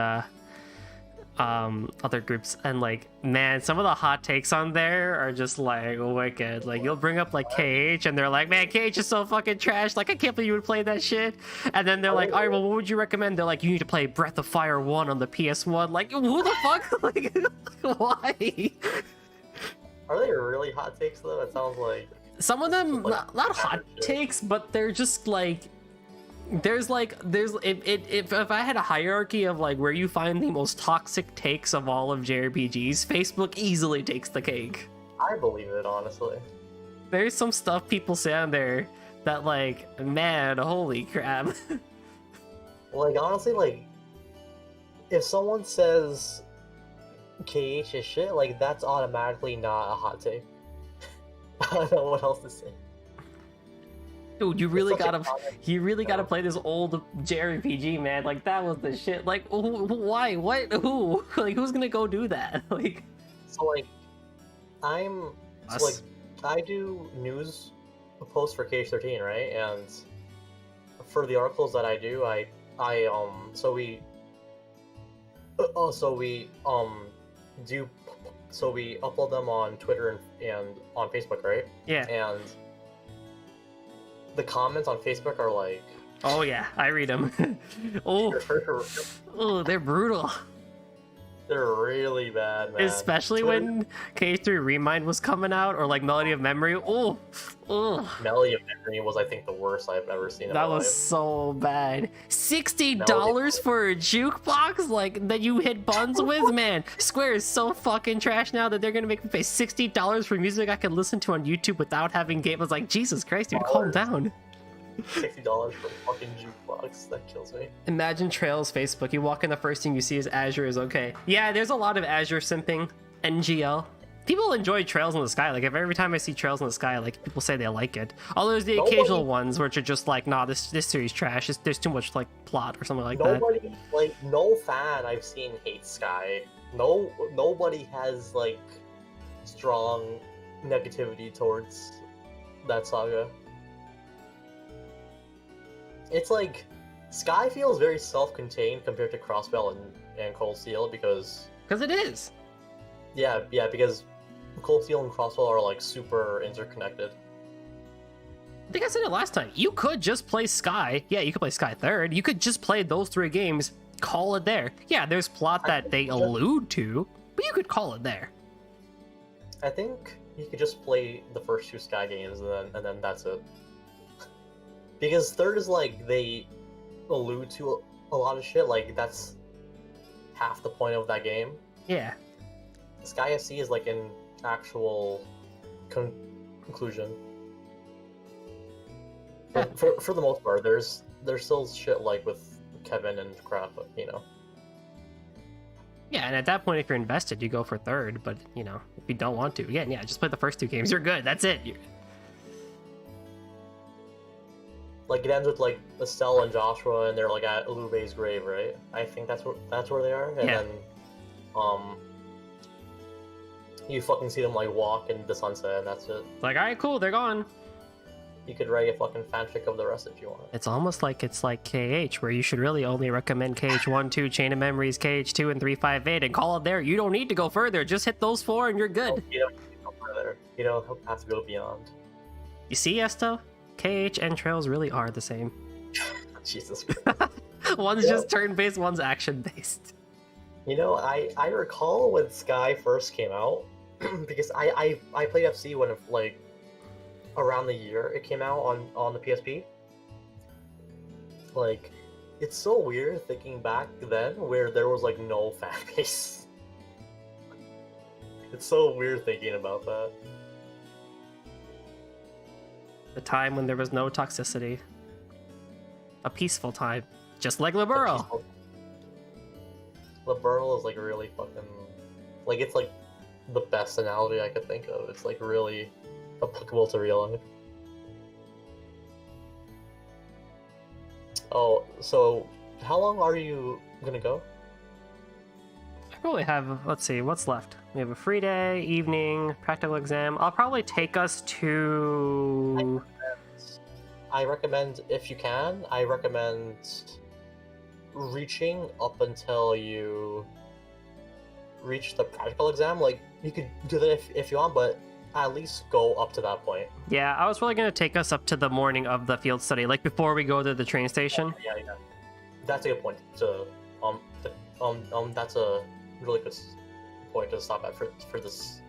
other groups. And, like, man, some of the hot takes on there are just, like, wicked. Like, you'll bring up, like, KH, and they're like, man, KH is so fucking trash. Like, I can't believe you would play that shit. And then they're like, all right, well, what would you recommend? They're like, you need to play Breath of Fire 1 on the PS1. Like, who the fuck? Like, why? Are they really hot takes though? It sounds like Some of them, Like, not hot shit. takes, but they're just like, there's if I had a hierarchy of like where you find the most toxic takes of all of JRPGs, Facebook easily takes the cake. I believe it honestly. There's some stuff people say on there that like, man, holy crap. Like honestly, like if someone says KH is shit, like that's automatically not a hot take. I don't know what else to say. Dude, you really such a gotta, common- you really gotta play this old JRPG, man. Like that was the shit. Like, why? What? Who? Like, who's gonna go do that? Like, So like, I'm Us. so like I do news posts for KH13, right? And for the articles that I do, so we do so we upload them on Twitter and on Facebook, right? yeah. And the comments on Facebook are like, Oh yeah, I read them. Oh, they're brutal. they're really bad, man. Especially Twitter- when KH3 Remind was coming out, or like Melody of Memory. Oh, Melody of Memory was, I think, the worst I've ever seen in my that was life. so bad. $60 for a jukebox, like that you hit buns with, man. Square is so fucking trash now that they're gonna make me pay $60 for music I can listen to on YouTube without having game. I was like, Jesus Christ, dude, calm down. $60 for a fucking jukebox. That kills me. Imagine Trails Facebook. You walk in, the first thing you see is Azure is okay. Yeah, there's a lot of Azure simping. NGL. People enjoy Trails in the Sky. Like, every time I see Trails in the Sky, like, people say they like it. Although there's the occasional ones which are just like, nah, this series trash. There's too much, like, plot or something like that. Nobody, like, no fan I've seen hates Sky. Nobody has, like, strong negativity towards that saga. It's like, Sky feels very self-contained compared to Crossbell and Cold Steel because, Because it is. yeah, because Cold Steel and Crossbell are, like, super interconnected. I think I said it last time. You could just play Sky. Yeah, you could play Sky Third. You could just play those 3 games, call it there. Yeah, there's plot that they allude to, but you could call it there. I think you could just play the first 2 Sky games and then that's it. Because third is like they allude to a lot of shit, like that's half the point of that game. Yeah. Sky FC is like an actual conclusion. For the most part, there's still shit like with Kevin and crap, but you know. Yeah, and at that point, if you're invested, you go for third. But, you know, if you don't want to, again, yeah, just play the first 2 games. You're good. That's it. Like it ends with like Estelle and Joshua, and they're like at Lube's grave, right? I think that's where they are. And Yeah. then, you fucking see them like walk in the sunset, and that's it. Like, all right, cool, they're gone. You could write a fucking fanfic of the rest if you want. It's almost like it's like KH, where you should really only recommend KH1, 2, Chain of Memories, KH2, and 358, and call it there. You don't need to go further. Just hit those 4, and you're good. You don't need to go further. You don't have to go beyond. You see, Esto? KH and Trails really are the same. Jesus Christ. One's Yeah. just turn-based, one's action-based. You know, I recall when Sky first came out, because I played FC when it, like around the year it came out on the PSP. Like, it's so weird thinking back then where there was like no fan base. It's so weird thinking about that. The time when there was no toxicity. A peaceful time. Just like Liberl. Liberl is like really fucking... Like, it's like the best analogy I could think of. It's like really applicable to real life. Oh, so how long are you gonna go? I probably have, let's see, what's left? We have a free day, evening, practical exam. I'll probably take us to... I recommend, if you can, I recommend reaching up until you reach the practical exam. Like, you could do that if you want, but at least go up to that point. Yeah, I was really going to take us up to the morning of the field study, like before we go to the train station. Yeah. That's a good point to, that's a really good point to stop at for this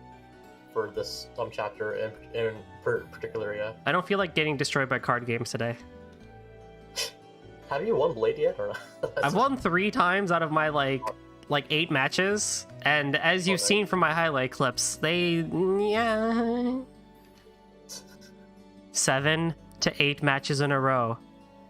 chapter in particular, yeah. I don't feel like getting destroyed by card games today. Have you won Blade yet, or not? I've won 3 times out of my, like 8 matches, and as you've seen from my highlight clips, they... yeah... 7 to 8 matches in a row.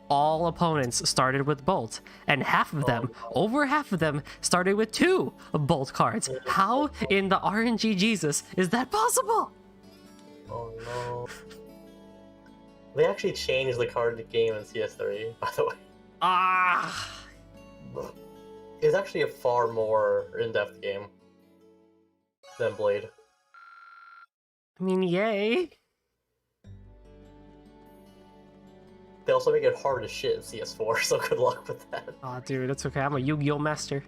All opponents started with Bolt, and half of them, over half of them, started with 2 Bolt cards. How in the RNG Jesus is that possible? Oh no. They actually changed the card game in CS3, by the way. Ah! It's actually a far more in-depth game than Blade. I mean, yay. They also make it hard as shit in CS4, so good luck with that. Aw, dude, it's okay. I'm a Yu-Gi-Oh master.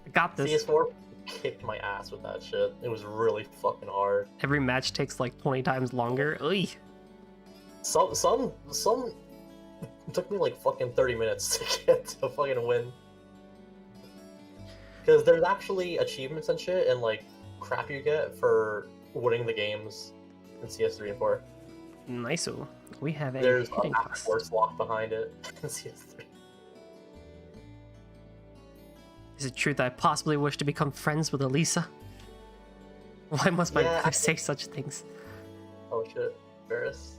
I got this. CS4 kicked my ass with that shit. It was really fucking hard. Every match takes like 20 times longer. Ugh. Some took me like fucking 30 minutes to get to fucking win. Because there's actually achievements and shit and like crap you get for winning the games in CS3 and 4. Nice. We have a There's hitting a cost. force lock behind it in CS3. Is it true that I possibly wish to become friends with Elisa? Why must my life say such things? Oh shit, Ferris.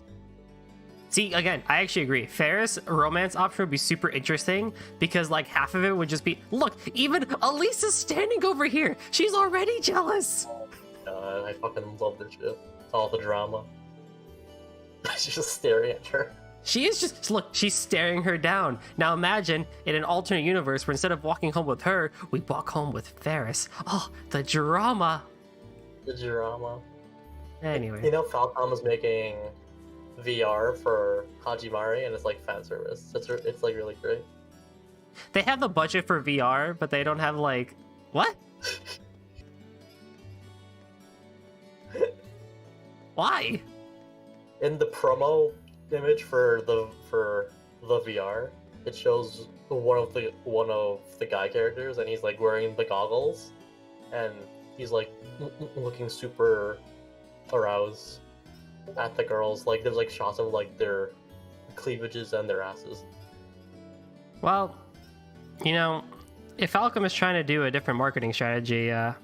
See, again, I actually agree. Ferris romance option would be super interesting because like half of it would just be, look, even Elisa's standing over here. She's already jealous. I fucking love this shit. All the drama. She's just staring at her. She is just, look, she's staring her down. Now imagine in an alternate universe where instead of walking home with her, we walk home with Ferris. Oh, the drama. The drama. Anyway. You know, Falcom is making VR for Hajimari, and it's like fan service. It's like really great. They have the budget for VR, but they don't have like, what? Why? In the promo image for the VR, it shows one of the guy characters, and he's like wearing the goggles, and he's like looking super aroused at the girls. Like there's like shots of like their cleavages and their asses. Well, you know, if Falcom is trying to do a different marketing strategy, You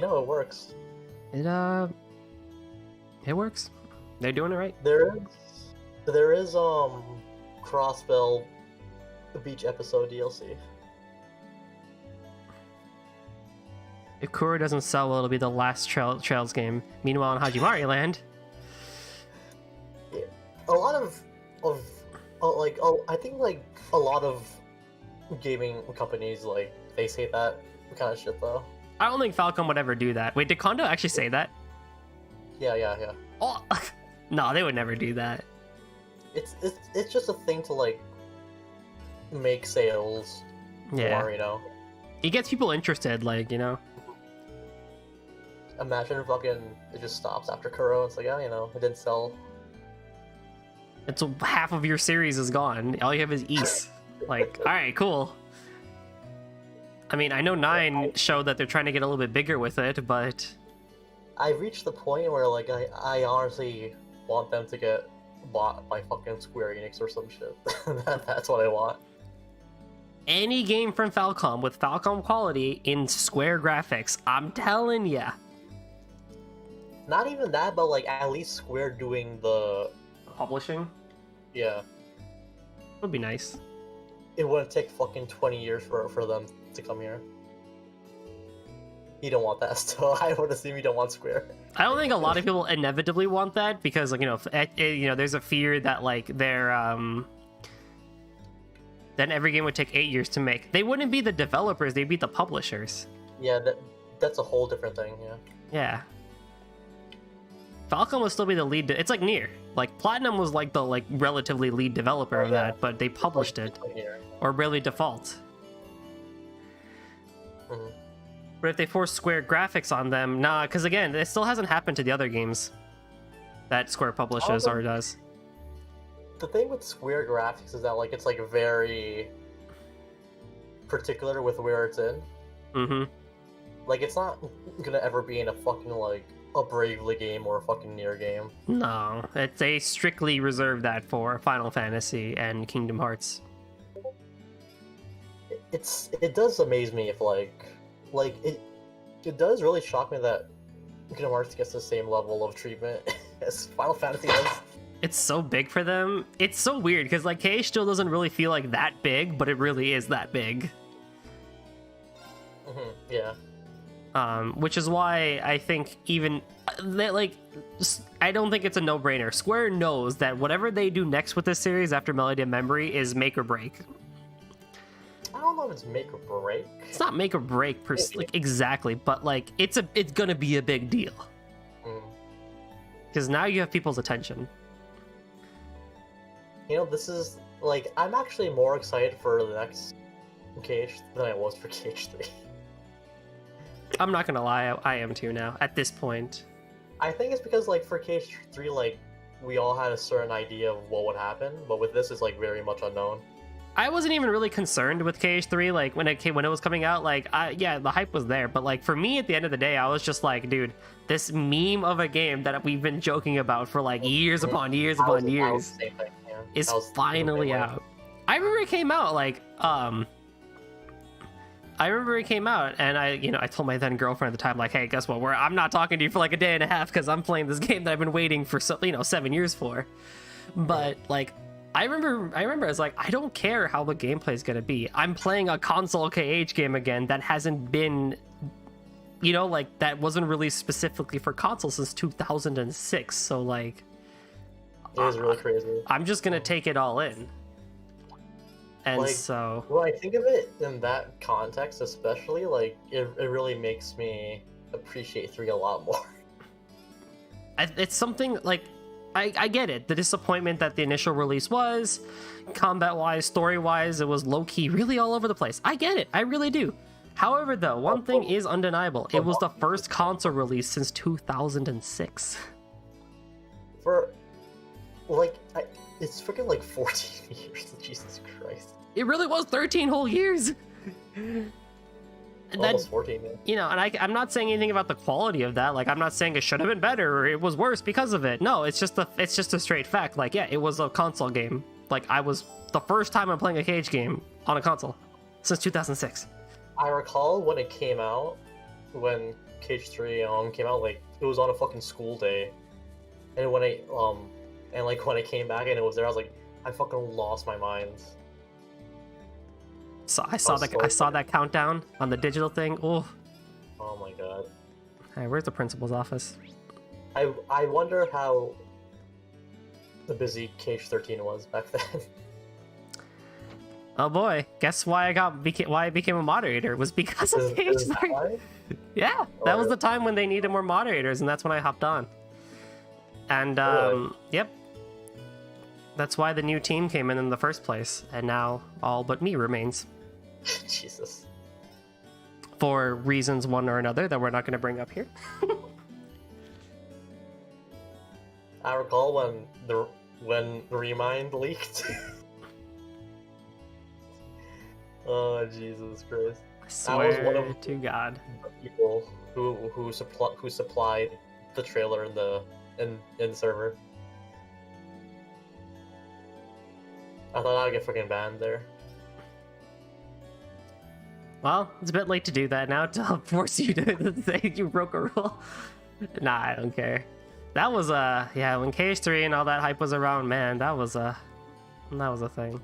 know, it works. It works. They're doing it right. There is Crossbell Beach episode DLC. If Kuro doesn't sell well, it'll be the last Trails game. Meanwhile, in Hajimari Land, A lot of I think like a lot of gaming companies like they say that kind of shit though. I don't think Falcom would ever do that. Wait, did Kondo actually say that? Yeah. Oh, no, they would never do that. It's just a thing to like make sales Yeah, more, you know. it gets people interested, like, you know. Imagine fucking it just stops after Kuro. It's like, oh, you know, it didn't sell. It's half of your series is gone. All you have is East. Like, all right, cool. I mean, I know 9 showed that they're trying to get a little bit bigger with it, but I reached the point where like I honestly want them to get bought by fucking Square Enix or some shit. That's what I want. any game from Falcom with Falcom quality in Square graphics, I'm telling ya. Not even that, but like at least Square doing the publishing. Yeah. Would be nice. It wouldn't take fucking 20 years for them to come here. You don't want that still. I would assume you don't want Square. I don't think a lot of people inevitably want that because, like, there's a fear that like then every game would take 8 years to make. They wouldn't be the developers; they'd be the publishers. Yeah, that's a whole different thing. Yeah. Yeah. Falcom will still be the lead. It's like Nier. Like Platinum was like the relatively lead developer of yeah. that, but they published it Here. or really default. Mhm. But if they force Square graphics on them, nah, because again, it still hasn't happened to the other games that Square publishes or does. The thing with Square graphics is that like it's like very particular with where it's in. Mm-hmm. Like it's not gonna ever be in a fucking like a Bravely game or a fucking Nier game. No, they strictly reserve that for Final Fantasy and Kingdom Hearts. It does amaze me if like it does really shock me that Kingdom Hearts gets the same level of treatment as Final Fantasy does. It's so big for them. It's so weird because like KH still doesn't really feel like that big, but it really is that big. Yeah. Which is why I think even like I don't think it's a no-brainer. Square knows that whatever they do next with this series after Melody of Memory is make or break. I don't know if it's make or break. It's not make or break like exactly, but like it's gonna be a big deal because now you have people's attention. You know, this is like I'm actually more excited for the next KH than I was for KH3. I'm not gonna lie, I am too now at this point. I think it's because like for KH3, like we all had a certain idea of what would happen, but with this, it's like very much unknown. I wasn't even really concerned with KH3 like when it was coming out. Like, yeah, the hype was there, but like for me, at the end of the day, I was just like, dude, this meme of a game that we've been joking about for like years upon years upon years is finally out. I remember it came out like and I told my then girlfriend at the time, like, hey, guess what? I'm not talking to you for like a day and a half because I'm playing this game that I've been waiting for 7 years for. But like, I remember I was like, I don't care how the gameplay is gonna be. I'm playing a console KH game again that hasn't been, like that wasn't released specifically for console since 2006. So like, it was really crazy. I'm just gonna take it all in. And like, so when I think of it in that context, especially, like it really makes me appreciate 3 a lot more. It's something like I get it. The disappointment that the initial release was, combat-wise, story-wise, it was low-key, really all over the place. I get it. I really do. However, though, one thing is undeniable. It was the first console release since 2006. For, like, it's freaking like 14 years. Jesus Christ. It really was 13 whole years. Almost 14, man. And I'm not saying anything about the quality of that. Like, I'm not saying it should have been better or it was worse because of it. No, it's just a straight fact. Like, yeah, it was a console game. Like, I was the first time I'm playing a KH game on a console since 2006. I recall when it came out, when KH3 came out, like it was on a fucking school day, and when when I came back and it was there, I was like, I fucking lost my mind. So I saw that countdown on the digital thing. Oh my god. Hey, where's the principal's office? I wonder how busy KH13 was back then. Oh boy, guess why I became a moderator was because of KH13. Yeah, that was the time when they needed more moderators, and that's when I hopped on. And yep, that's why the new team came in the first place, and now all but me remains. Jesus. For reasons one or another that we're not going to bring up here. I recall when Remind leaked. Oh Jesus Christ! I swear I was one of to God. The people who supplied the trailer in the server. I thought I'd get freaking banned there. Well, it's a bit late to do that now to force you to say you broke a rule. Nah, I don't care. That was yeah, when KH3 and all that hype was around, man, that was a thing.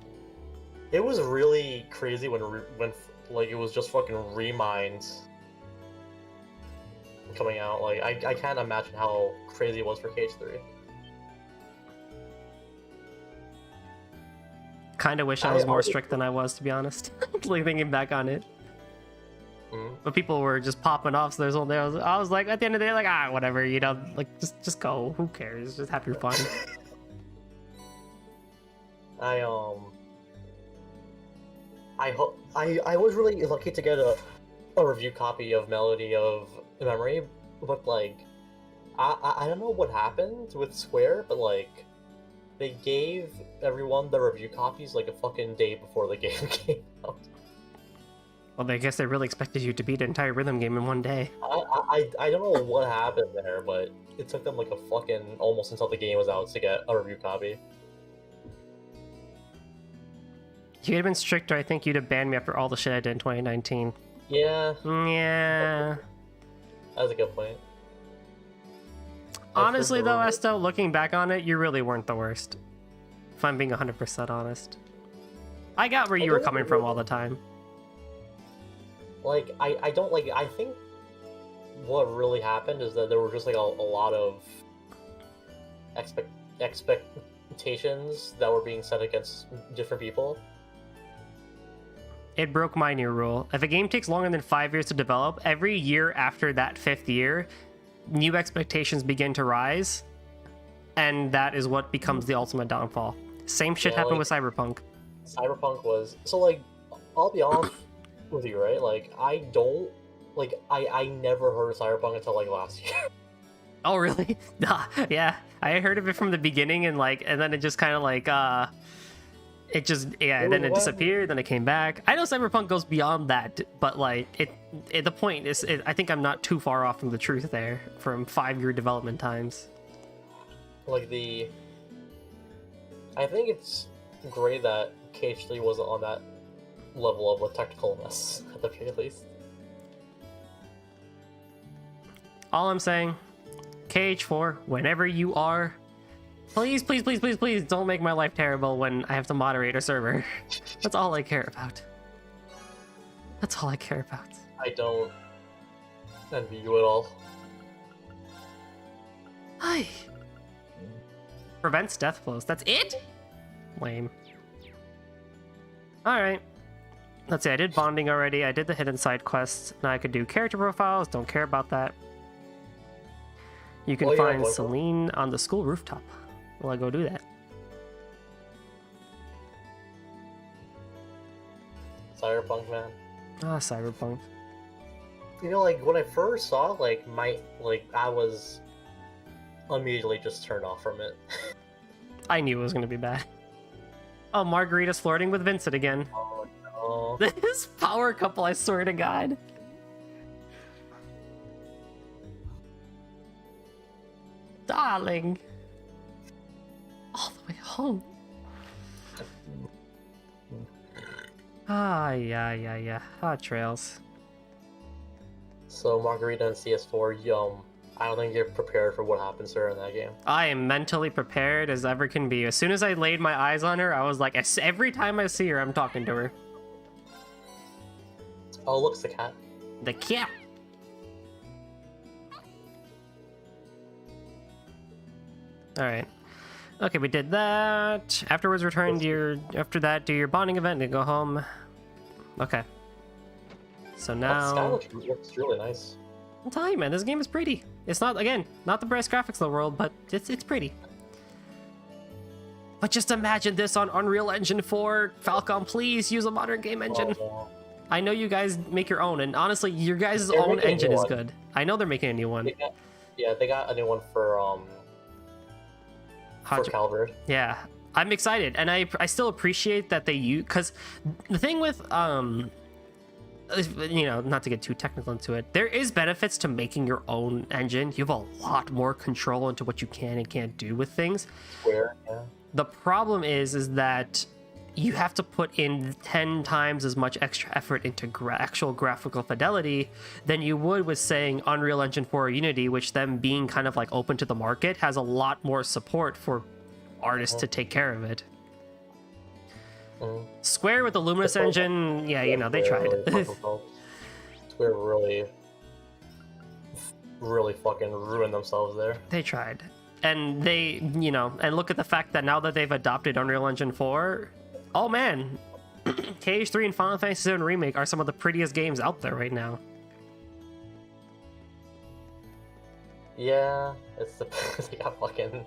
It was really crazy when like it was just fucking Reminds coming out. Like I can't imagine how crazy it was for KH3. Kind of wish I was more strict than I was, to be honest. Like thinking back on it. But people were just popping off, so I was like, at the end of the day, like, whatever, you know, like, just go, who cares, just have your fun. I was really lucky to get a review copy of Melody of Memory, but like, I don't know what happened with Square, but like, they gave everyone the review copies like a fucking day before the game came out. Well, I guess they really expected you to beat an entire rhythm game in one day. I don't know what happened there, but it took them like a fucking almost until the game was out to get a review copy. If you'd have been stricter, I think you'd have banned me after all the shit I did in 2019. Yeah. Yeah. That's a good point. Honestly, though, Esto, looking back on it, you really weren't the worst. If I'm being 100% honest. I got where you were coming from all the time. Like, I don't, like, I think what really happened is that there were just, like, a lot of expectations that were being set against different people. It broke my new rule. If a game takes longer than 5 years to develop, every year after that 5th year, new expectations begin to rise, and that is what becomes the ultimate downfall. Same shit happened with Cyberpunk. Cyberpunk was... So, like, I'll be honest with you, right? Like, I don't... Like, I never heard of Cyberpunk until, like, last year. Oh, really? Nah, yeah. I heard of it from the beginning, and, like, and then it just kind of, like, it just, yeah, then it disappeared, then it came back. I know Cyberpunk goes beyond that, but, like, the point is, I think I'm not too far off from the truth there, from 5-year development times. Like, I think it's great that KH3 wasn't on that level of technicalness, at the very least. All I'm saying, KH4, whenever you are, please, please, please, please, please don't make my life terrible when I have to moderate a server. That's all I care about. That's all I care about. I don't envy you at all. Hi. Prevents death blows. That's it? Lame. Alright. Let's see, I did bonding already. I did the hidden side quests. Now I could do character profiles. Don't care about that. You can find Celine on the school rooftop. Well, I go do that. Cyberpunk, man. Ah, Cyberpunk. You know, like, when I first saw it, like, I was immediately just turned off from it. I knew it was gonna be bad. Oh, Margarita's flirting with Vincent again. Oh, no. This power couple, I swear to God. Darling. All the way home. Yeah. Trails. So, Margarita and CS4, I don't think you're prepared for what happens to her in that game. I am mentally prepared as ever can be. As soon as I laid my eyes on her, I was like, every time I see her, I'm talking to her. Oh, look, it's the cat. The cat. Alright. Okay, we did that. Afterwards, return to your... After that, do your bonding event and go home. Okay. So now... That sky looks really nice. I'm telling you, man, this game is pretty. It's not, again, not the best graphics in the world, but it's pretty. But just imagine this on Unreal Engine 4. Falcom, please use a modern game engine. Oh, I know you guys make your own, and honestly, your guys' own engine is good. I know they're making a new one. They got a new one for Calvert. Yeah, I'm excited, and I still appreciate that they use, because the thing with you know, not to get too technical into it, there is benefits to making your own engine. You have a lot more control into what you can and can't do with things. Yeah. The problem is that you have to put in 10 times as much extra effort into actual graphical fidelity than you would with saying Unreal Engine 4 or Unity, which them being kind of like open to the market has a lot more support for artists to take care of it. Square with the Luminous engine, yeah, you know, they tried. Square really fucking ruined themselves there. They tried. And they, you know, and look at the fact that now that they've adopted Unreal Engine 4, oh man, KH3 and Final Fantasy VII Remake are some of the prettiest games out there right now. Yeah, it's the they got fucking.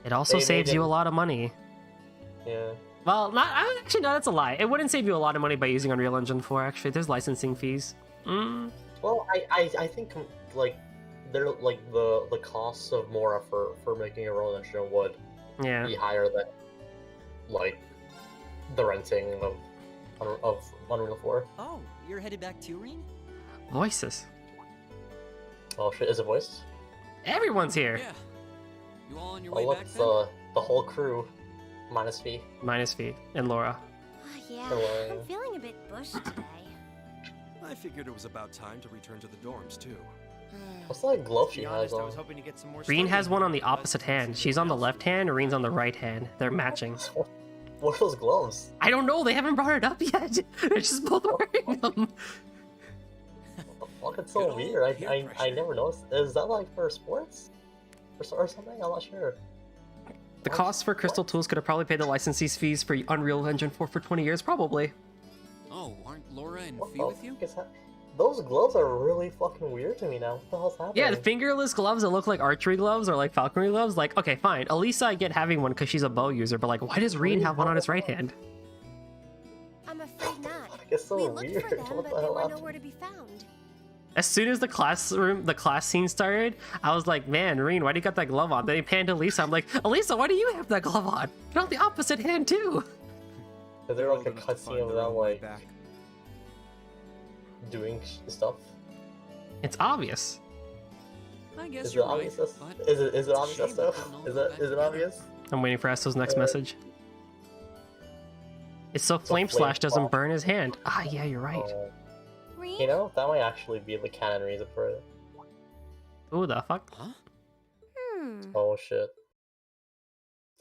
It also saves you a lot of money. Yeah. Well, actually, no, that's a lie. It wouldn't save you a lot of money by using Unreal Engine 4, actually. There's licensing fees. Well, I think, like, they're, like, the costs of more effort for making a Unreal Engine would be higher than, like, the renting of Unreal 4. Oh, you're headed back to Reen? Voices. Oh shit, is it voiced? Everyone's here. Yeah. You all on your way Oh, back look, then? the whole crew. Minus V. Minus V. And Laura. Yeah, Hello. I'm feeling a bit bushy today. I figured it was about time to return to the dorms too. What's that glove To she be has honest, I on? was hoping to get some more. Reen has study one on in, the but opposite hand. She's on the left hand, and Reen's on the right hand. They're matching. What are those gloves? I don't know. They haven't brought it up yet. They're just both wearing them. What the fuck? It's so Good old weird. peer I pressure. never noticed. Is that like for sports? Or something? I'm not sure. The cost for Crystal Tools could have probably paid the licensee's fees for Unreal Engine 4 for 20 years, probably. Oh, aren't Laura and What Fee the with you? fuck is that? Those gloves are really fucking weird to me now. What the hell's happening? Yeah, the fingerless gloves that look like archery gloves or like falconry gloves. Like, okay, fine. Elisa, I get having one because she's a bow user, but like, why does Reen have one on his right hand? I'm afraid not. It's so We looked weird. for them, What but the they hell were happened? nowhere to be found. As soon as the class scene started, I was like, man, Reen, why do you got that glove on? Then he panned to Elisa. I'm like, Elisa, why do you have that glove on? You're on the opposite hand, too. Is there like a Old enough to cutscene find of their them own way like back. doing stuff? It's obvious. I guess Is it you're right. obvious? But Is it it's a obvious shame though? we couldn't all Is go it back is it together. obvious? I'm waiting for Esso's next message. It's so Flame Flame Slash doesn't Slash. burn his hand. Ah, yeah, you're right. Reen? You know, that might actually be the canon reason for it. Ooh, the fuck? Huh? Oh shit.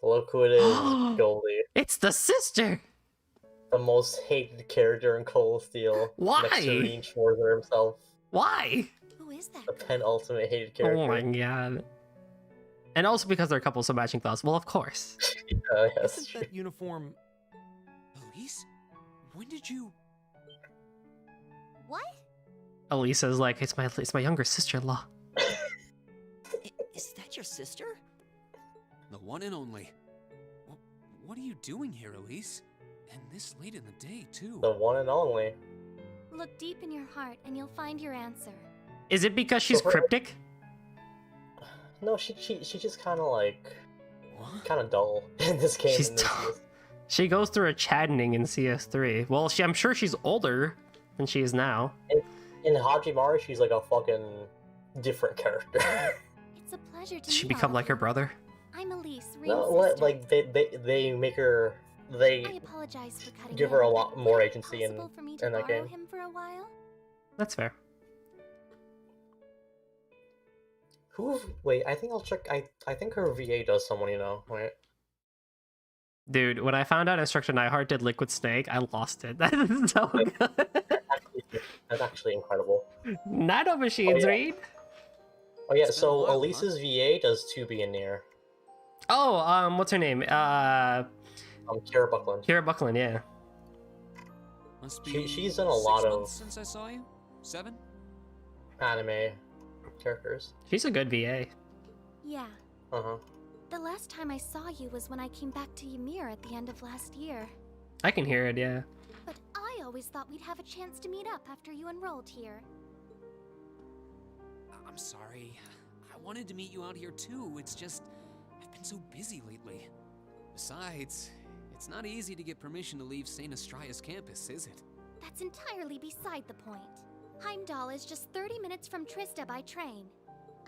Look who it is, Goldie. It's the sister! The most hated character in Cold Steel. Why? Next to Reen Schwarzer himself. Why? Who is that? The penultimate hated character. Oh my god. And also because they're a couple, so matching gloves. Well, of course. Yeah, that's Isn't true. that uniform? Elise? When did you... What? Elisa's like, it's my younger sister-in-law. Is that your sister? The one and only. What are you doing here, Elise? And this late in the day, too. The one and only. Look deep in your heart and you'll find your answer. Is it because she's So her- cryptic? No, she just kind of like What? kind of dull in this game. She's in this- dull. She goes through a chattening in CS3. Well, I'm sure she's older than she is now. In Hajimari, she's like a fucking different character. It's a pleasure to Does she meet become all like of her you. brother? I'm Elise, Reen's No, what sister. like they make her I they apologize for cutting give in, her a but lot would more it be agency in possible for me to that borrow game. him for a while? That's fair. Who? Wait, I think I'll check. I think her VA does someone you know, right? Dude, when I found out Instructor Nightheart did Liquid Snake, I lost it. That is so good. That's actually incredible. Nano Machines, yeah. Reed. Oh yeah, It's been a so while, huh? Elisa's VA does 2B in Nier. Oh, what's her name? Kara Buckland. Kira Buckland, yeah. Must be She's done a 6 lot of- months since I saw you? 7? Anime characters. She's a good VA. Yeah. Uh-huh. The last time I saw you was when I came back to Ymir at the end of last year. I can hear it, yeah. But I always thought we'd have a chance to meet up after you enrolled here. I'm sorry. I wanted to meet you out here too. It's just, I've been so busy lately. Besides, it's not easy to get permission to leave St. Astraeus campus, is it? That's entirely beside the point. Heimdall is just 30 minutes from Trista by train.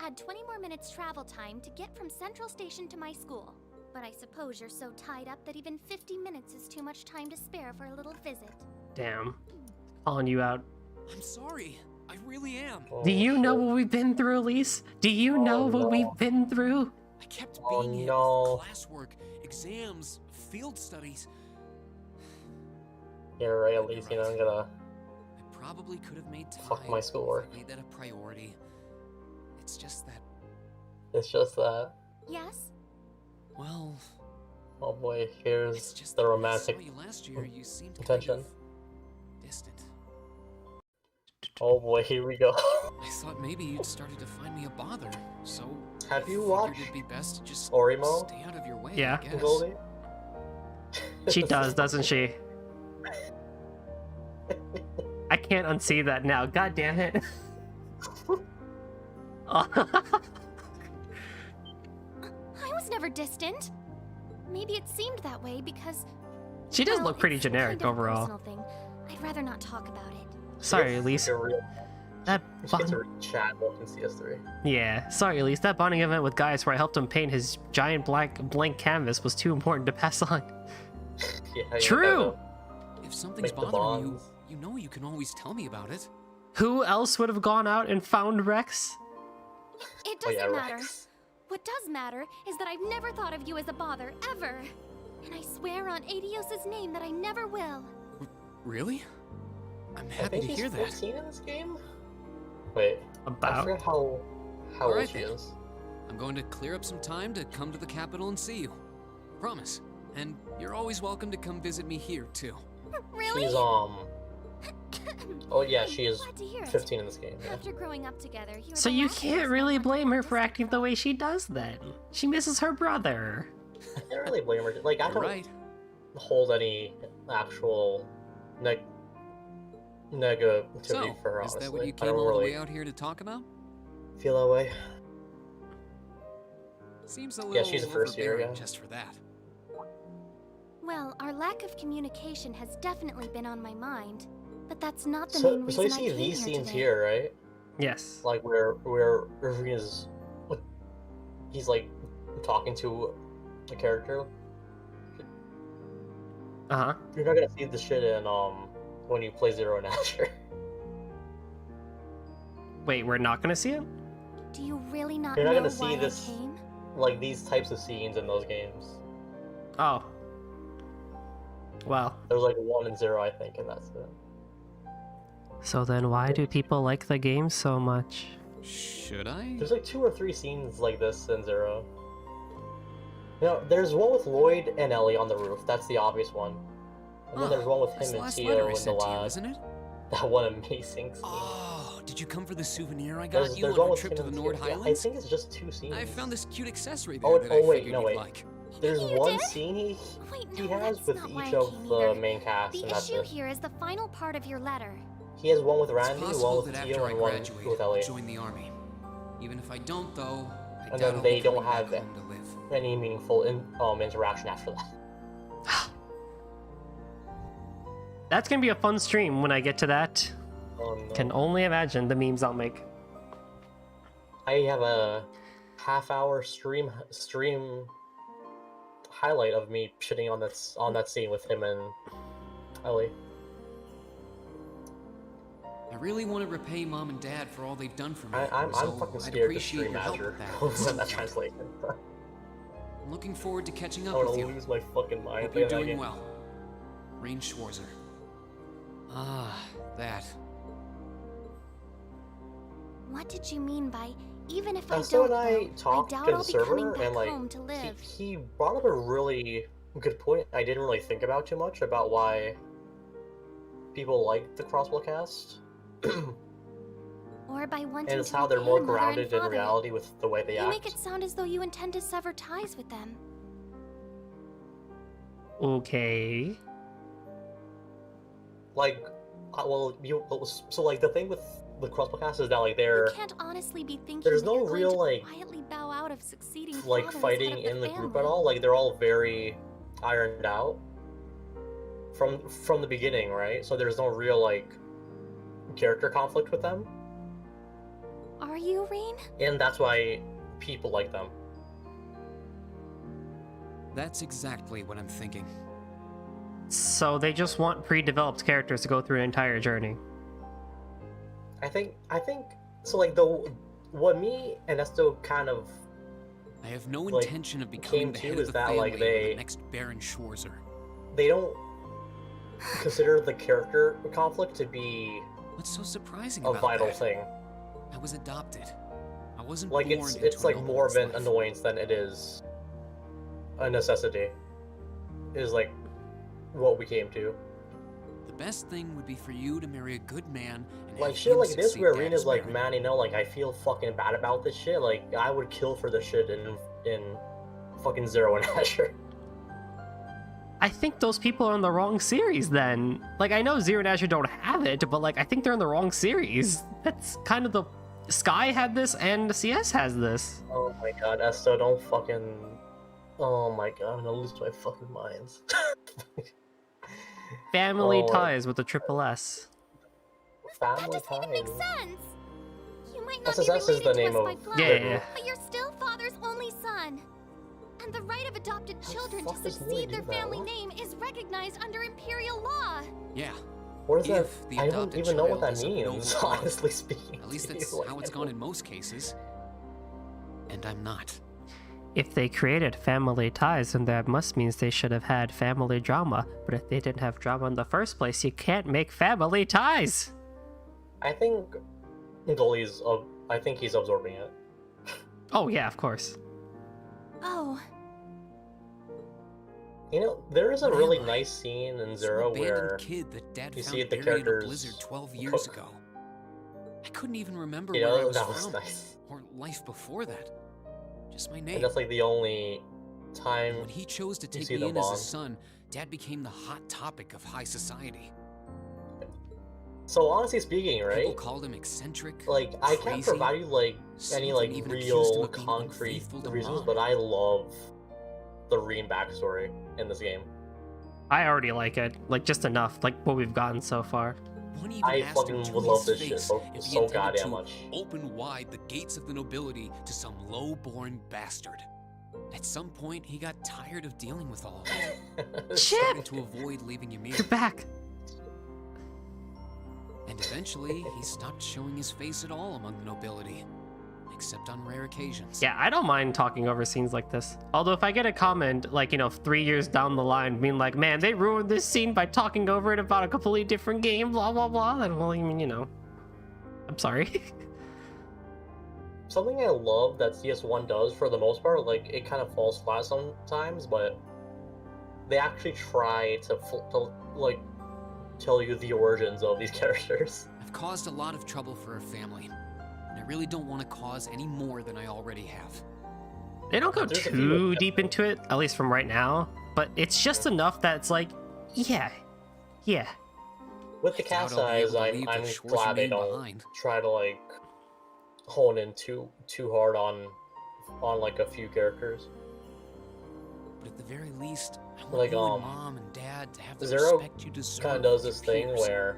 Add 20 more minutes travel time to get from Central Station to my school. But I suppose you're so tied up that even 50 minutes is too much time to spare for a little visit. Damn. Calling you out. I'm sorry. I really am. Oh, Do you know shit. what we've been through, Elise? Do you know what no. we've been through? I kept Oh, being hit no. with classwork, exams, field studies. You're right, at least, you know, I'm gonna... I probably could have made time. Fuck my schoolwork. if I made that a priority. It's just that, It's just that... Yes? well, Oh boy, it's here's just the that romantic... when I saw you last year, you seemed kind intention. of distant. Oh boy, here we go. I thought maybe you'd started to find me a bother, so Have I you figured watched it'd be best to just Orimo? stay out of your way, Yeah. I guess. Goldie? She does, doesn't she? I can't unsee that now. God damn it. I was never distant. Maybe it seemed that way because... She does well, look pretty it's generic kind of a overall. personal thing. I'd rather not talk about it. Sorry, Elise. That She gets a bond... real chat book in CS3. Yeah, sorry, Elise. That bonding event with guys where I helped him paint his giant blank canvas was too important to pass on. Yeah, you True! gotta If something's Make the bothering you, bonds. you know you can always tell me about it. Who else would have gone out and found Rex? It Oh, doesn't yeah, matter. Rex. What does matter is that I've never thought of you as a bother, ever. And I swear on Adios' name that I never will. Really? I'm I happy think to he's hear that. 15 in this game? Wait, I About? forgot how old Alright she then. is. I'm going to clear up some time to come to the capital and see you. Promise. And you're always welcome to come visit me here, too. Really? She's, Oh yeah, she is Glad to hear it. 15 in this game, yeah. After growing up together, you're So the you last can't person I really want to blame her go for distant acting the way she does then. She misses her brother. I can't really blame her. Like, I You're don't right. hold any actual negativity So, for her, is honestly. that what you I came don't all the really way out here to talk about? feel that way. Seems a Yeah, little she's a first year, overbearing yeah. just for that. Well, our lack of communication has definitely been on my mind, but that's not the main So reason you I see came these here scenes today. here, right? Yes. Like where Irving is, he's like talking to a character. Uh-huh. You're not gonna see this shit in when you play Zero and Asher. Wait, we're not gonna see it? Do you really not You're not know gonna see why this- I came? Like these types of scenes in those games. Oh. Well, There's like 1 and 0, I think, and that's it. so then why do people like the game so much? Should I? There's like 2 or 3 scenes like this in Zero. You know, there's one with Lloyd and Ellie on the roof. That's the obvious one. And then there's one with That's him the and last Tio letter in I the sent to you, lab. isn't it? That one amazing scene. Oh, did you come for the souvenir I got you There's on one our with trip him to the and Nord Tio. Yeah, I Highlands? think it's just 2 scenes. I found this cute accessory there Oh, that I wait, figured no, you'd wait. like. There's You one did? scene Wait, he no, has that's with not why each I of came the either. main cast, The and that's issue it. here is the final part of your letter. He has one with It's Randy, possible one that with after Tio, I and one graduate, with I'll Elliot. join the army. Even if I don't, though, I And doubt then I'll they be don't coming back have home to live. any meaningful interaction after that. That's gonna be a fun stream when I get to that. No. Can only imagine the memes I'll make. I have a half-hour stream highlight of me shitting on that scene with him and Ellie. I really want to repay Mom and Dad for all they've done for me. I'm so fucking I'd scared to appreciate stream your help Azure with that. when at some that point. translation. I'm looking forward to catching I up want with to you. lose my fucking mind. Hope you're playing that doing game. well. Rain Schwarzer. Ah, that. What did you mean by even if So I don't and I though, talked I doubt in I'll the be coming server, back and like home to live. he brought up a really good point. I didn't really think about too much about why people like the Crossbow cast, Or by wanting and it's to how they're repay more mother and grounded in father. reality with the way they You act. make it sound as though you intend to sever ties with them. Okay. Like, so like the thing with the Crossbow cast is that like You they're can't honestly be thinking there's that no you're going real, to like- quietly bow out of succeeding like father as fighting head of in the group family. at all. Like they're all very ironed out from the beginning, right? So there's no real like character conflict with them, Are you, Reen? and that's why people like them. That's exactly what I'm thinking. So they just want pre-developed characters to go through an entire journey. I think so. Like what me and Esto kind of I have no like, intention of becoming the came head to of is the that, family like, or they- the next Baron Schwarzer. they don't consider the character conflict to be What's so surprising a about vital that? thing. I was adopted. I wasn't Like born it's into a like more of nobleman's an life. annoyance than it is a necessity. Is like what we came to. The best thing would be for you to marry a good man and Like have shit him like this succeed where Dad Rena's as like, Baron. man, you know, like I feel fucking bad about this shit. Like I would kill for this shit in fucking Zero and Asher. I think those people are in the wrong series then. Like, I know Zero and Azure don't have it, but like, I think they're in the wrong series. That's kind of the... Sky had this and CS has this. Oh my god, Esto, don't fucking... Oh my god, I'm gonna lose my fucking mind. Family Oh. ties with the triple S. That Family doesn't even make time. sense. You might not SSS be is the related name to us by of... blood, Yeah. but you're still father's only son. And the right of adopted How the children to fuck does Lily succeed do their that? family What? name is recognized under imperial law. Yeah, What is that? If the I don't adopted even know what child that is of means, noble blood. honestly speaking. at least to that's you. Like, how it's I gone don't- in most cases. And I'm not. If they created family ties, then that must means they should have had family drama. But if they didn't have drama in the first place, you can't make family ties. I think Dolly's... I think he's absorbing it. Oh yeah, of course. Oh, You know, there is a What really am I? nice scene in Some Zero abandoned where... kid that Dad you found see the buried in a characters blizzard 12 years cook. ago. I couldn't even remember You where I know, was that was from nice. or life before that. Just my name. And that's like the only time... When he chose to take see me them in as a bond. son, Dad became the hot topic of high society. So honestly speaking, People right? called him eccentric. Like, I can't crazy. provide you, like, Some any, of them like, even accused him real, of being concrete unfaithful to reasons, Mom. but I love the Reen backstory in this game. I already like it, like just enough, like what we've gotten so far. One even I asked him fucking to would love his this shit face so, if he so intended goddamn to much. open wide the gates of the nobility to some low-born bastard. At some point, he got tired of dealing with all of it, starting to avoid leaving Ymir. You're back. And eventually, he stopped showing his face at all among the nobility, except on rare occasions. Yeah, I don't mind talking over scenes like this. Although if I get a comment, like, 3 years down the line, being like, man, they ruined this scene by talking over it about a completely different game, blah, blah, blah, then, well, I mean, I'm sorry. Something I love that CS1 does, for the most part, like, it kind of falls flat sometimes, but they actually try to like, tell you the origins of these characters. I've caused a lot of trouble for our family, and I really don't want to cause any more than I already have. They don't go There's a too few- deep into it, at least from right now, but it's just enough that it's like, yeah. With the I doubt cast I'll be able size, to I'm leave the Schwarzer glad they name don't behind. try to, like, hone in too hard on like a few characters. But at the very least, I want Like, you and Mom and Dad to have the Zero respect you deserve. Kind of does with this your thing peers. where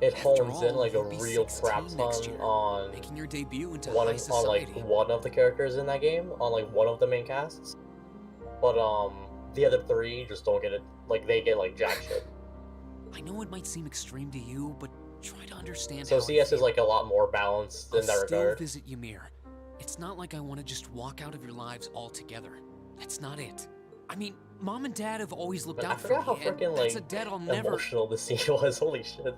it After hones in all, like a you'll be real 16 crap next ton year, on making your debut into one high of, on society. like one of the characters in that game, on like one of the main casts. But the other three just don't get it. Like they get like jack shit. I know it might seem extreme to you, but try to understand So how I CS is feel. like a lot more balanced in I'll that still regard. visit Ymir. It's not like I want to just walk out of your lives altogether. That's not it. I mean, Mom and Dad have always looked But I out for forgot how me, and freaking that's like a debt I'll never... emotional this scene was. Holy shit!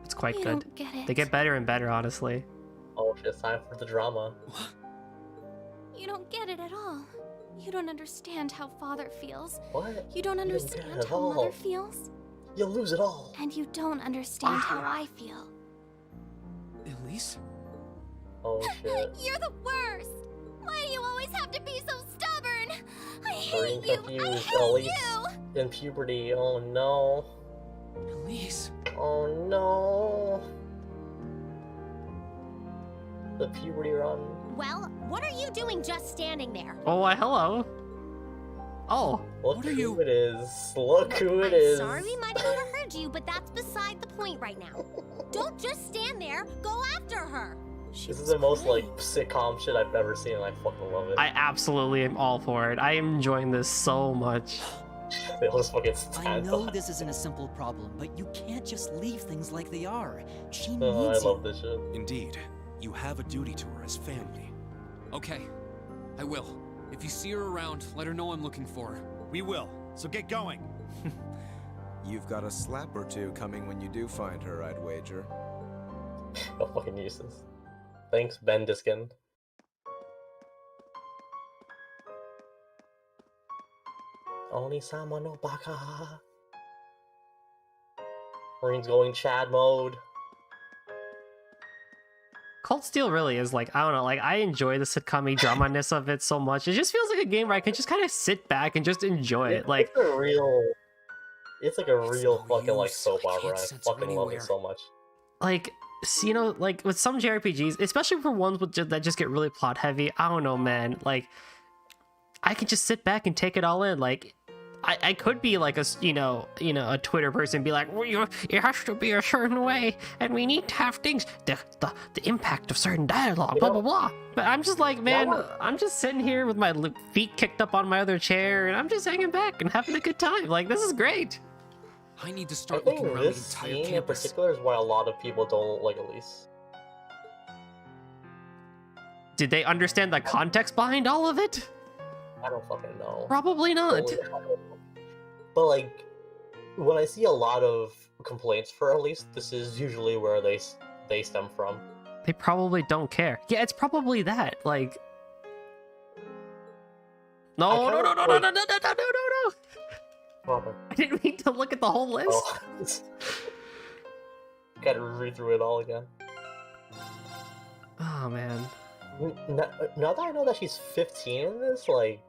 It's quite you good. don't get it. They get better and better, honestly. Oh shit! It's time for the drama. You don't get it at all. You don't understand how father feels. What? You don't get it understand at how all. mother feels. You'll lose it all. And you don't understand how I feel. Elise? Oh shit! You're the worst! Why do you always have to be so stubborn? I Green hate you! I confused, hate Elise. you! In puberty. Oh no. Elise? Oh no. The puberty run. Well, what are you doing just standing there? Oh, why, hello. Oh, Look What are who you- it is. Look who it I'm is. sorry we might have overheard you, but that's beside the point right now. Don't just stand there. Go after her. This is the most like sitcom shit I've ever seen, and I fucking love it. I absolutely am all for it. I am enjoying this so much. They all just fucking I stand know by. this isn't a simple problem, but you can't just leave things like they are. She I needs you. love this shit. Indeed, you have a duty to her as family. Okay, I will. If you see her around, let her know I'm looking for her. We will, so get going. You've got a slap or two coming when you do find her, I'd wager. Oh, fucking useless. Thanks, Ben Diskin. Onisama no Baka. Marines going Chad mode. Cold Steel really is like, I don't know, like I enjoy the sitcom drama-ness of it so much. It just feels like a game where I can just kind of sit back and just enjoy it. Like, It's a real. It's like a It's real no fucking like use, soap I opera. can't I sense her fucking love it anywhere. so much. you know, like with some JRPGs, especially for ones that just get really plot heavy, I don't know, man. Like, I can just sit back and take it all in. Like, I could be like a a Twitter person and be like, well, it has to be a certain way, and we need to have things the impact of certain dialogue, blah blah blah. But I'm just like, man, I'm just sitting here with my feet kicked up on my other chair, and I'm just hanging back and having a good time. Like, this is great. I need to I start think looking around the this entire scene in campus. particular is why a lot of people don't like Elise. Did they understand the context behind all of it? I don't fucking know. Probably not. But like, when I see a lot of complaints for Elise, this is usually where they stem from. They probably don't care. Yeah, it's probably that. Like, no, I no, kinda no, no, no, like- no, no, no, no, no, no. Proper. I didn't mean to look at the whole list. Oh. Gotta read through it all again. Oh man. Now that I know that she's 15 in this, like,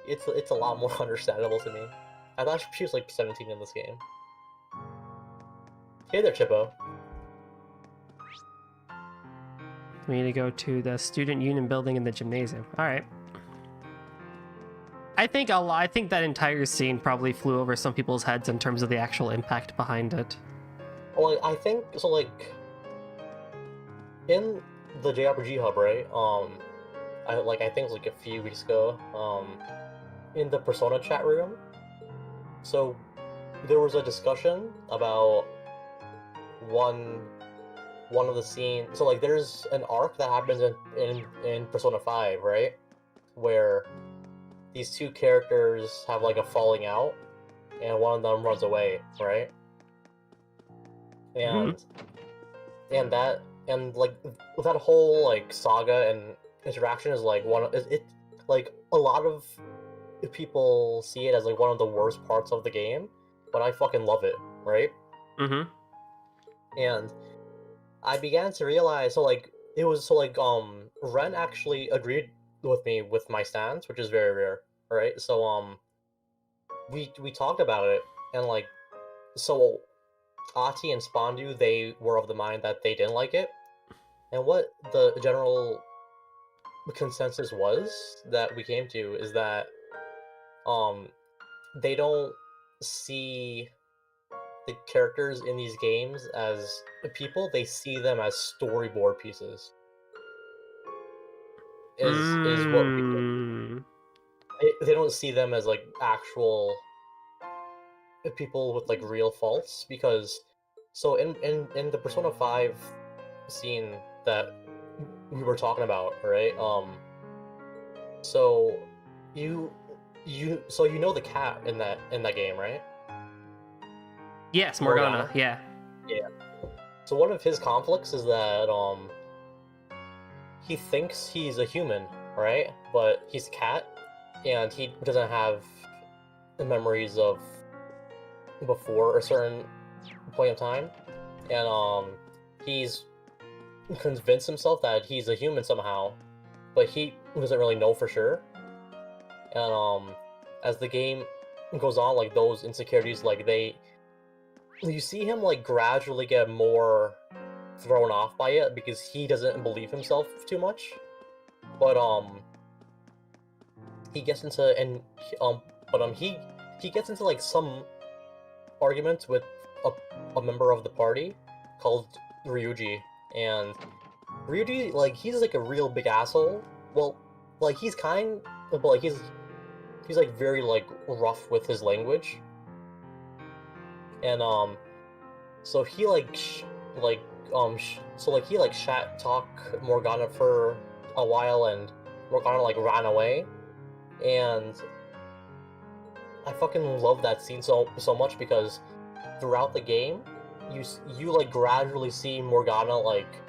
it's a lot more understandable to me. I thought she was like 17 in this game. Hey there, Chippo. We need to go to the student union building in the gymnasium. All right. I think that entire scene probably flew over some people's heads in terms of the actual impact behind it. Well, I think so. Like, in the JRPG hub, right? I think it was like a few weeks ago. In the Persona chat room. So there was a discussion about one of the scenes. So like, there's an arc that happens in Persona 5, right? Where these two characters have like a falling out, and one of them runs away, right? And that whole like saga and interaction is like like a lot of people see it as like one of the worst parts of the game, but I fucking love it, right? Mm-hmm. And I began to realize, Ren actually agreed with me with my stance, which is very rare, right? So we talked about it, and like, so Ati and Spondu, they were of the mind that they didn't like it, and what the general consensus was that we came to is that they don't see the characters in these games as people, they see them as storyboard pieces. Is what we do. They don't see them as like actual people with like real faults, because so in the Persona 5 scene that we were talking about, right? So you know the cat in that game, right? Yes, Morgana. Yeah. Yeah. So one of his conflicts is that he thinks he's a human, right? But he's a cat, and he doesn't have the memories of before a certain point of time, and he's convinced himself that he's a human somehow, but he doesn't really know for sure. And as the game goes on, like, those insecurities, like, you see him like gradually get more thrown off by it because he doesn't believe himself too much. But he gets into he gets into like some arguments with a member of the party called Ryuji, and Ryuji, like, he's like a real big asshole. Well, like he's kind, but like he's like very like rough with his language. And so he like he like shat talk Morgana for a while, and Morgana like ran away, and I fucking love that scene so much because throughout the game, you like gradually see Morgana like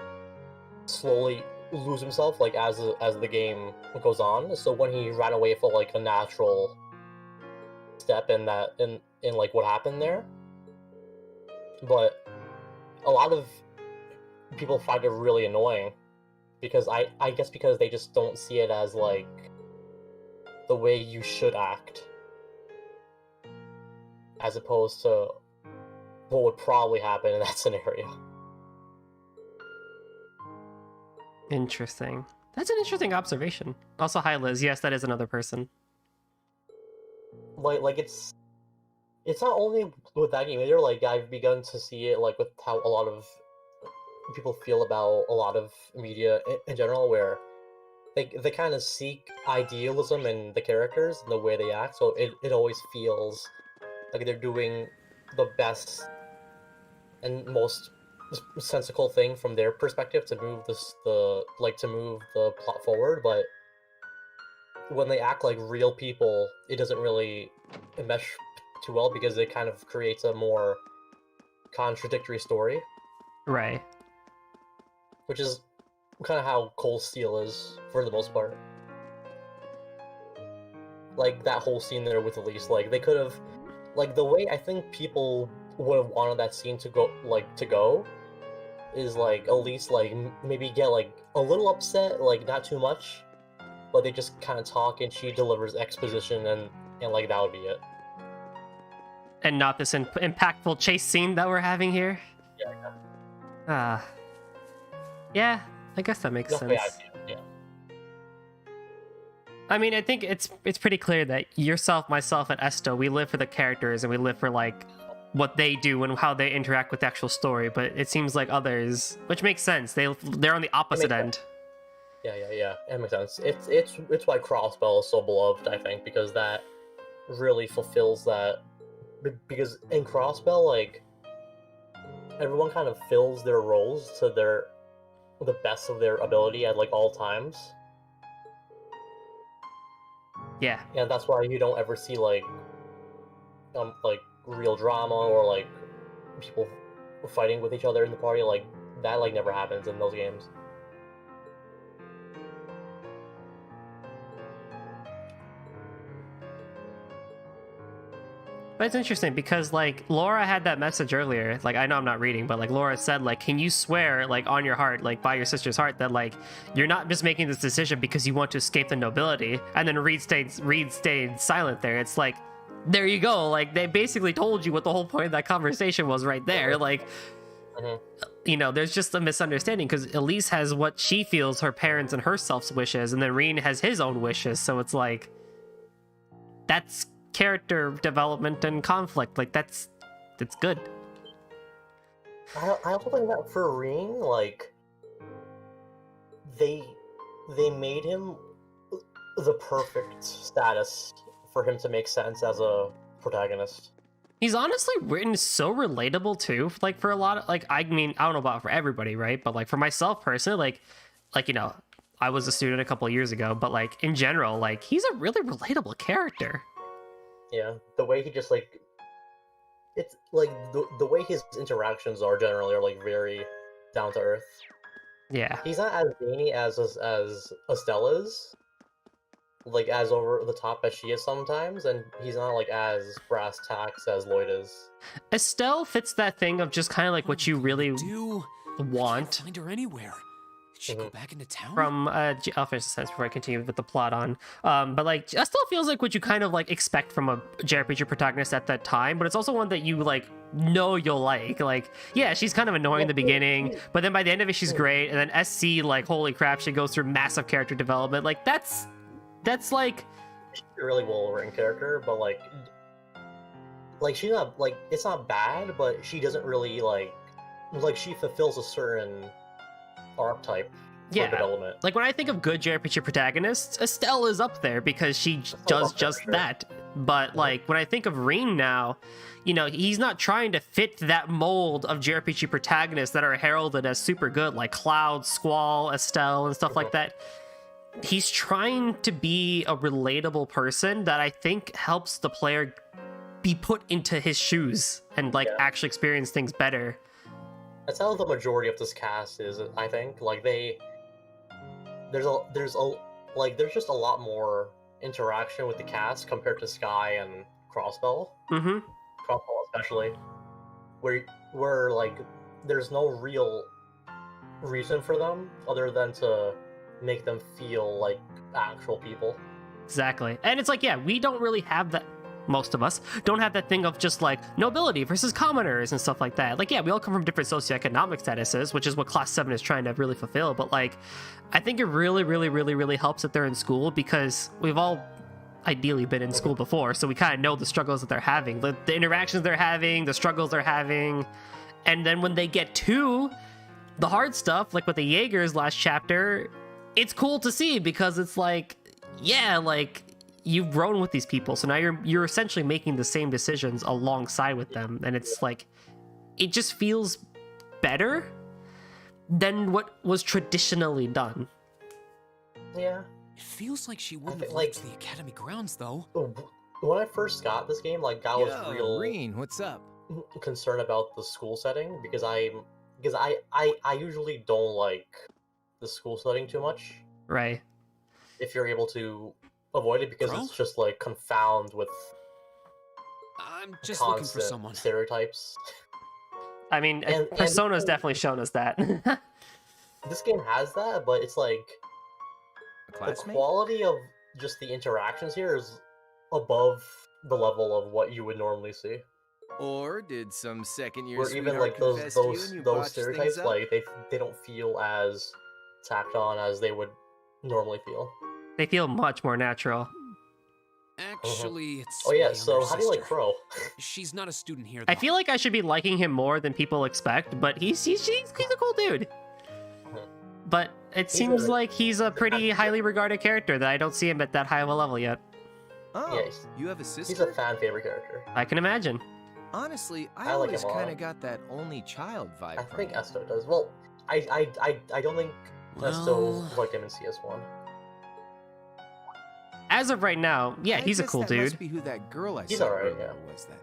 slowly lose himself like as the game goes on. So when he ran away felt like a natural step in like what happened there. But a lot of people find it really annoying because I guess because they just don't see it as like the way you should act, as opposed to what would probably happen in that scenario. Interesting. That's an interesting observation. Also, hi Liz. Yes, that is another person. Like it's not only with that game either. Like I've begun to see it like with how a lot of people feel about a lot of media in general, where they kind of seek idealism in the characters and the way they act. So it always feels like they're doing the best and most sensical thing from their perspective to move the plot forward. But when they act like real people, it doesn't really mesh too well because it kind of creates a more contradictory story. Right. Which is kind of how Cold Steel is for the most part. Like that whole scene there with Elise, like they could have, like the way I think people would have wanted that scene to go is like Elise like maybe get like a little upset, like not too much, but they just kind of talk and she delivers exposition and like that would be it. And not this impactful chase scene that we're having here. Yeah. Yeah, I guess that makes That's the way sense. I feel, yeah. I mean, I think it's pretty clear that yourself, myself, and Esto, we live for the characters and we live for like what they do and how they interact with the actual story. But it seems like others, which makes sense, they're on the opposite end. Yeah. It makes sense. It's why Crossbell is so beloved, I think, because that really fulfills that. Because in Crossbell, like everyone kind of fills their roles to the best of their ability at like all times. Yeah. And that's why you don't ever see like real drama or like people fighting with each other in the party. Like that like never happens in those games. But it's interesting because like Laura had that message earlier. Like I know I'm not reading, but like Laura said, like, can you swear like on your heart, like by your sister's heart, that like you're not just making this decision because you want to escape the nobility? And then Reed stayed silent there. It's like, there you go. Like they basically told you what the whole point of that conversation was right there. Like, you know, there's just a misunderstanding because Elise has what she feels her parents and herself's wishes, and then Reen has his own wishes. So it's like, that's character development and conflict. Like that's good. I also think that for Reen, like they made him the perfect status for him to make sense as a protagonist. He's honestly written so relatable too. Like for a lot of, like, I mean, I don't know about for everybody, right? But like for myself personally, like you know, I was a student a couple of years ago, but like in general, like he's a really relatable character. Yeah, the way he just like, it's like the way his interactions are generally are like very down to earth. Yeah. He's not as zany as Estelle is, like as over the top as she is sometimes, and he's not like as brass tacks as Lloyd is. Estelle fits that thing of just kind of like what you really want. Can't find her anywhere. Did she go back into town? From I'll finish the sentence before I continue with the plot on. But like Estelle feels like what you kind of like expect from a JRPG protagonist at that time, but it's also one that you like know you'll like. Like, yeah, she's kind of annoying in the beginning, but then by the end of it she's great, and then SC, like, holy crap, she goes through massive character development. Like that's like, She's a really well written character, but like she's not like, it's not bad, but she doesn't really like she fulfills a certain archetype Yeah. development. Like when I think of good JRPG protagonists, Estelle is up there because she does up there, just sure. that. But like when I think of Ring now, you know, he's not trying to fit that mold of JRPG protagonists that are heralded as super good, like Cloud, Squall, Estelle, and stuff like that. He's trying to be a relatable person that I think helps the player be put into his shoes and like Yeah. actually experience things better. That's how the majority of this cast is, I think. Like there's just a lot more interaction with the cast compared to Sky and Crossbell. Mm-hmm. Crossbell especially, where like there's no real reason for them other than to make them feel like actual people. Exactly. And it's like, yeah, we don't really have that. Most of us don't have that thing of just like nobility versus commoners and stuff like that. Like, yeah, we all come from different socioeconomic statuses, which is what Class 7 is trying to really fulfill. But like, I think it really, really, really, really helps that they're in school because we've all ideally been in school before. So we kind of know the struggles that they're having, the interactions they're having, the struggles they're having. And then when they get to the hard stuff, like with the Jaegers last chapter, it's cool to see because it's like, yeah, like, you've grown with these people, so now you're essentially making the same decisions alongside with them, and it's like it just feels better than what was traditionally done. Yeah. It feels like she wouldn't think, have like- left the academy grounds, though. When I first got this game, like I was Yo, real Reen, what's up? concerned about the school setting because I usually don't like the school setting too much. Right. If you're able to avoid it because Bro? it's just like confound with I'm just looking for constant someone. stereotypes. I mean, And- Persona's definitely shown us that. This game has that, but it's like A the classmate? quality of just the interactions here is above the level of what you would normally see. Or did some second-year Where even sweetheart like those confess to you and those you those botched things stereotypes, up? like they don't feel as tacked on as they would normally feel. They feel much more natural. Actually, it's Oh yeah, my so younger how do you like sister. Crow? She's not a student here, I though. feel like I should be liking him more than people expect, but he's a cool dude. But it seems a- like he's a pretty highly regarded character that I don't see him at that high of a level yet. Oh, Yes. you have a He's a sister? fan favorite character. I can imagine. Honestly, I I like always him a lot. kind of got that only child vibe I from think him. Esto does. Well, I don't think Esto Well- liked him in CS1. As of right now, yeah, I he's a guess cool that dude. Must be who that girl I He's saw alright, earlier yeah. was then.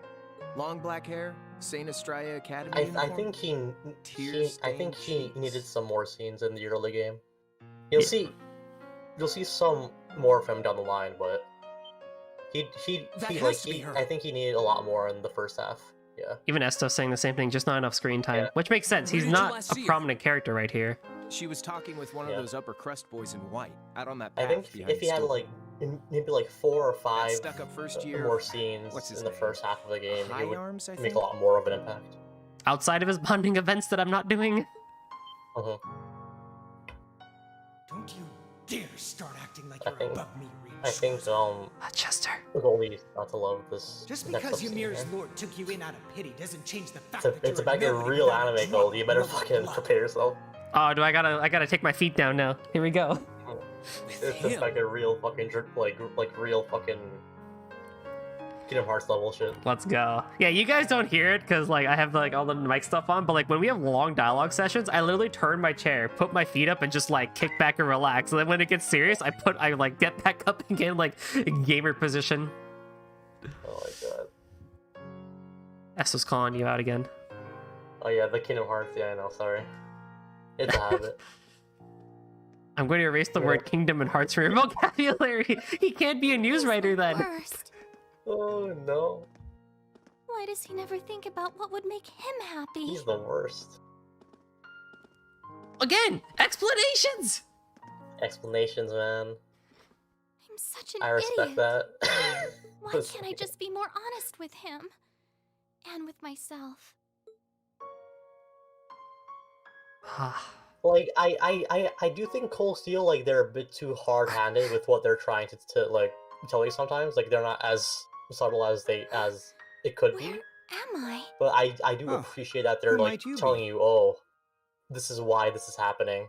Long black hair, Saint Estrella Academy I uniform? think he Tear-stained needed cheeks. some more scenes in the early game. Yeah. You'll see some more of him down the line, but That he has to be her. I think he needed a lot more in the first half. Yeah. Even Esto saying the same thing, just not enough screen time, Yeah. which makes sense. Where He's did you not last a see her? prominent character right here. She was talking with one Yeah. of those upper crust boys in white, out on that I path think behind if he the had store. like maybe like 4 or 5 stuck-up first year, more scenes what's his in the name? first half of the game, High he would Arms, I make think? a lot more of an impact. Outside of his bonding events that I'm not doing. Mhm. Don't you dare start acting like I you're think- above me, Reed. I think Chester. Goldie's not to love this. Just next because episode, Ymir's man. lord took you in out of pity doesn't change the fact It's that a you're back in nobody real without a anime, drop Gold. You better of fucking blood. prepare yourself. Oh, I gotta take my feet down now. Here we go. With It's him. like a real fucking like real fucking Kingdom Hearts level shit. Let's go. Yeah, you guys don't hear it because like I have like all the mic stuff on, but like when we have long dialogue sessions, I literally turn my chair, put my feet up, and just like kick back and relax. And then when it gets serious, I like get back up and get in like gamer position. Oh my god. Esto's calling you out again. Oh yeah, the Kingdom Hearts. Yeah, I know. Sorry. It's a habit. I'm going to erase the Yeah. word kingdom and hearts from your vocabulary. He can't be a news writer then. Worst. Oh no. Why does he never think about what would make him happy? He's the worst. Again, explanations. Explanations, man. I'm such an I respect idiot. that. Why can't I just be more honest with him? And with myself? Like I do think Cold Steel, like, they're a bit too hard-handed with what they're trying to like tell you sometimes. Like, they're not as subtle as it could be. Where am I? But I do Oh, appreciate that they're who like might you telling be? you, oh, this is why this is happening.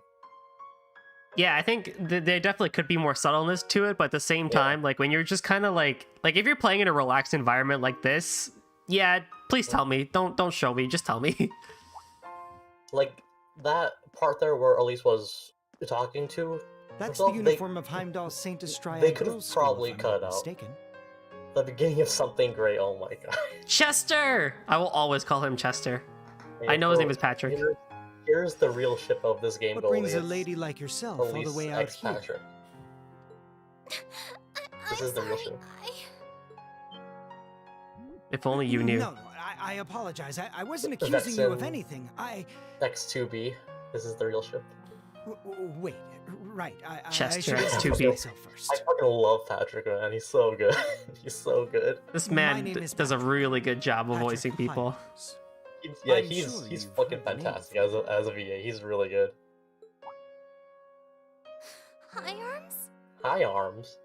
Yeah, I think there definitely could be more subtleness to it, but at the same time, like when you're just kind of like if you're playing in a relaxed environment like this, yeah, please tell me. Don't show me. Just tell me. Like that part there where Elise was talking to That's herself, the uniform of Heimdall St. Estrella they could have Girls' School, probably if I'm cut not out. mistaken. the beginning of something great. Oh my god. Chester. I will always call him Chester. I know his name is Patrick. Here's the real ship of this game. What brings a Goalie. lady like yourself all the Elise way out X here? Patrick. This I'm is the real sorry. ship. If only you knew. No, I apologize. I wasn't accusing you of Vexen. anything. X2B. This is the real ship. Wait, right. I Chester should X2B. introduce myself I first. fucking love Patrick, man. He's so good. He's so good. This My man name is does a Patrick. really good job of Patrick voicing people. Hyams. Yeah, I'm he's sure he's you've fucking heard the name fantastic as a VA. He's really good. Hi, Arms. Hi, Arms.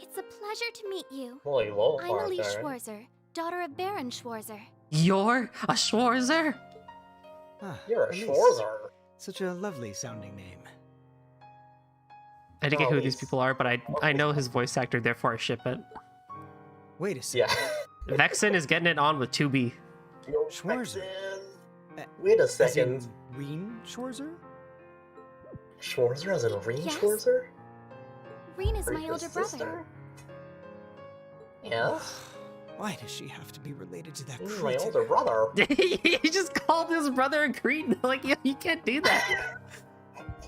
It's a pleasure to meet you. Holy low I'm Arms, Elise alright. Schwarzer, daughter of Baron Schwarzer. You're a Schwarzer? Ah, You're a Elise. Schwarzer. Such a lovely sounding name. I didn't get who these Elise. people are, but I know his voice actor, therefore I ship it. Wait a second. Yeah. Vexen is getting it on with 2B. Yo, Schwarzer. Vexen. Wait a As in second. Reen Schwarzer? Schwarzer as in Reen Yes? Schwarzer? Reen is Or my your older brother. sister? Yeah. Why does she have to be related to that This is my cretin? older brother. He just called his brother a cretin. Like, you can't do that.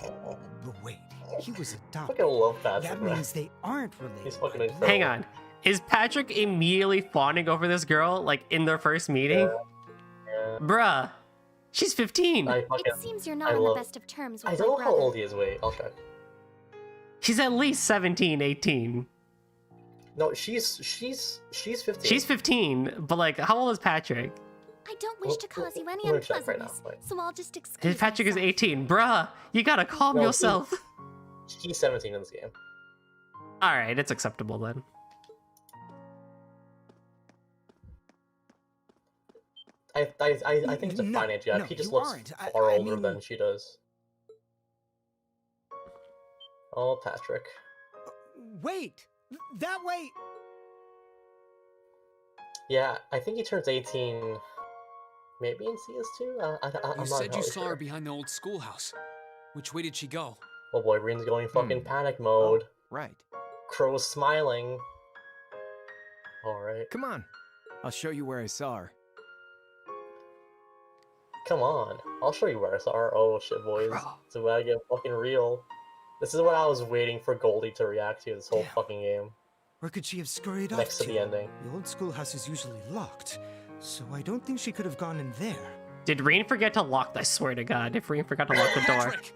But wait, he was I adopted. fucking love Patrick, That man. means they aren't related. He's fucking by incredible. Hang on. Is Patrick immediately fawning over this girl, like, in their first meeting? Yeah. Bruh. She's 15. I fucking. It seems you're I not on love- the best of terms with I my don't know how brother. old he is. Wait, I'll check. She's at least 17, 18. No, she's 15. She's 15, but, like, how old is Patrick? I don't wish to cause you any I'm gonna check right now, unpleasantness, wait. so I'll just excuse Patrick is myself. 18. Bruh, you gotta calm No, yourself. He's 17 in this game. Alright, it's acceptable then. I think it's a No, finance gap. no, he just you looks aren't. far I older mean- than she does. Oh, Patrick. Wait! That way! Yeah, I think he turns 18 maybe in CS2? I'm You not said you entirely saw sure. her behind the old schoolhouse. Which way did she go? Oh boy, Reen's going fucking panic mode. Right. Crow's smiling. Alright. Come on. I'll show you where I saw her. Come on. I'll show you where I saw her. Oh shit, boys. Bro. It's about to get fucking real. This is what I was waiting for Goldie to react to this whole Damn. fucking game. Where could she have scurried off Next to the ending. The old schoolhouse is usually locked, so I don't think she could have gone in there. Did Reen forget to lock? I swear to God, if Reen forgot to lock the door. Patrick!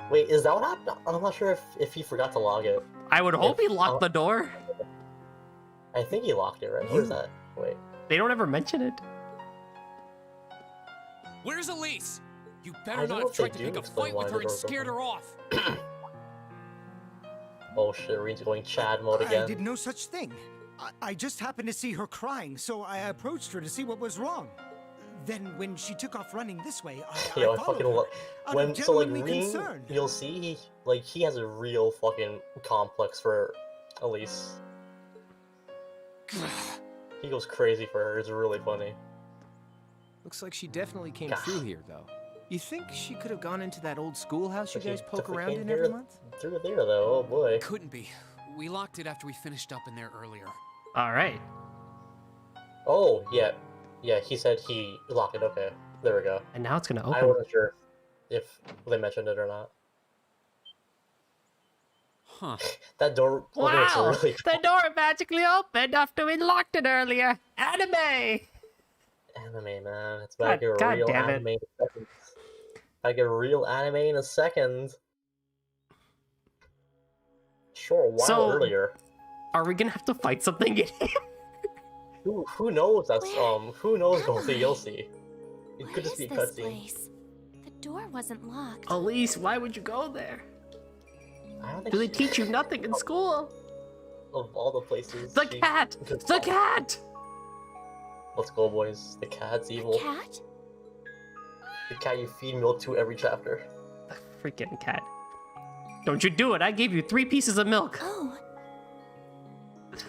Wait, is that what happened? I'm not sure if he forgot to log it. I would hope he locked the door. I think he locked it, right? Where's that? Wait. They don't ever mention it. Where's Elise? You I better don't not know have if they tried to do pick a explain fight why with the her and door's scared open. her off. Oh shit, Reen's going Chad mode I again. did no such thing. I just happened to see her crying, so I approached her to see what was wrong. Then, when she took off running this way, I Yo, I followed fucking her, love out when of so like genuinely Reen, concern. you'll see he has a real fucking complex for Elise. He goes crazy for her. It's really funny. Looks like she definitely came Gah. through here, though. You think she could have gone into that old schoolhouse you But she guys poke definitely around came in here every month? Through there though. Oh boy. Couldn't be. We locked it after we finished up in there earlier. Alright. Oh yeah, yeah. He said he locked it. Okay, there we go. And now it's gonna I open. wasn't sure if they mentioned it or not. Huh. That door opens Wow! really The door magically opened after we locked it earlier. Anime! anime, man. It's about to get God real damn it. anime in a second. I get real anime in a second. Sure, a while So- earlier. Are we gonna have to fight something in here? Who knows? That's Where who knows? am Goldie, I? you'll see. It What could just is be a this cutscene. place? The door wasn't locked. Elise, why would you go there? I don't think Do they she- teach you nothing in school? of all the places. The she cat! could The follow. cat! Let's go, boys. The cat's A evil. cat? The cat you feed milk to every chapter. freaking cat. Don't you do it! I gave you 3 pieces of milk! Oh,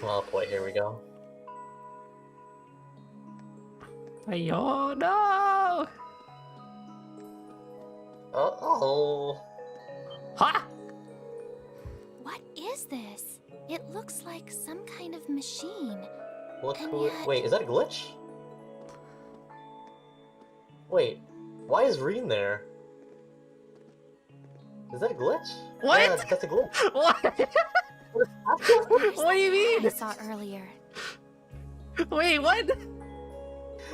Oh boy, here we go. Ayo, no! Uh-oh. Ha! what is this? It looks like some kind of machine. Look And who yet- wait, is that a glitch? Wait, why is Reen there? Is that a glitch? What? Yeah, that's a glitch. What? There's What do you the mean? I saw earlier. Wait, what?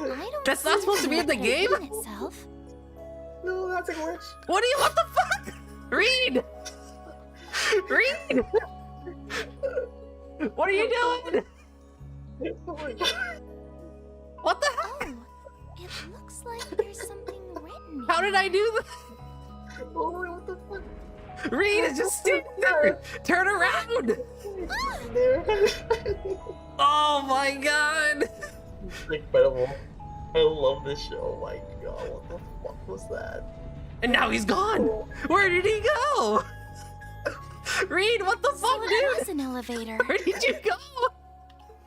I don't That's not see supposed to be in the it game? in itself. No, that's a glitch. What the fuck? Reed! Reed! What are you doing? Oh my god. What the hell? Oh, it looks like there's something written. How did I do this? Oh, what the fuck? Reed is just standing there! Turn around! There. Oh my god! Incredible. I love this show. Oh my god, what the fuck was that? And now he's gone! Where did he go? Reed, what the So fuck, it was dude? an elevator. Where did you go?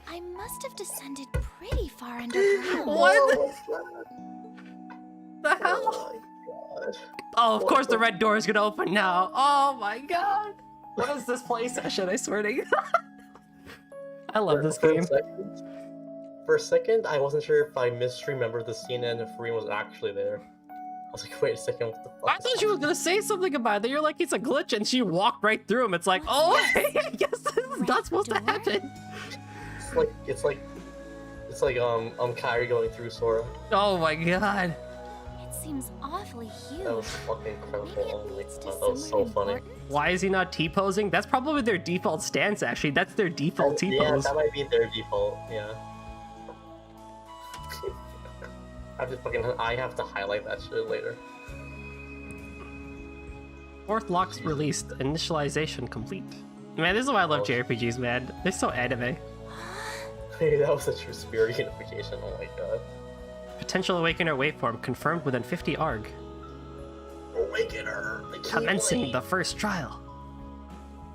I must have descended pretty far underground. What What's that? the hell? Oh my god. Oh, of What course the the- red door is gonna open now. Oh my god. What is this play session, I swear to God? I love this game. For a second, I wasn't sure if I misremembered the scene and if Reen was actually there. I was like, wait a second, what the fuck? I thought you were gonna say something about that. You're like, it's a glitch, and she walked right through him. It's like, oh, I guess this is not supposed to happen. It's like Kyrie going through Sora. Oh my god. It seems awfully huge. That was fucking incredible. Maybe Oh it my leads to god, that was so somewhere funny. important? Why is he not T-posing? That's probably their default stance, actually. That's their default Yeah, T-pose. that might be their default, yeah. I have to highlight that shit later. Fourth lock's released. Initialization complete. Man, this is why I love Oh. JRPGs, man. They're so anime. That was a true spirit unification, oh my god. Potential Awakener waveform confirmed within 50 ARG. Awakener! I can't Commencing wait. the first trial.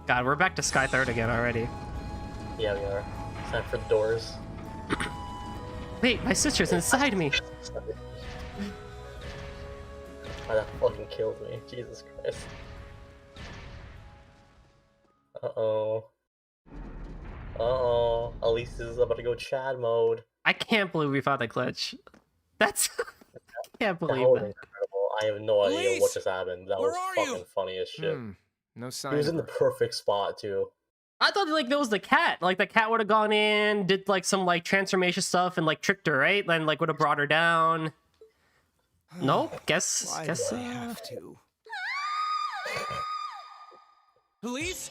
God, we're back to Sky Third again already. Yeah, we are. It's time for the doors. Wait, my sister's inside me. Oh, that fucking killed me. Jesus Christ. Uh-oh. Uh-oh. Elise is about to go Chad mode. I can't believe we found a glitch. That's... I can't That believe was that. incredible. I have no idea what Elise! just happened. That Where was are you? fucking funny as shit. No He sign. was of in the her. perfect spot, too. I thought like there was the cat. Like the cat would have gone in, did like some like transformation stuff and like tricked her, right? Then like would have brought her down. Nope. Guess Why guess do I have to? Elise?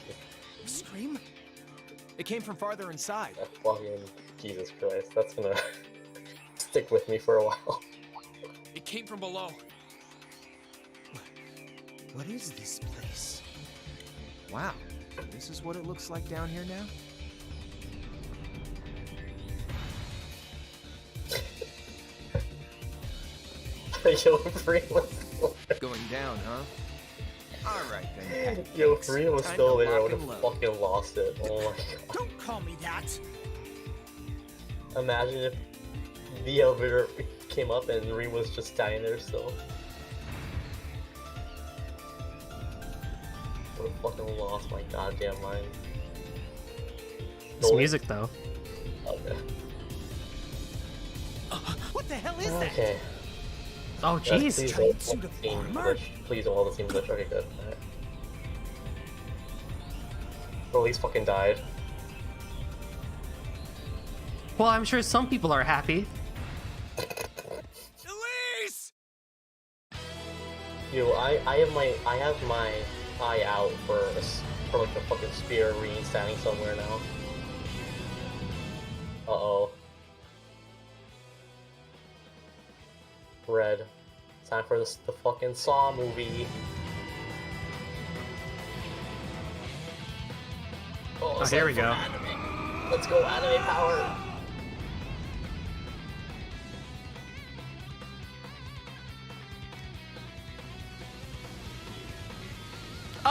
Scream? It came from farther inside. That fucking Jesus Christ. That's gonna stick with me for a while. It came from below. What is this place? Wow. This is what it looks like down here now? Yo, Free was still there. Going down, huh? Alright then. Yo, Thanks. Free was Time still to there. I lock would and have load. fucking lost it. Oh my god. Don't call me that. Imagine if the elevator came up and Ree was just standing there still. Would have fucking lost my goddamn mind. It's Noise. music though. Okay. What the hell is that? Okay. Oh Yes, jeez. please Giant don't suit hold of the team armor? glitch. Please don't hold the team glitch. Okay, good. Alright. Well, he's fucking died. Well, I'm sure some people are happy. Elise! Yo, I have my eye out for like a fucking spear Reen standing somewhere now. Uh-oh. Red. Time for the fucking Saw movie. Oh, it's here we time go. for anime. Let's go, anime power!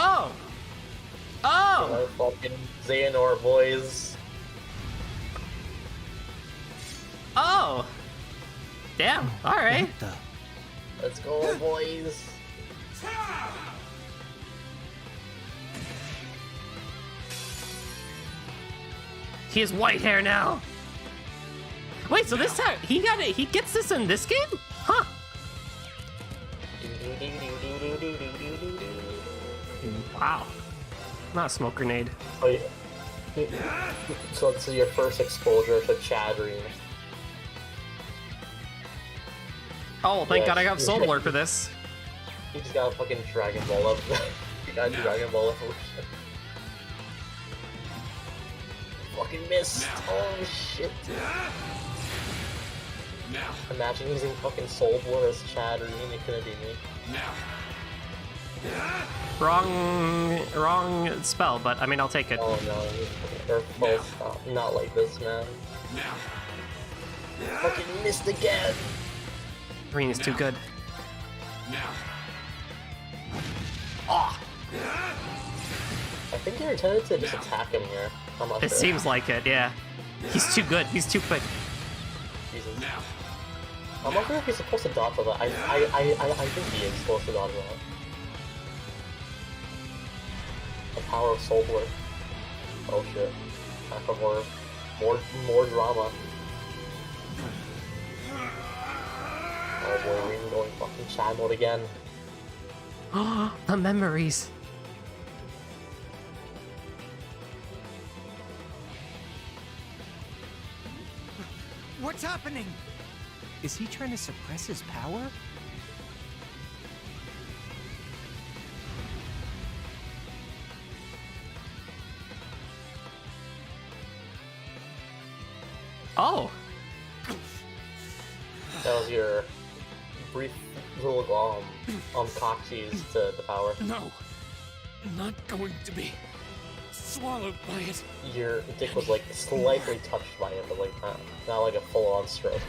Oh! Oh! Fucking Xehanort, boys. Oh! Damn, alright. Let's go, boys. He has white hair now. Wait, so this time he got it. He gets this in this game? Huh? Wow. Not a smoke grenade. Oh, yeah. So this is your first exposure to Chadrine. Oh, thank Yeah, God I got Soul Lord for this. You just got a fucking Dragon Ball up. You got a Dragon Ball evolution. Fucking missed. Oh shit. Now. Imagine using fucking Soul Lord as Chadrine. It couldn't be me. Now. Wrong spell, but I mean I'll take it. Oh no, or full stop. Not like this, man. Now. Fucking missed again. Green is too good. Now. Oh, I think you're intended to just attack him here. I'm not it sure. seems like it, yeah. He's too good. He's too quick. Jesus. Now. I'm not sure if he's supposed to dodge that. I think he is supposed to dodge that. The power of Soul Blur. Oh shit. Time for more drama. Oh boy, we're going fucking Chad mode again. The memories. What's happening? Is he trying to suppress his power? Oh, That was your brief little coxies to the power. No. I'm not going to be swallowed by it. Your dick was like slightly touched by it, but like not like a full-on stroke.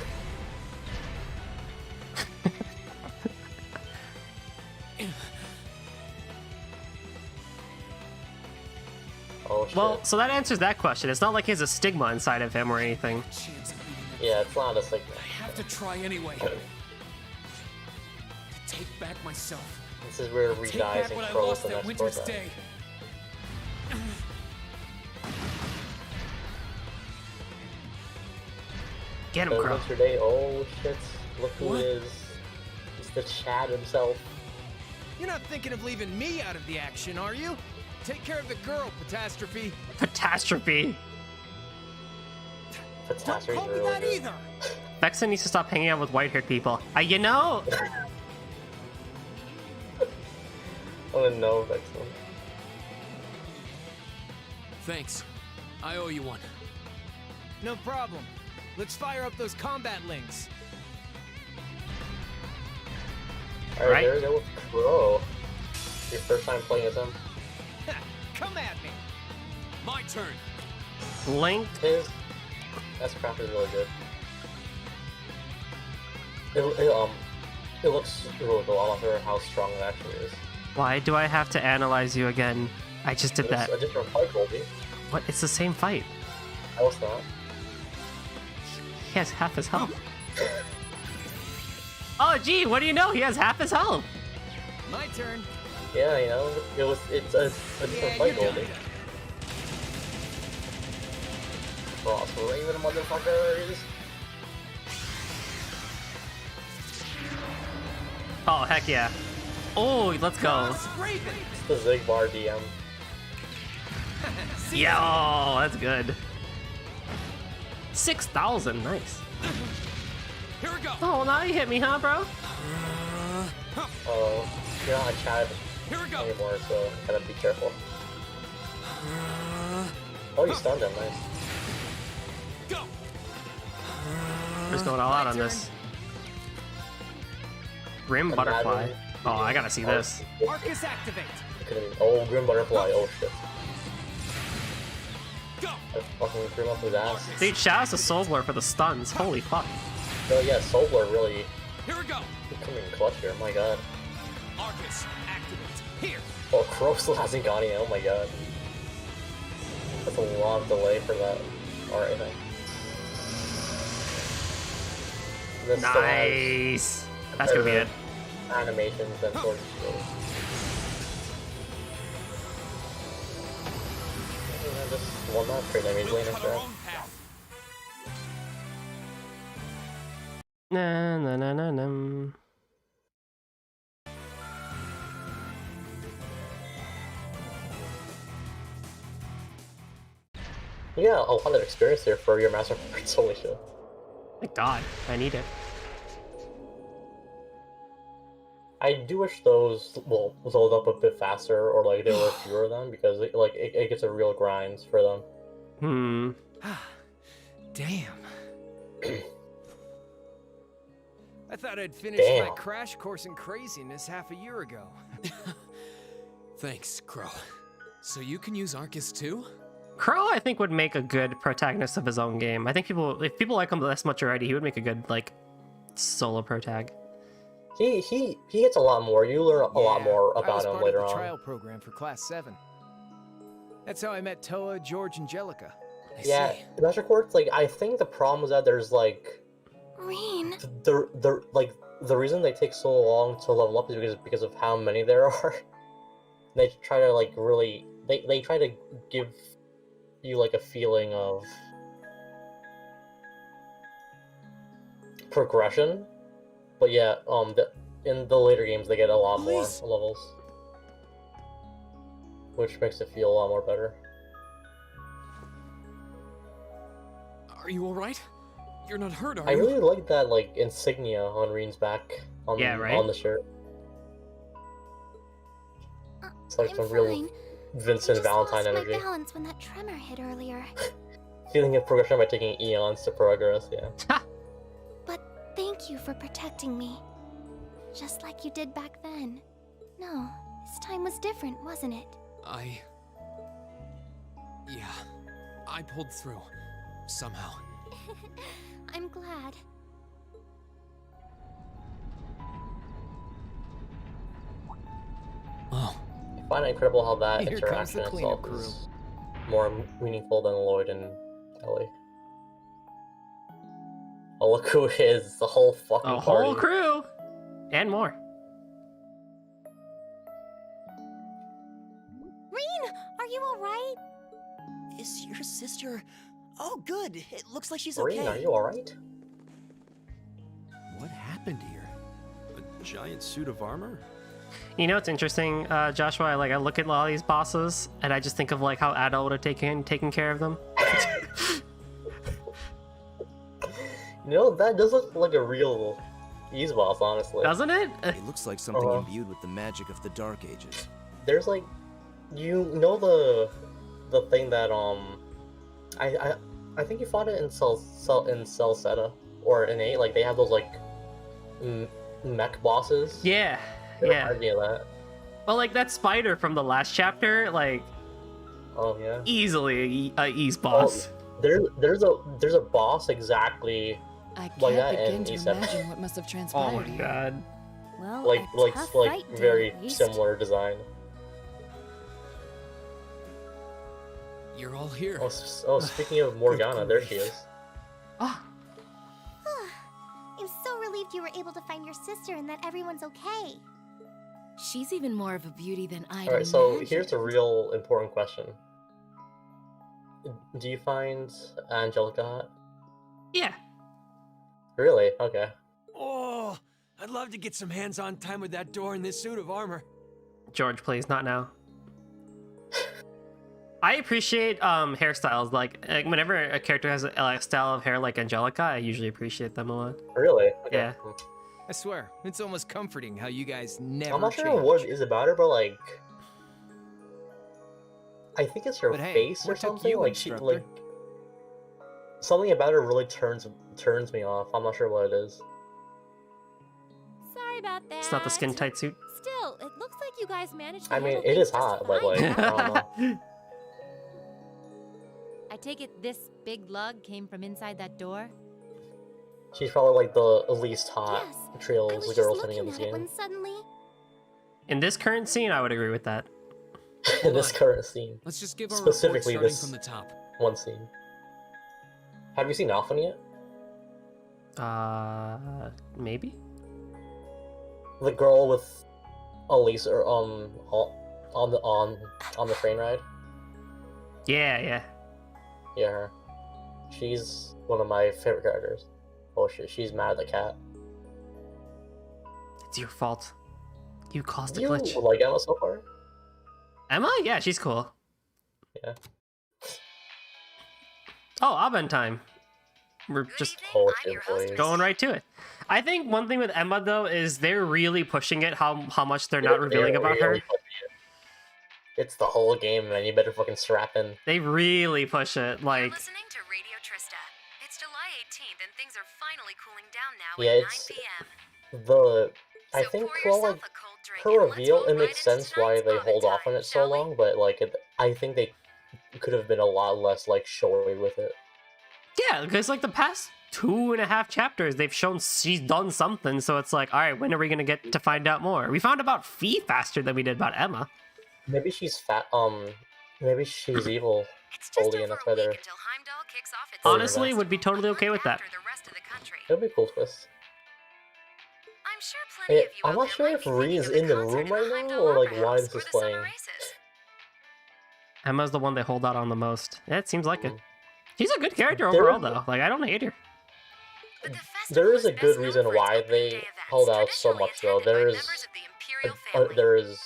Oh shit. well, so that answers that question. It's not like he has a stigma inside of him or anything. Chance of beating it. Yeah, it's not a signal. I have to try anyway. To take back myself. This is where Take Re back dies and what I Crow is lost the that next winter's program. day. Get him, The Crow. winter day, oh shit. Look who What? it is. It's the Chad himself. You're not thinking of leaving me out of the action, are you? Take care of the girl, Catastrophe. Catastrophe. Don't Catastrophe call me really that good. either! Vexen needs to stop hanging out with white-haired people. You know, Oh no, Vexen. Thanks. I owe you one. No problem. Let's fire up those combat links. Alright, Right. there we go with Crow. Your first time playing as him. Come at me. My turn. Link. His S-Craft is really good. It looks really cool. I'm not sure how strong it actually is. Why do I have to analyze you again? I just did that. It's a different fight, Goldie. What? It's the same fight. How is that? He has half his health. Oh, gee, what do you know? He has half his health. My turn. Yeah, you know, it's a different fight, Goldie. Frost Raven, motherfuckers! Oh, heck yeah. Oh, let's go. Raven. It's the Zigbar DM. Yeah, oh, that's good. 6,000, nice. Here we go. Oh, now you hit me, huh, bro? Oh, you're not a Chad Here we go. anymore, so gotta be careful. Oh, you stunned him, nice. Go. We're just going all out on this. Grim Butterfly. Oh, I gotta see this. Arcus activate. Oh, Grim Butterfly, oh shit. Go. I fucking Grim up his ass. Dude, shout out to Soulblur for the stuns. Holy fuck. Oh yeah, Soulblur really Here we go. coming clutch here, my god. Arcus, activate. Here. Oh, Crow still hasn't gone yet. Oh my god. That's a lot of delay for that. Alright then. This still has Nice. That's gonna be it. animations and Sword and Shield. Just one that trade immediately next round. Na na na na na. Yeah, a lot of experience there for your Master Points, holy shit. Thank God, I need it. I do wish those was load up a bit faster, or like there were fewer of them, because it gets a real grind for them. Hmm. Damn. I thought I'd finished my Damn. crash course in craziness half a year ago. Thanks, Crow. So you can use Arcus too? Crow, I think, would make a good protagonist of his own game. I think if people like him this much already, he would make a good like solo protag. He gets a lot more. You learn a lot more I about was him part later of the on. trial program for Class 7. That's how I met Toa, George, and Jellica. I Yeah, see. Master Quartz, like I think the problem is that there's like Reen. the reason they take so long to level up is because of how many there are. They try to like really they try to give you like a feeling of progression, but yeah, in the later games they get a lot more Please. levels, which makes it feel a lot more better. Are you alright? You're not hurt, are I you? really like that like insignia on Reen's back on Yeah, right? on the shirt. It's like I'm some real fine. Vincent I just Valentine lost energy. my balance when that tremor hit earlier. Feeling of progression by taking eons to progress, yeah. But thank you for protecting me. Just like you did back then. No, this time was different, wasn't it? Yeah. I pulled through. Somehow. I'm glad. Oh. I find it incredible how that Here comes interaction the cleanup itself crew. is more meaningful than Lloyd and Ellie. Oh, look who it is! The whole fucking A party. whole crew and more. Reen, are you alright? Is your sister... Oh, good. It looks like she's Reen, okay. are you alright? What happened here? A giant suit of armor? You know what's interesting, Joshua? I look at all these bosses and I just think of like how Adult would have taken care of them. You know, that does look like a real Ys boss, honestly. Doesn't it? It looks like something Uh-huh. imbued with the magic of the Dark Ages. There's like, you know the thing that I think you fought it in Celceta or in 8. Like they have those like mech bosses. Yeah, They yeah. remind me of that. Well, like that spider from the last chapter, like Oh yeah. easily a Ys boss. There's a boss exactly I like can't that begin in to E7. imagine what must have Oh transpired my here. god. Well, like a tough fight did, very at least. similar design. You're all here. Oh, speaking of Morgana, there she is. Ah, I'm so relieved you were able to find your sister and that everyone's okay. She's even more of a beauty than I'd Alright, so imagined. here's a real important question. Do you find Angelica hot? yeah. Really? Okay. Oh, I'd love to get some hands-on time with that door in this suit of armor. George, please, not now. I appreciate hairstyles. Like whenever a character has a style of hair like Angelica, I usually appreciate them a lot. Really? Okay. Yeah. I swear, it's almost comforting how you guys never I'm not sure change. what it is about her, but like, I think it's her But hey, face or what took something. you, Like instructor? like something about her really turns me off. I'm not sure what it is. Sorry about that. It's not the skin tight suit. Still, it looks like you guys managed to I mean, handle it is things just hot, but like, fine. I don't know. I take it this big lug came from inside that door? She's probably like the least hot Yes, I Trails was girl just sitting in looking this at it game. when suddenly... In this current scene, I would agree with that. in this on. current scene. Let's just give our report Specifically starting this from the top. one scene. Have you seen Alphen yet? Maybe? The girl with Elisa on the train ride? Yeah. Yeah, her. She's one of my favorite characters. Oh shit, she's mad at the cat. It's your fault. You caused the You glitch. like Emma so far? Emma? Yeah, she's cool. Yeah. Oh, Aben time. We're just Oh shit, boys. going right to it. I think one thing with Emma though is they're really pushing it how much they're not revealing about her. Really pushing it. It's the whole game, man. You better fucking strap in. They really push it. Like, Listening to Radio Trista. It's July 18th and things are finally cooling down now Yeah, at 9 it's p.m. I So think pour well, yourself like a cold drink her and let's reveal, roll it right makes into sense why tonight's they hold Aben off on time, it so shall we? long, but like I think they could have been a lot less like showy with it. yeah, because like the past 2.5 chapters, they've shown she's done something. So it's like, all right, when are we gonna get to find out more? We found about Fee faster than we did about Emma. Maybe she's fat. Maybe she's evil. It's just Holy over enough a for week their. until Heimdall kicks off its Honestly, season would be totally a okay month with that. after the rest of the country. That'd be a cool twist. I'm sure plenty of you I'm out not there sure might if be Ree is thinking in the of concert room at right the now, Heimdall or like Opera why House this or is the summer playing. races. Emma's the one they hold out on the most. Yeah, it seems like it. Mm. She's a good character There- overall, though. Like, I don't hate her. But the festival There is a best good known reason for its why opening they day events, held out so traditionally much, though. attended by There is members of the Imperial family. there is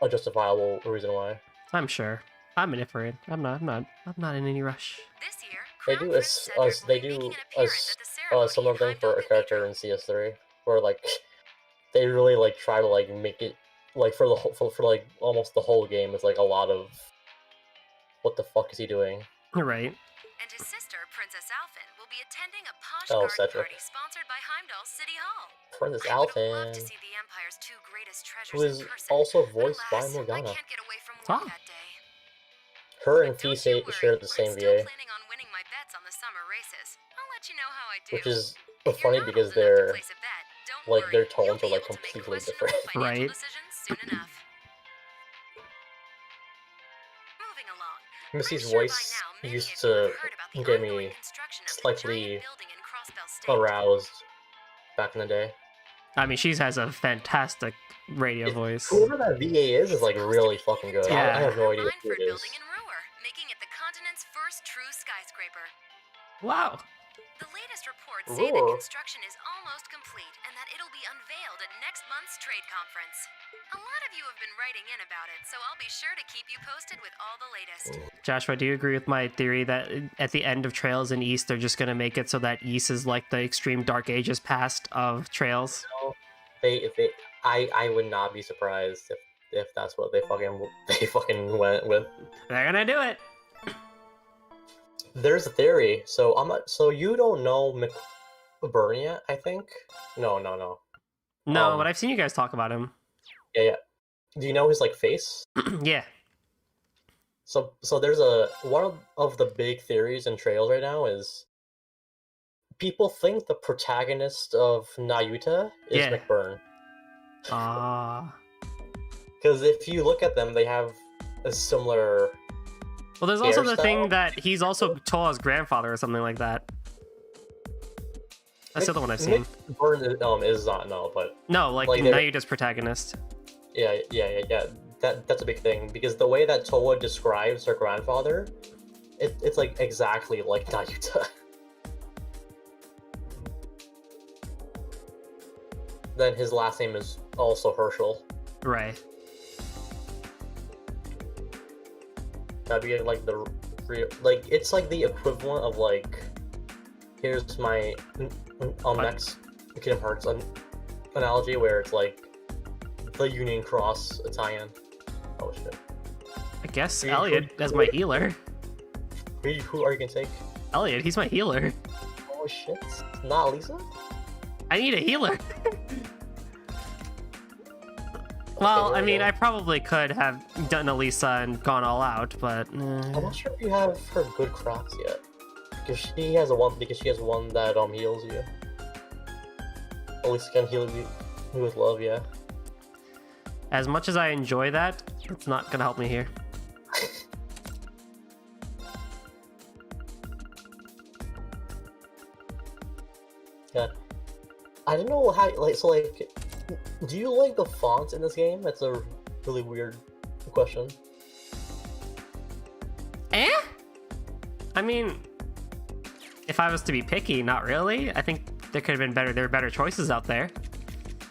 a justifiable reason why. I'm sure. I'm indifferent. I'm not in any rush. This year, They Crown do Prince Cedric they will be do making an appearance at the ceremony similar in thing for Heimdall a character Cathedral. in CS3, where like they really like try to like make it like for the whole for like almost the whole game. It's like a lot of what the fuck is he doing? You're right. And his sister, Princess Alphen, will be attending a posh Oh, garden Cedric. party sponsored by Heimdall City Hall. Princess I would have loved to Alphen, see the Empire's two greatest treasures who is in person, also but voiced by alas, I Morgana. can't get away from Ah. work that day. Her and But Fee don't you worry, share the same I'm still VA, planning on winning my bets on the summer races. I'll let you know how I do. which is If you're funny not because old enough to they're place a bet, don't like worry, their you'll tones be are like able to make completely questionable different. financial Right. decisions soon enough. Moving along. Missy's I'm sure by voice now many used of you have to heard about the get ongoing me construction of the slightly giant building in Crossbell State. aroused back in the day. I mean, she has a fantastic radio voice. Whoever that VA is like really fucking good. Yeah. I have no idea who Lineford it is. building in Ruhr, making it the continent's first true skyscraper. Wow. The latest reports say that Ruhr? construction is almost complete and that it'll be unveiled at next month's trade conference. A lot of you have been writing in about it, so I'll be sure to keep you posted with all the latest. Joshua, do you agree with my theory that at the end of Trails and East, they're just going to make it so that East is like the extreme dark ages past of Trails? I would not be surprised if that's what they fucking went with. They're going to do it. There's a theory. So so you don't know McBurn yet, I think? No. No, Um, but I've seen you guys talk about him. Yeah. Do you know his like face? Yeah. So there's one of the big theories in Trails right now is people think the protagonist of Nayuta is Yeah. McBurn. Ah. Because if you look at them, they have a similar. Well, there's also the thing hairstyle. that he's also Toa's grandfather or something like that. That's the other one I've seen. McBurn is not but No, like like, they're- Nayuta's protagonist. yeah. That's a big thing because the way that Toa describes her grandfather, it's like exactly like Nayuta. Then his last name is also Herschel. Right. That'd be like the real, like it's like the equivalent of like, here's my next Kingdom Hearts analogy where it's like the Union Cross Italian. Oh shit. I guess Who- Elliot as my healer. Who are you gonna take? Elliot, he's my healer. Oh shit, not Lisa? I need a healer. Well, there I we mean, go. I probably could have done Elisa and gone all out, but I'm not sure if you have her good crops yet. Because she has one that heals you. At least can heal you with love, yeah. as much as I enjoy that, It's not gonna help me here. Yeah. I don't know how, like, so, like, do you like the fonts in this game? That's a really weird question. Eh? I mean, if I was to be picky, not really. I think there could have been better. There were better choices out there.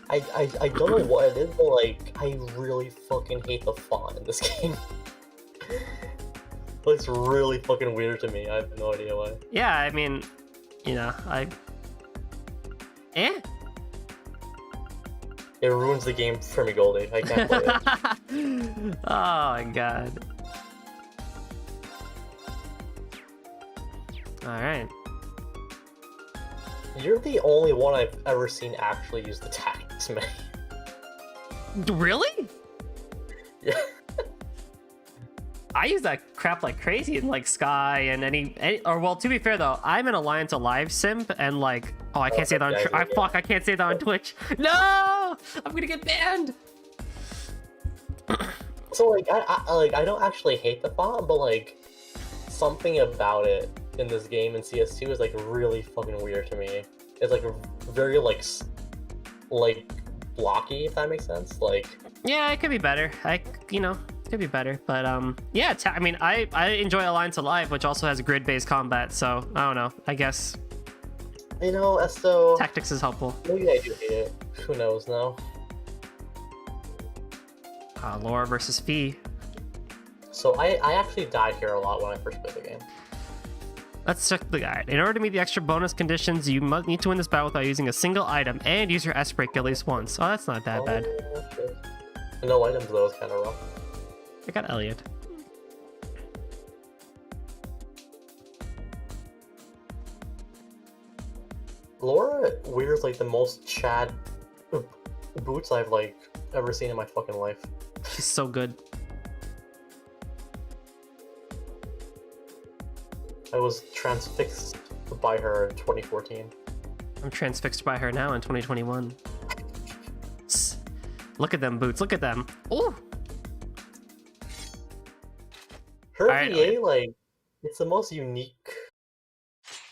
I don't know what it is, but, like, I really fucking hate the font in this game. It looks really fucking weird to me. I have no idea why. Yeah, I mean, you know, Eh? It ruins the game for me, Goldie. I can't play it. Oh my god. Alright. You're the only one I've ever seen actually use the tactics menu. Really? Yeah. I use that crap like crazy in like Sky and any or well, to be fair though, I'm an Alliance Alive simp and like I can't say that on fuck, I can't say that on Twitch. No! I'm gonna get banned. So like I don't actually hate the font, but like something about it in this game in CS2 is like really fucking weird to me. It's like very like blocky, if that makes sense. Like yeah, it could be better. Could be better, but yeah. I mean, I enjoy Alliance Alive, which also has grid-based combat. So I don't know. I guess you know, Esto tactics is helpful. Maybe I do hate it. Who knows now? Laura versus Fee. So I actually died here a lot when I first played the game. Let's check the guide. In order to meet the extra bonus conditions, you must need to win this battle without using a single item and use your S-Break at least once. Oh, that's not that bad. Shit. No items though is kind of rough. I got Elliot. Laura wears like the most Chad boots I've like ever seen in my fucking life. She's so good. I was transfixed by her in 2014. I'm transfixed by her now in 2021. Look at them boots. Look at them. Oh. Her VA, like, it's the most unique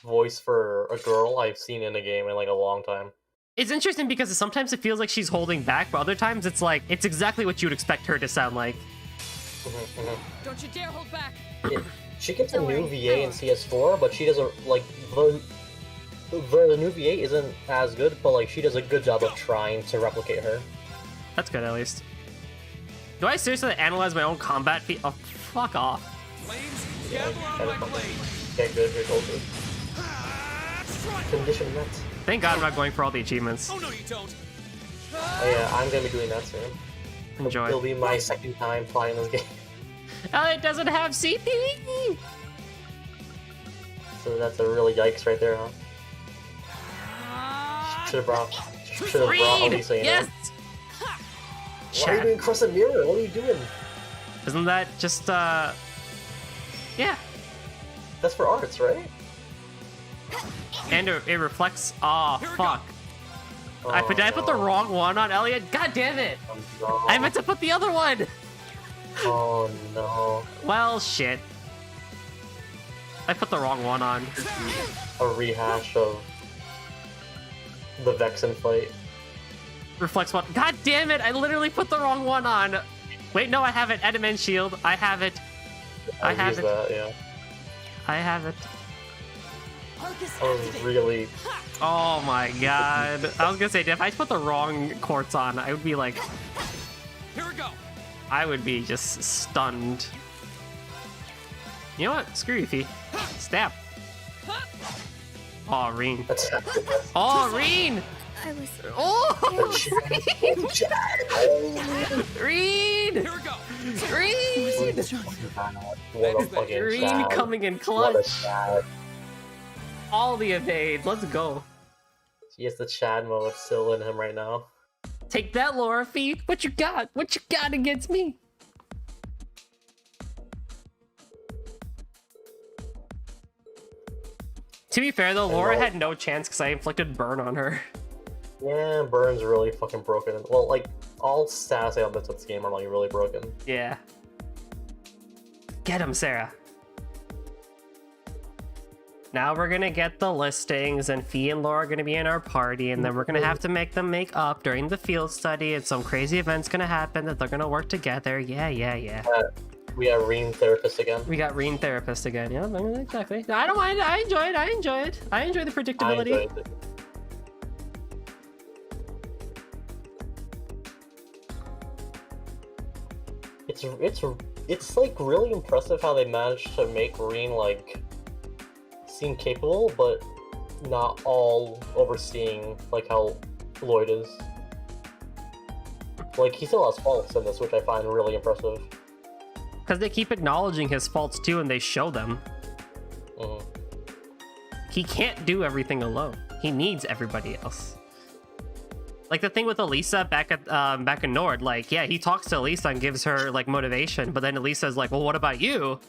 voice for a girl I've seen in a game in like a long time. It's interesting because sometimes it feels like she's holding back, but other times it's like it's exactly what you would expect her to sound like. Don't you dare hold back. Yeah, she gets a new VA in CS4, but she doesn't like the new VA isn't as good, but like she does a good job of trying to replicate her. That's good at least. Do I seriously analyze my own combat feat? Oh, fuck off. Okay, good, here goes it. Condition met. Thank God I'm not going for all the achievements. Oh no, you don't. Oh, yeah, I'm gonna be doing that soon. Enjoy. It'll be my second time playing this game. It doesn't have CP! So that's a really yikes right there, huh? Should've brought Elisa, you yes! know? Why are you doing Crescent Mirror? What are you doing? Isn't that just, yeah. That's for arts, right? And it reflects. Oh, fuck. Oh, Did I put the wrong one on Elliot? God damn it! No. I meant to put the other one! Oh no. Well, shit. I put the wrong one on. A rehash of the Vexen fight. Reflects one. God damn it! I literally put the wrong one on. Wait, no, I have it. Edamant Shield. I have it. I have it. That, yeah. I have it. I was really... Oh my god. I was gonna say, if I put the wrong quartz on, I would be like... Here we go. I would be just stunned. You know what? Screw you, Fee. Stab. Oh, Reen. Oh, Reen! I was... Oh! Reen! Here we go. Reen! What a fucking Reen Chad. coming in What a clutch. Chad. All the evades. Let's go. He has the Chad mode still in him right now. Take that, Laura Fee. What you got? What you got against me? To be fair though, Laura had no chance because I inflicted burn on her. Yeah, Burn's really fucking broken. Well, like, all status elements of this game are like really broken. Yeah. Get him, Sarah. Now we're gonna get the listings, and Fee and Laura are gonna be in our party, and then we're gonna have to make them make up during the field study, and some crazy event's gonna happen that they're gonna work together. Yeah. We got Reen Therapist again. We got Reen Therapist again. Yeah, exactly. I don't mind. I enjoy it. I enjoy the predictability. I enjoyed it. It's like really impressive how they managed to make Reen like seem capable, but not all overseeing like how Lloyd is. Like he still has faults in this, which I find really impressive. Because they keep acknowledging his faults too, and they show them. Mm-hmm. He can't do everything alone. He needs everybody else. Like the thing with Elisa back in Nord, like, yeah, he talks to Elisa and gives her like motivation, but then Elisa's like, well, what about you?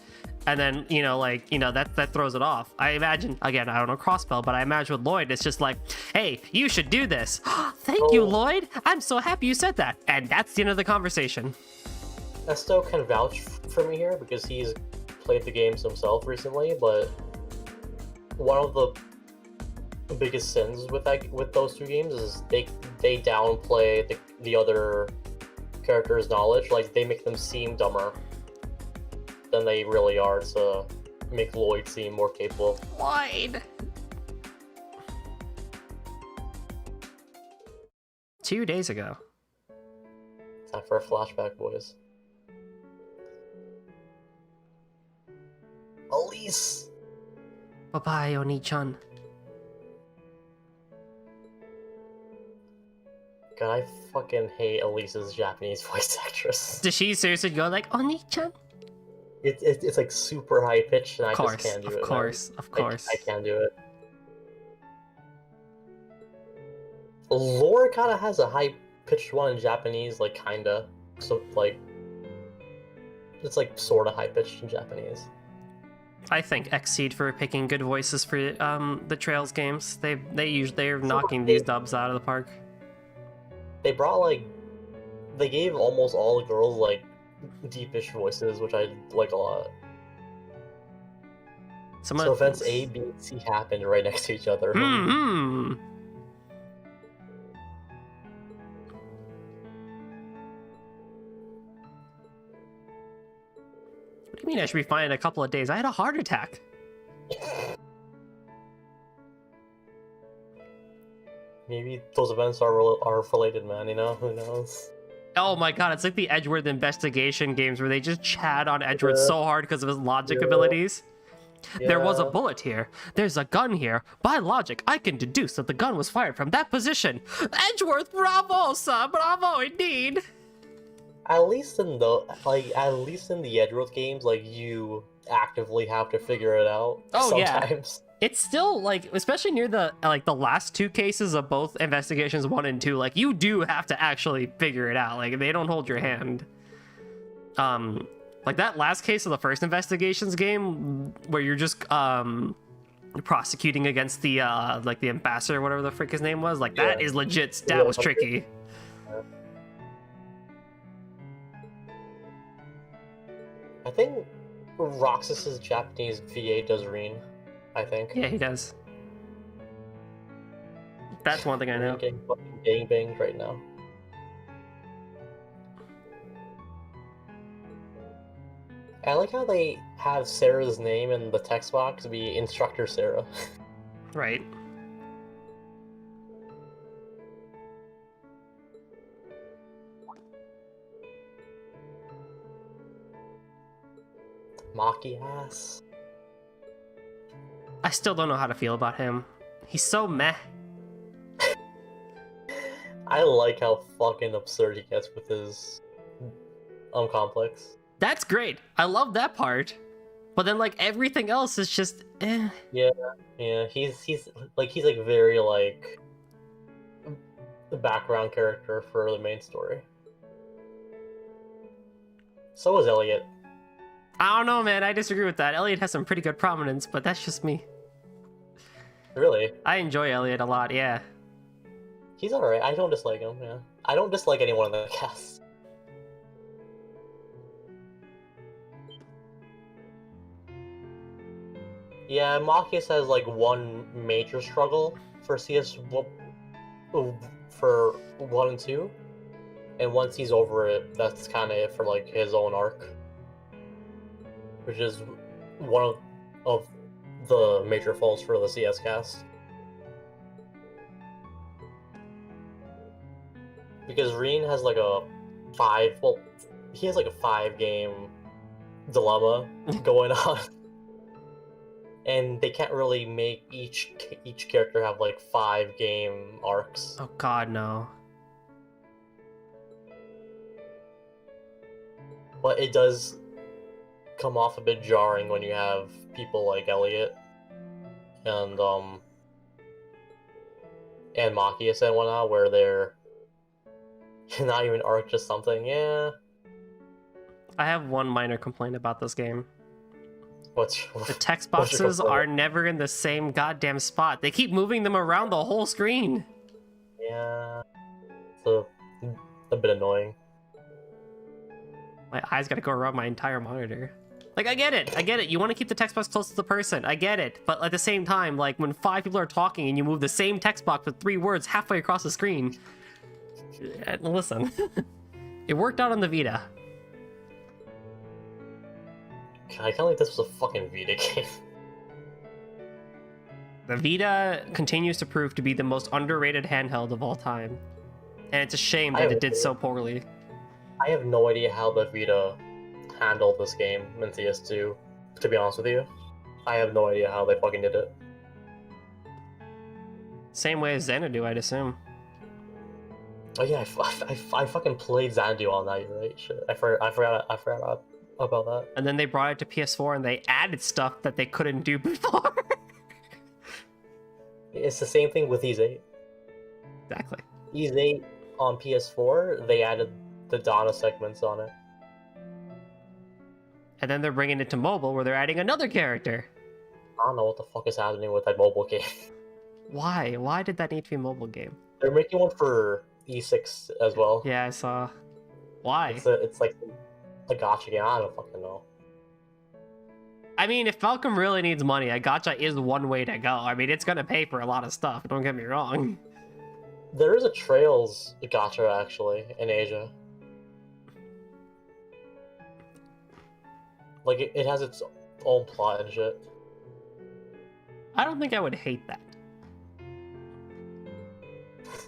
And then, that throws it off. I imagine, again, I don't know Crossbell, but I imagine with Lloyd, it's just like, hey, you should do this. Thank you, Lloyd. I'm so happy you said that. And that's the end of the conversation. Esto can vouch for me here because he's played the games himself recently, but one of the biggest sins with those two games is they downplay the other characters' knowledge. Like they make them seem dumber than they really are to make Lloyd seem more capable. Lloyd! 2 days ago. Time for a flashback, boys. Elise! Bye-bye, Oni-chan. God, I fucking hate Elise's Japanese voice actress. Does she seriously go like, Oni-chan? It's like super high pitched, and I just can't do it. Of course. I can't do it. Laura kind of has a high pitched one in Japanese, like kinda. So like, it's like sort of high pitched in Japanese. I think Xseed for picking good voices for the Trails games. They're knocking these dubs out of the park. They gave almost all the girls like deepish voices, which I like a lot. So events A, B, and C happened right next to each other. Mm-hmm. What do you mean I should be fine in a couple of days? I had a heart attack. Maybe those events are related, man, who knows? Oh my god, it's like the Edgeworth investigation games where they just chat on Edgeworth so hard because of his logic abilities. There was a bullet here. There's a gun here. By logic, I can deduce that the gun was fired from that position. Edgeworth, bravo, sir, bravo indeed. At least in the Edgeworth games, like you actively have to figure it out. Oh sometimes. Yeah. It's still like, especially near the last two cases of both investigations 1 and 2, like you do have to actually figure it out. Like they don't hold your hand. Like that last case of the first investigations game where you're just prosecuting against the the ambassador, whatever the frick his name was. Like that is legit. That was tricky. I think Roxas's Japanese VA does Reen. I think. Yeah, he does. That's one thing I know. Getting fucking gangbanged right now. I like how they have Sarah's name in the text box be Instructor Sarah. Right. Maki ass. I still don't know how to feel about him. He's so meh. I like how fucking absurd he gets with his complex. That's great. I love that part. But then like everything else is just eh. Yeah. He's very like the background character for the main story. So is Elliot. I don't know, man. I disagree with that. Elliot has some pretty good prominence, but that's just me. Really? I enjoy Elliot a lot, yeah. He's alright. I don't dislike him, yeah. I don't dislike anyone in the cast. Yeah, Machias has like one major struggle for CS for 1 and 2, and once he's over it, that's kind of it for like his own arc, which is one of the major faults for the CS cast. Because Reen has like a he has like a 5-game dilemma going on. And they can't really make each character have like 5-game arcs. Oh god, no. But it does come off a bit jarring when you have people like Elliot and Machias and whatnot, where they're not even arc, just something. Yeah. I have one minor complaint about this game. The text what's your boxes complaint? are never in the same goddamn spot. They keep moving them around the whole screen. Yeah. It's a bit annoying. My eyes gotta go around my entire monitor. Like, I get it. You want to keep the text box close to the person. I get it. But at the same time, like, when 5 people are talking and you move the same text box with 3 words halfway across the screen. Listen. It worked out on the Vita. I can't believe this was a fucking Vita game. The Vita continues to prove to be the most underrated handheld of all time. And it's a shame that it did so poorly. I have no idea how the Vita handled this game in CS2, to be honest with you. I have no idea how they fucking did it. Same way as Xanadu, I'd assume. Oh yeah, I fucking played Xanadu on that, right? Shit, I forgot about that. And then they brought it to PS4 and they added stuff that they couldn't do before. It's the same thing with Ys 8. Exactly. Ys 8 on PS4, they added the Donna segments on it. And then they're bringing it to mobile where they're adding another character. I don't know what the fuck is happening with that mobile game. Why? Why did that need to be a mobile game? They're making one for E6 as well. Yeah, I saw. Why? It's like a gacha game. I don't fucking know. I mean, if Falcom really needs money, a gacha is one way to go. I mean, it's gonna pay for a lot of stuff, don't get me wrong. There is a Trails gacha, actually, in Asia. Like, it has its own plot and shit. I don't think I would hate that.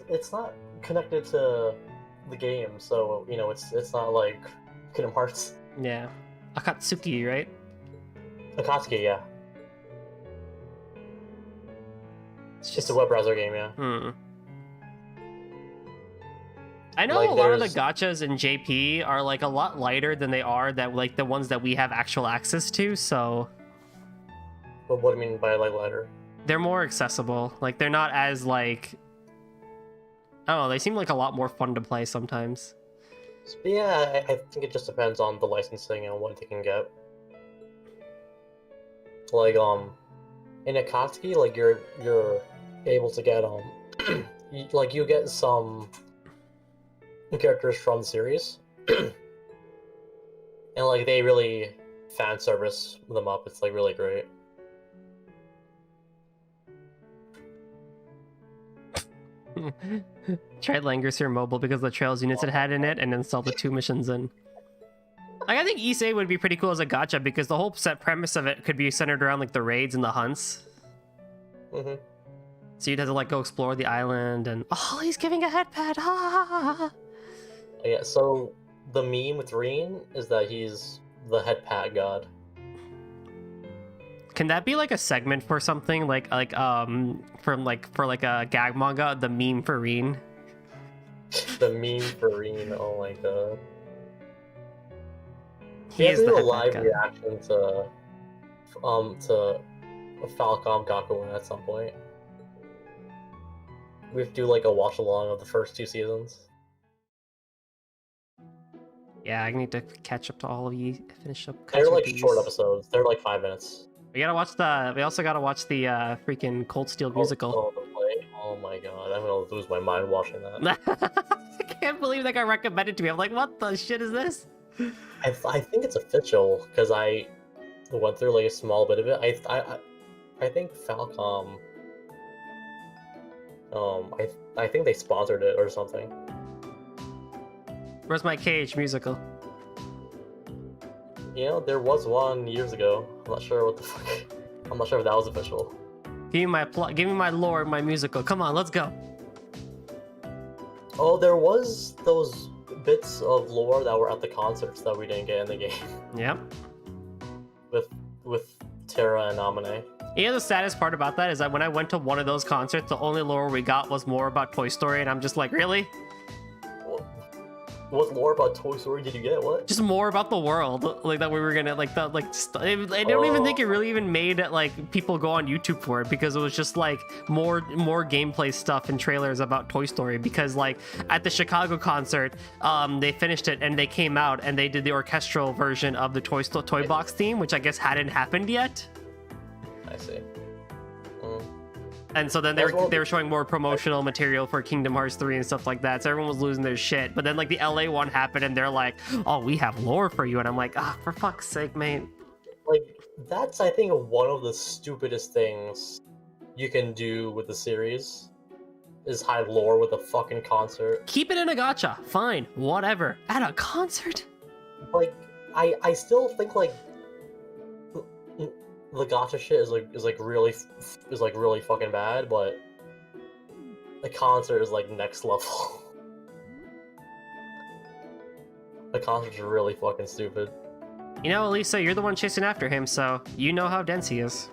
It's not connected to the game, so, you know, it's not like Kingdom Hearts. Yeah. Akatsuki, right? Akatsuki, yeah. It's just a web browser game, yeah. I know Like, a lot of the gachas in JP are like a lot lighter than they are that like the ones that we have actual access to, so But what do you mean by like lighter? they're more accessible. Like they're not as like, I don't know, they seem like a lot more fun to play sometimes. But yeah, I think it just depends on the licensing and what they can get. Like, in Akatsuki, like, you're able to get, you get some characters from the series. And, like, they really fan service them up. It's, like, really great. Tried Langrisser mobile because of the Trails units it had in it, and installed the 2 missions in. Like, I think Issei would be pretty cool as a gacha because the whole set premise of it could be centered around like the raids and the hunts. Mm-hmm. So you'd have to like go explore the island and he's giving a headpad. Ah! Yeah, so the meme with Reen is that he's the headpad god. Can that be like a segment for something like for a gag manga, the meme for Reen? The meme for Reen, oh my god. He is has to the do a headpad live god. reaction to Falcom Gakuen at some point. We have to do like a watch along of the first 2 seasons. Yeah, I need to catch up to all of you. Finish up. They're catching like these. short episodes. They're like 5 minutes. We also gotta watch the freaking Cold Steel musical. Oh my god, I'm gonna lose my mind watching that. can't believe that got recommended to me. I'm like, what the shit is this? I think it's official because I went through like a small bit of it. I think Falcom. I think they sponsored it or something. Where's my Cage musical? You know, there was one years ago. I'm not sure what the fuck. I'm not sure if that was official. Give me my plot. Give me my lore, my musical. Come on, let's go. Oh, there was those bits of lore that were at the concerts that we didn't get in the game. Yep. With Terra and Amane. You know the saddest part about that is that when I went to one of those concerts, the only lore we got was more about Toy Story, and I'm just like, really? What lore about Toy Story did you get? What? Just more about the world, like that we were gonna like that, like I don't even think it really even made like people go on YouTube for it because it was just like more gameplay stuff and trailers about Toy Story. Because like at the Chicago concert, they finished it and they came out and they did the orchestral version of the Toy Box theme, which I guess hadn't happened yet. I see. And so then they were showing more promotional material for Kingdom Hearts 3 and stuff like that. So everyone was losing their shit. But then like the LA one happened and they're like, oh, we have lore for you. And I'm like, ah, for fuck's sake, mate. Like, that's, I think, one of the stupidest things you can do with the series is hide lore with a fucking concert. Keep it in a gacha. Fine. Whatever. At a concert? Like, I still think like the gacha shit is really fucking bad, but the concert is like next level. The concert's really fucking stupid. You know, Elisa, you're the one chasing after him, so you know how dense he is.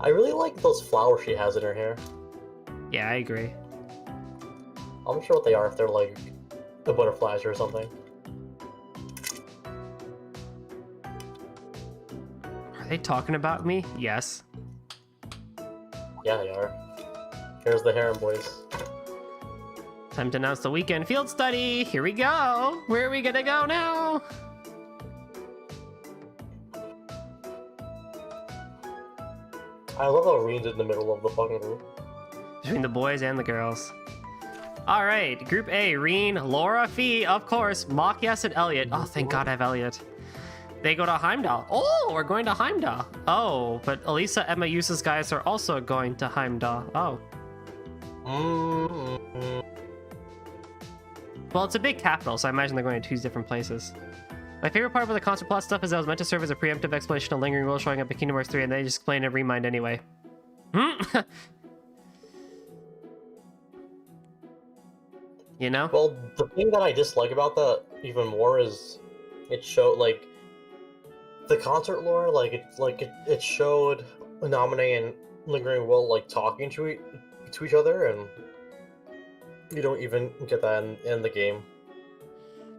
I really like those flowers she has in her hair. Yeah, I agree. I'm not sure what they are, if they're like the butterflies or something. Are they talking about me? Yes. Yeah, they are. Here's the Harem Boys. Time to announce the weekend field study. Here we go. Where are we gonna go now? I love how Reen's in the middle of the fucking group. Between the boys and the girls. All right, Group A, Reen, Laura, Fee, of course, Machias, and Elliot. Oh, thank God I have Elliot. They go to Heimdall. Oh, we're going to Heimdall. Oh, but Elisa, Emma, Yusa's guys are also going to Heimdall. Oh. Well, it's a big capital, so I imagine they're going to 2 different places. My favorite part of the concert plot stuff is that it was meant to serve as a preemptive explanation of Lingering Will showing up in Kingdom Hearts 3, and they just explain and remind anyway. You know? Well, the thing that I dislike about that even more is it showed, like, the concert lore, like, it showed Naminé and Lingering Will, like, talking to each other, and you don't even get that in the game.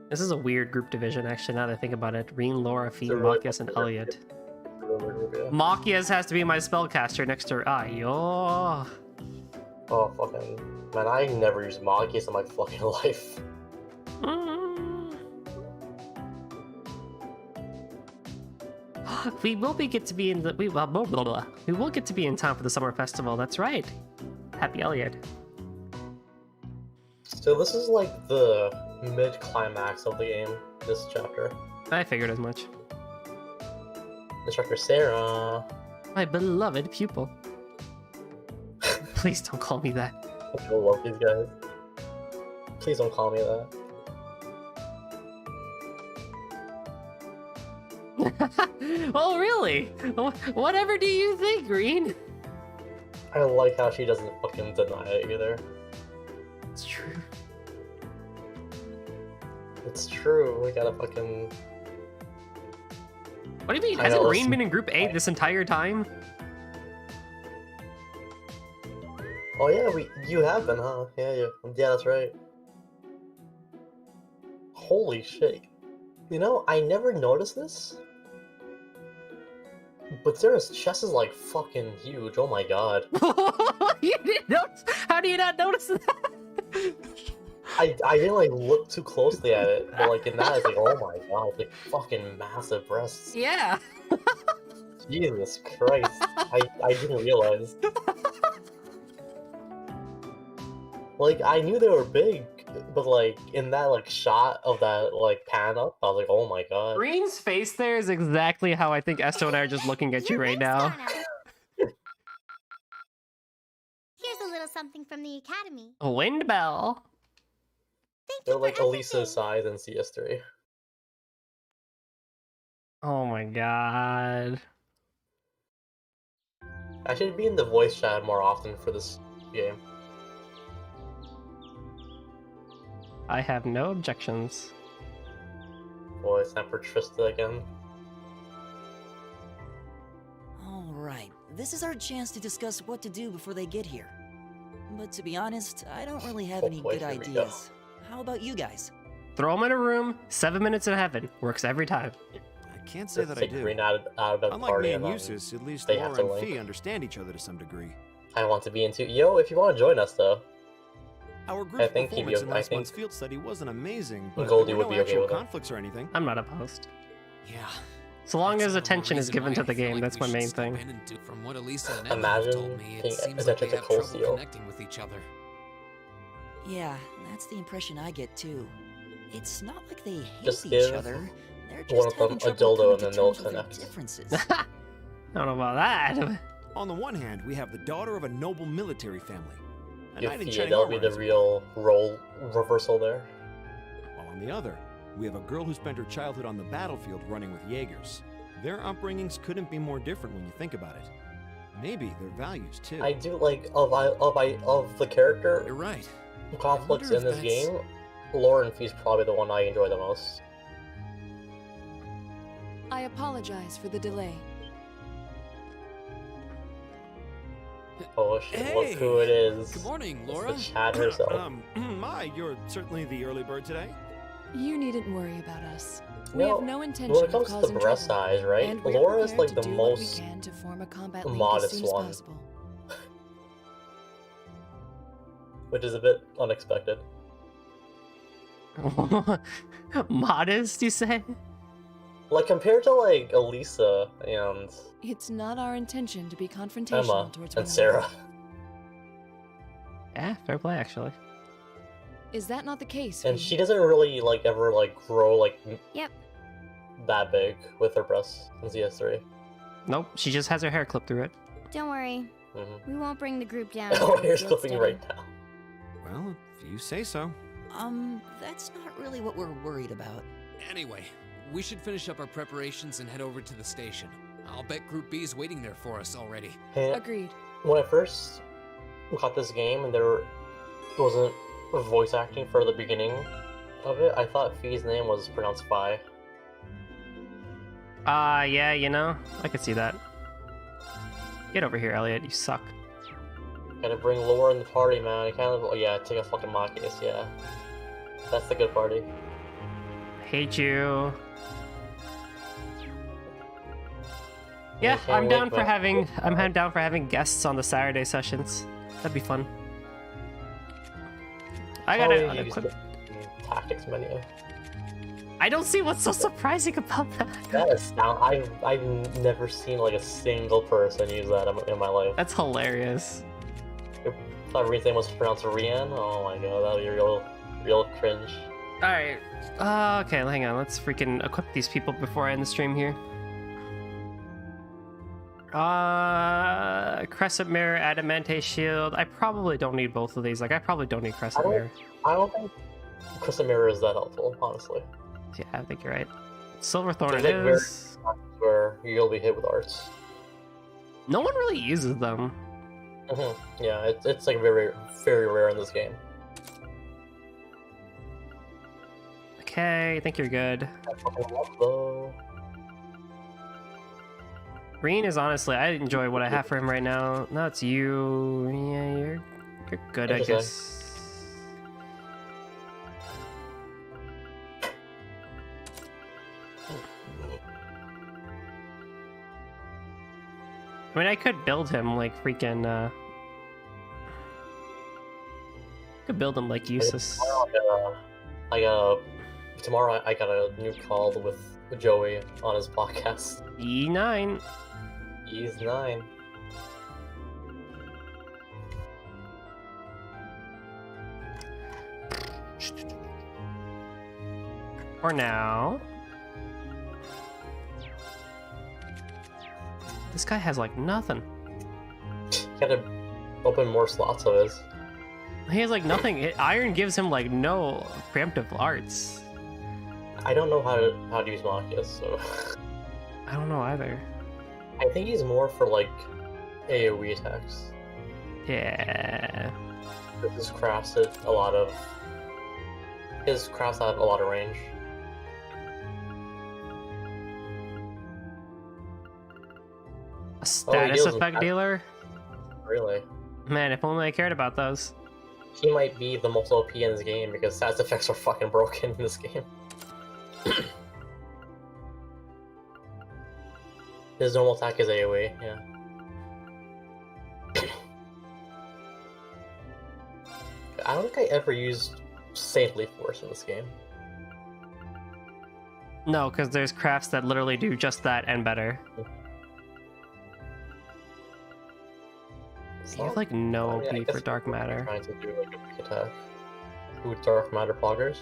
This is a weird group division, actually, now that I think about it. Reen, Laura, Fee, Machias, and Elliot. Machias has to be my spellcaster next to Ayo. Oh, fucking... Man, I never used Machias in my fucking life. We will get to be in the we will get to be in time for the summer festival. That's right. Happy Elliot. So this is like the mid-climax of the game, this chapter. I figured as much. Instructor Sarah. My beloved pupil. Please don't call me that. I love these guys. Please don't call me that. Oh, really? Whatever do you think, Green? I like how she doesn't fucking deny it either. It's true. It's true. We gotta fucking... What do you mean? Hasn't Green been in Group A this entire time? Oh yeah, you have been, huh? Yeah, that's right. Holy shit. You know, I never noticed this. But Sarah's chest is like fucking huge, oh my god. You didn't notice? How do you not notice that? I didn't like look too closely at it, but like in that it's like, oh my god, like fucking massive breasts. Yeah. Jesus Christ. I didn't realize. Like, I knew they were big, but like in that like shot of that like pan up, I was like, oh my god. Green's face there is exactly how I think Esto and I are just looking at you right now. Here's a little something from the Academy. Wind Bell. They're like Elisa's size in CS3. Oh my god. I should be in the voice chat more often for this game. I have no objections. Voice Emperor Trista again. Alright, this is our chance to discuss what to do before they get here. But to be honest, I don't really have any boy, good here we go. ideas. How about you guys? Throw them in a room, 7 minutes in heaven. Works every time. I can't say that I Take do. Green out of the Unlike party me and then Eustace, at least they have Laura to and link. Fee understand each other to some degree. I want to be into. Yo, if you want to join us though, Our group's think he'd be- performance in I last think month's field study wasn't amazing, but Goldie there would were be no okay actual with it. conflicts or anything. I'm not opposed. Yeah. So long That's as another attention is reason given why to I the feel game, like that's we my should main step thing. in and do- From what Elisa and Emma have Imagine told me, it being seems like they attention to have Cold trouble Steel. connecting with each other. Yeah, that's the impression I get too. It's not like they hate Just each give other. They're one just of them having a trouble dildo coming and to then they'll terms with their connect. differences. I don't know about that. On the one hand, we have the daughter of a noble military family. A If knight in yeah, shining that'll be armor, the real role reversal there. while on the other, we have a girl who spent her childhood on the battlefield running with Jaegers. Their upbringings couldn't be more different when you think about it. Maybe their values too. I do like of the character You're right. conflicts I in wonder this if game. Lauren Fee's probably the one I enjoy the most. I apologize for the delay. Oh shit! Look Hey! who it is. Good morning, It's Laura. the Chad herself. My, you're certainly the early bird today. You needn't worry about us. We No, have no intention when it of comes to causing the breast trouble, size, right? and we're Laura is prepared like to the do what we most can to form a combat link as modest soon as one. possible. which is a bit unexpected. Modest, you say? Like compared to like Elisa and It's not our intention to be confrontational Emma towards and one Sarah. another. Yeah, fair play, actually. Is that not the case? And Fee? she doesn't really like ever like grow like Yep. that big with her breasts in CS3. Nope, she just has her hair clipped through it. Don't worry. Mm-hmm. We won't bring the group down. Oh, here's Field clipping study. right now. Well, if you say so. That's not really what we're worried about. Anyway, we should finish up our preparations and head over to the station. I'll bet Group B is waiting there for us already. And Agreed. when I first got this game and there wasn't voice acting for the beginning of it, I thought Fee's name was pronounced Fi. Yeah, you know, I could see that. Get over here, Elliot, you suck. Gotta bring Laura in the party, man. Kind of, oh yeah, take a fucking Marcus, yeah. That's the good party. Hate you. Yeah, can't I'm wait, down for but- having guests on the Saturday sessions. That'd be fun. I gotta Probably use unequip. the tactics menu. I don't see what's so surprising about that. That is sound. I've never seen like a single person use that in my life. That's hilarious. I thought Rien's name was pronounced Rian. Oh my god, that'd be real cringe. Alright. Okay, hang on. Let's freaking equip these people before I end the stream here. Crescent Mirror, Adamante Shield. I probably don't need both of these. Like, I probably don't need Crescent Mirror. I don't think Crescent Mirror is that helpful, honestly. Yeah, I think you're right. Silverthorn it There's, like, is. Where you'll be hit with arts. No one really uses them. Yeah, it's like very rare in this game. Okay, I think you're good. Though. Green is honestly, I enjoy what I have for him right now. No, it's you. Yeah, you're good, I Interesting. guess. I mean, I could build him like freaking. Could build him like Eustace. Tomorrow I got a new call with Joey on his podcast. E9. He's 9. For now. This guy has like nothing. Gotta open more slots of his. He has like nothing. Iron gives him like no preemptive arts. I don't know how to use Machias, so I don't know either. I think he's more for like AoE attacks. Yeah. His crafts have a lot of range. A status deals in effect dealer? Really? Man, if only I cared about those. He might be the most OP in this game because stats effects are fucking broken in this game. His normal attack is AoE, yeah. I don't think I ever used Saint Leaf Force in this game. No, because there's crafts that literally do just that and better. You have like no I OP for dark matter. Trying to do like a big attack. Ooh, dark matter poggers.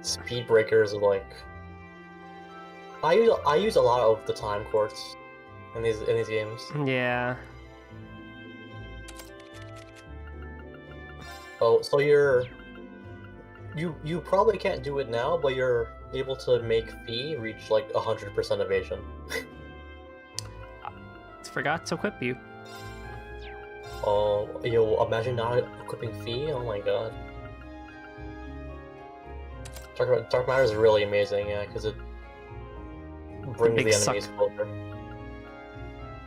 Speed breakers are like. I use a lot of the time quartz in these games. Yeah. Oh, so you probably can't do it now, but you're able to make Fee reach like 100% evasion. Forgot to equip you. Oh, yo, imagine not equipping Fee. Oh my god. Dark matter is really amazing, yeah, because it brings the enemies closer.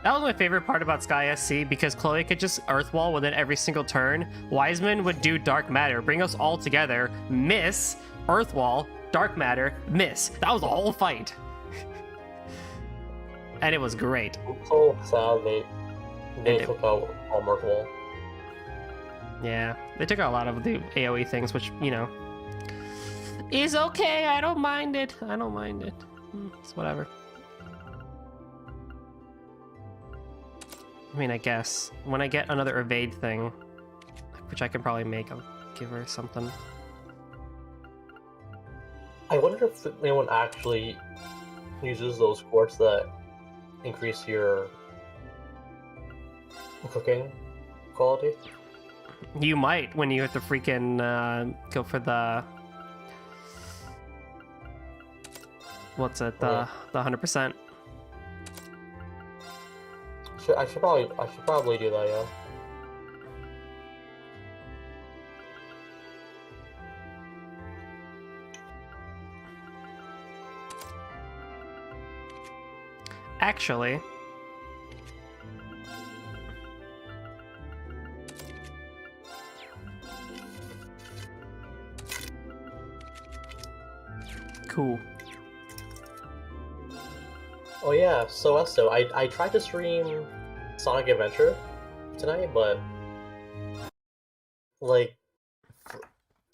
That was my favorite part about Sky SC, because Chloe could just Earthwall within every single turn. Wiseman would do Dark Matter, bring us all together, miss, Earthwall, Dark Matter, miss. That was the whole fight. And it was great. I'm so sad they took out Earthwall. Yeah, they took out a lot of the AoE things, which, you know, is okay. I don't mind it. I don't mind it. It's whatever. I mean, I guess when I get another evade thing, which I can probably make, I'll give her something. I wonder if anyone actually uses those quartz that increase your cooking quality. You might when you have to freaking go for the what's it, the 100%. I should probably do that, yeah. Actually, cool. Oh yeah, so also I tried to stream Sonic Adventure tonight, but like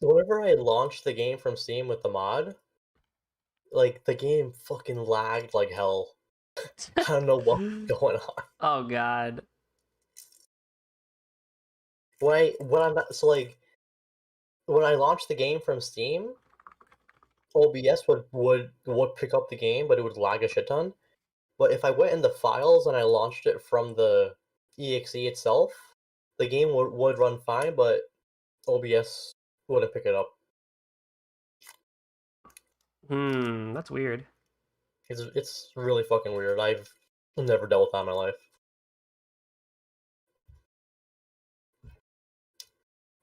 whenever I launched the game from Steam with the mod, like the game fucking lagged like hell. I don't know what's going on. Oh god. When I launched the game from Steam, OBS would pick up the game, but it would lag a shit ton. But if I went in the files and I launched it from the EXE itself, the game would run fine, but OBS wouldn't pick it up. That's weird. It's really fucking weird. I've never dealt with that in my life.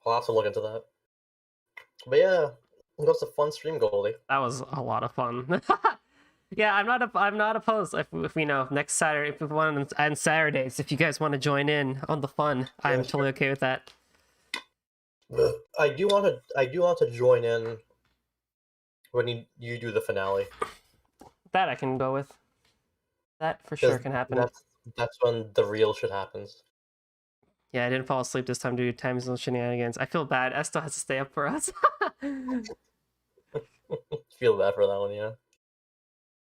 I'll have to look into that. But yeah, it was a fun stream, Goldie. That was a lot of fun. Yeah, I'm not opposed. If you know, next Saturday, if we want, and Saturdays, if you guys want to join in on the fun, I'm totally okay with that. I do want to join in when you do the finale. That I can go with. That for sure can happen. That's when the real shit happens. Yeah, I didn't fall asleep this time due to time zone shenanigans. I feel bad. Esto has to stay up for us. Feel bad for that one, yeah.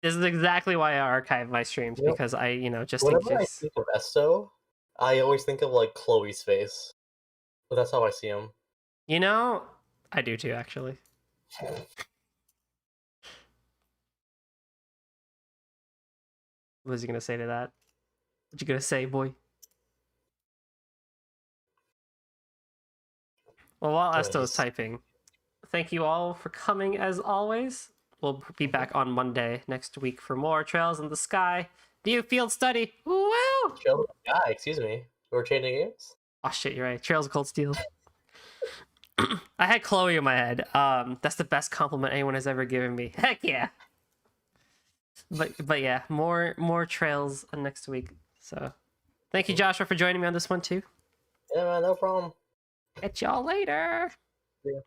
This is exactly why I archive my streams, because I, just in whenever case. I think of Esto, I always think of like Chloe's face. But that's how I see him. I do too, actually. What was you gonna say to that? What you gonna say, boy? Well, while Esto is typing, thank you all for coming as always. We'll be back on Monday next week for more Trails in the Sky. New field study. Woo! Trails of the Sky, excuse me. We're changing games? Oh shit, you're right. Trails of Cold Steel. I had Chloe in my head. That's the best compliment anyone has ever given me. Heck yeah. But yeah, more Trails next week. So thank you, Joshua, for joining me on this one too. Yeah, man, no problem. Catch y'all later. Yeah.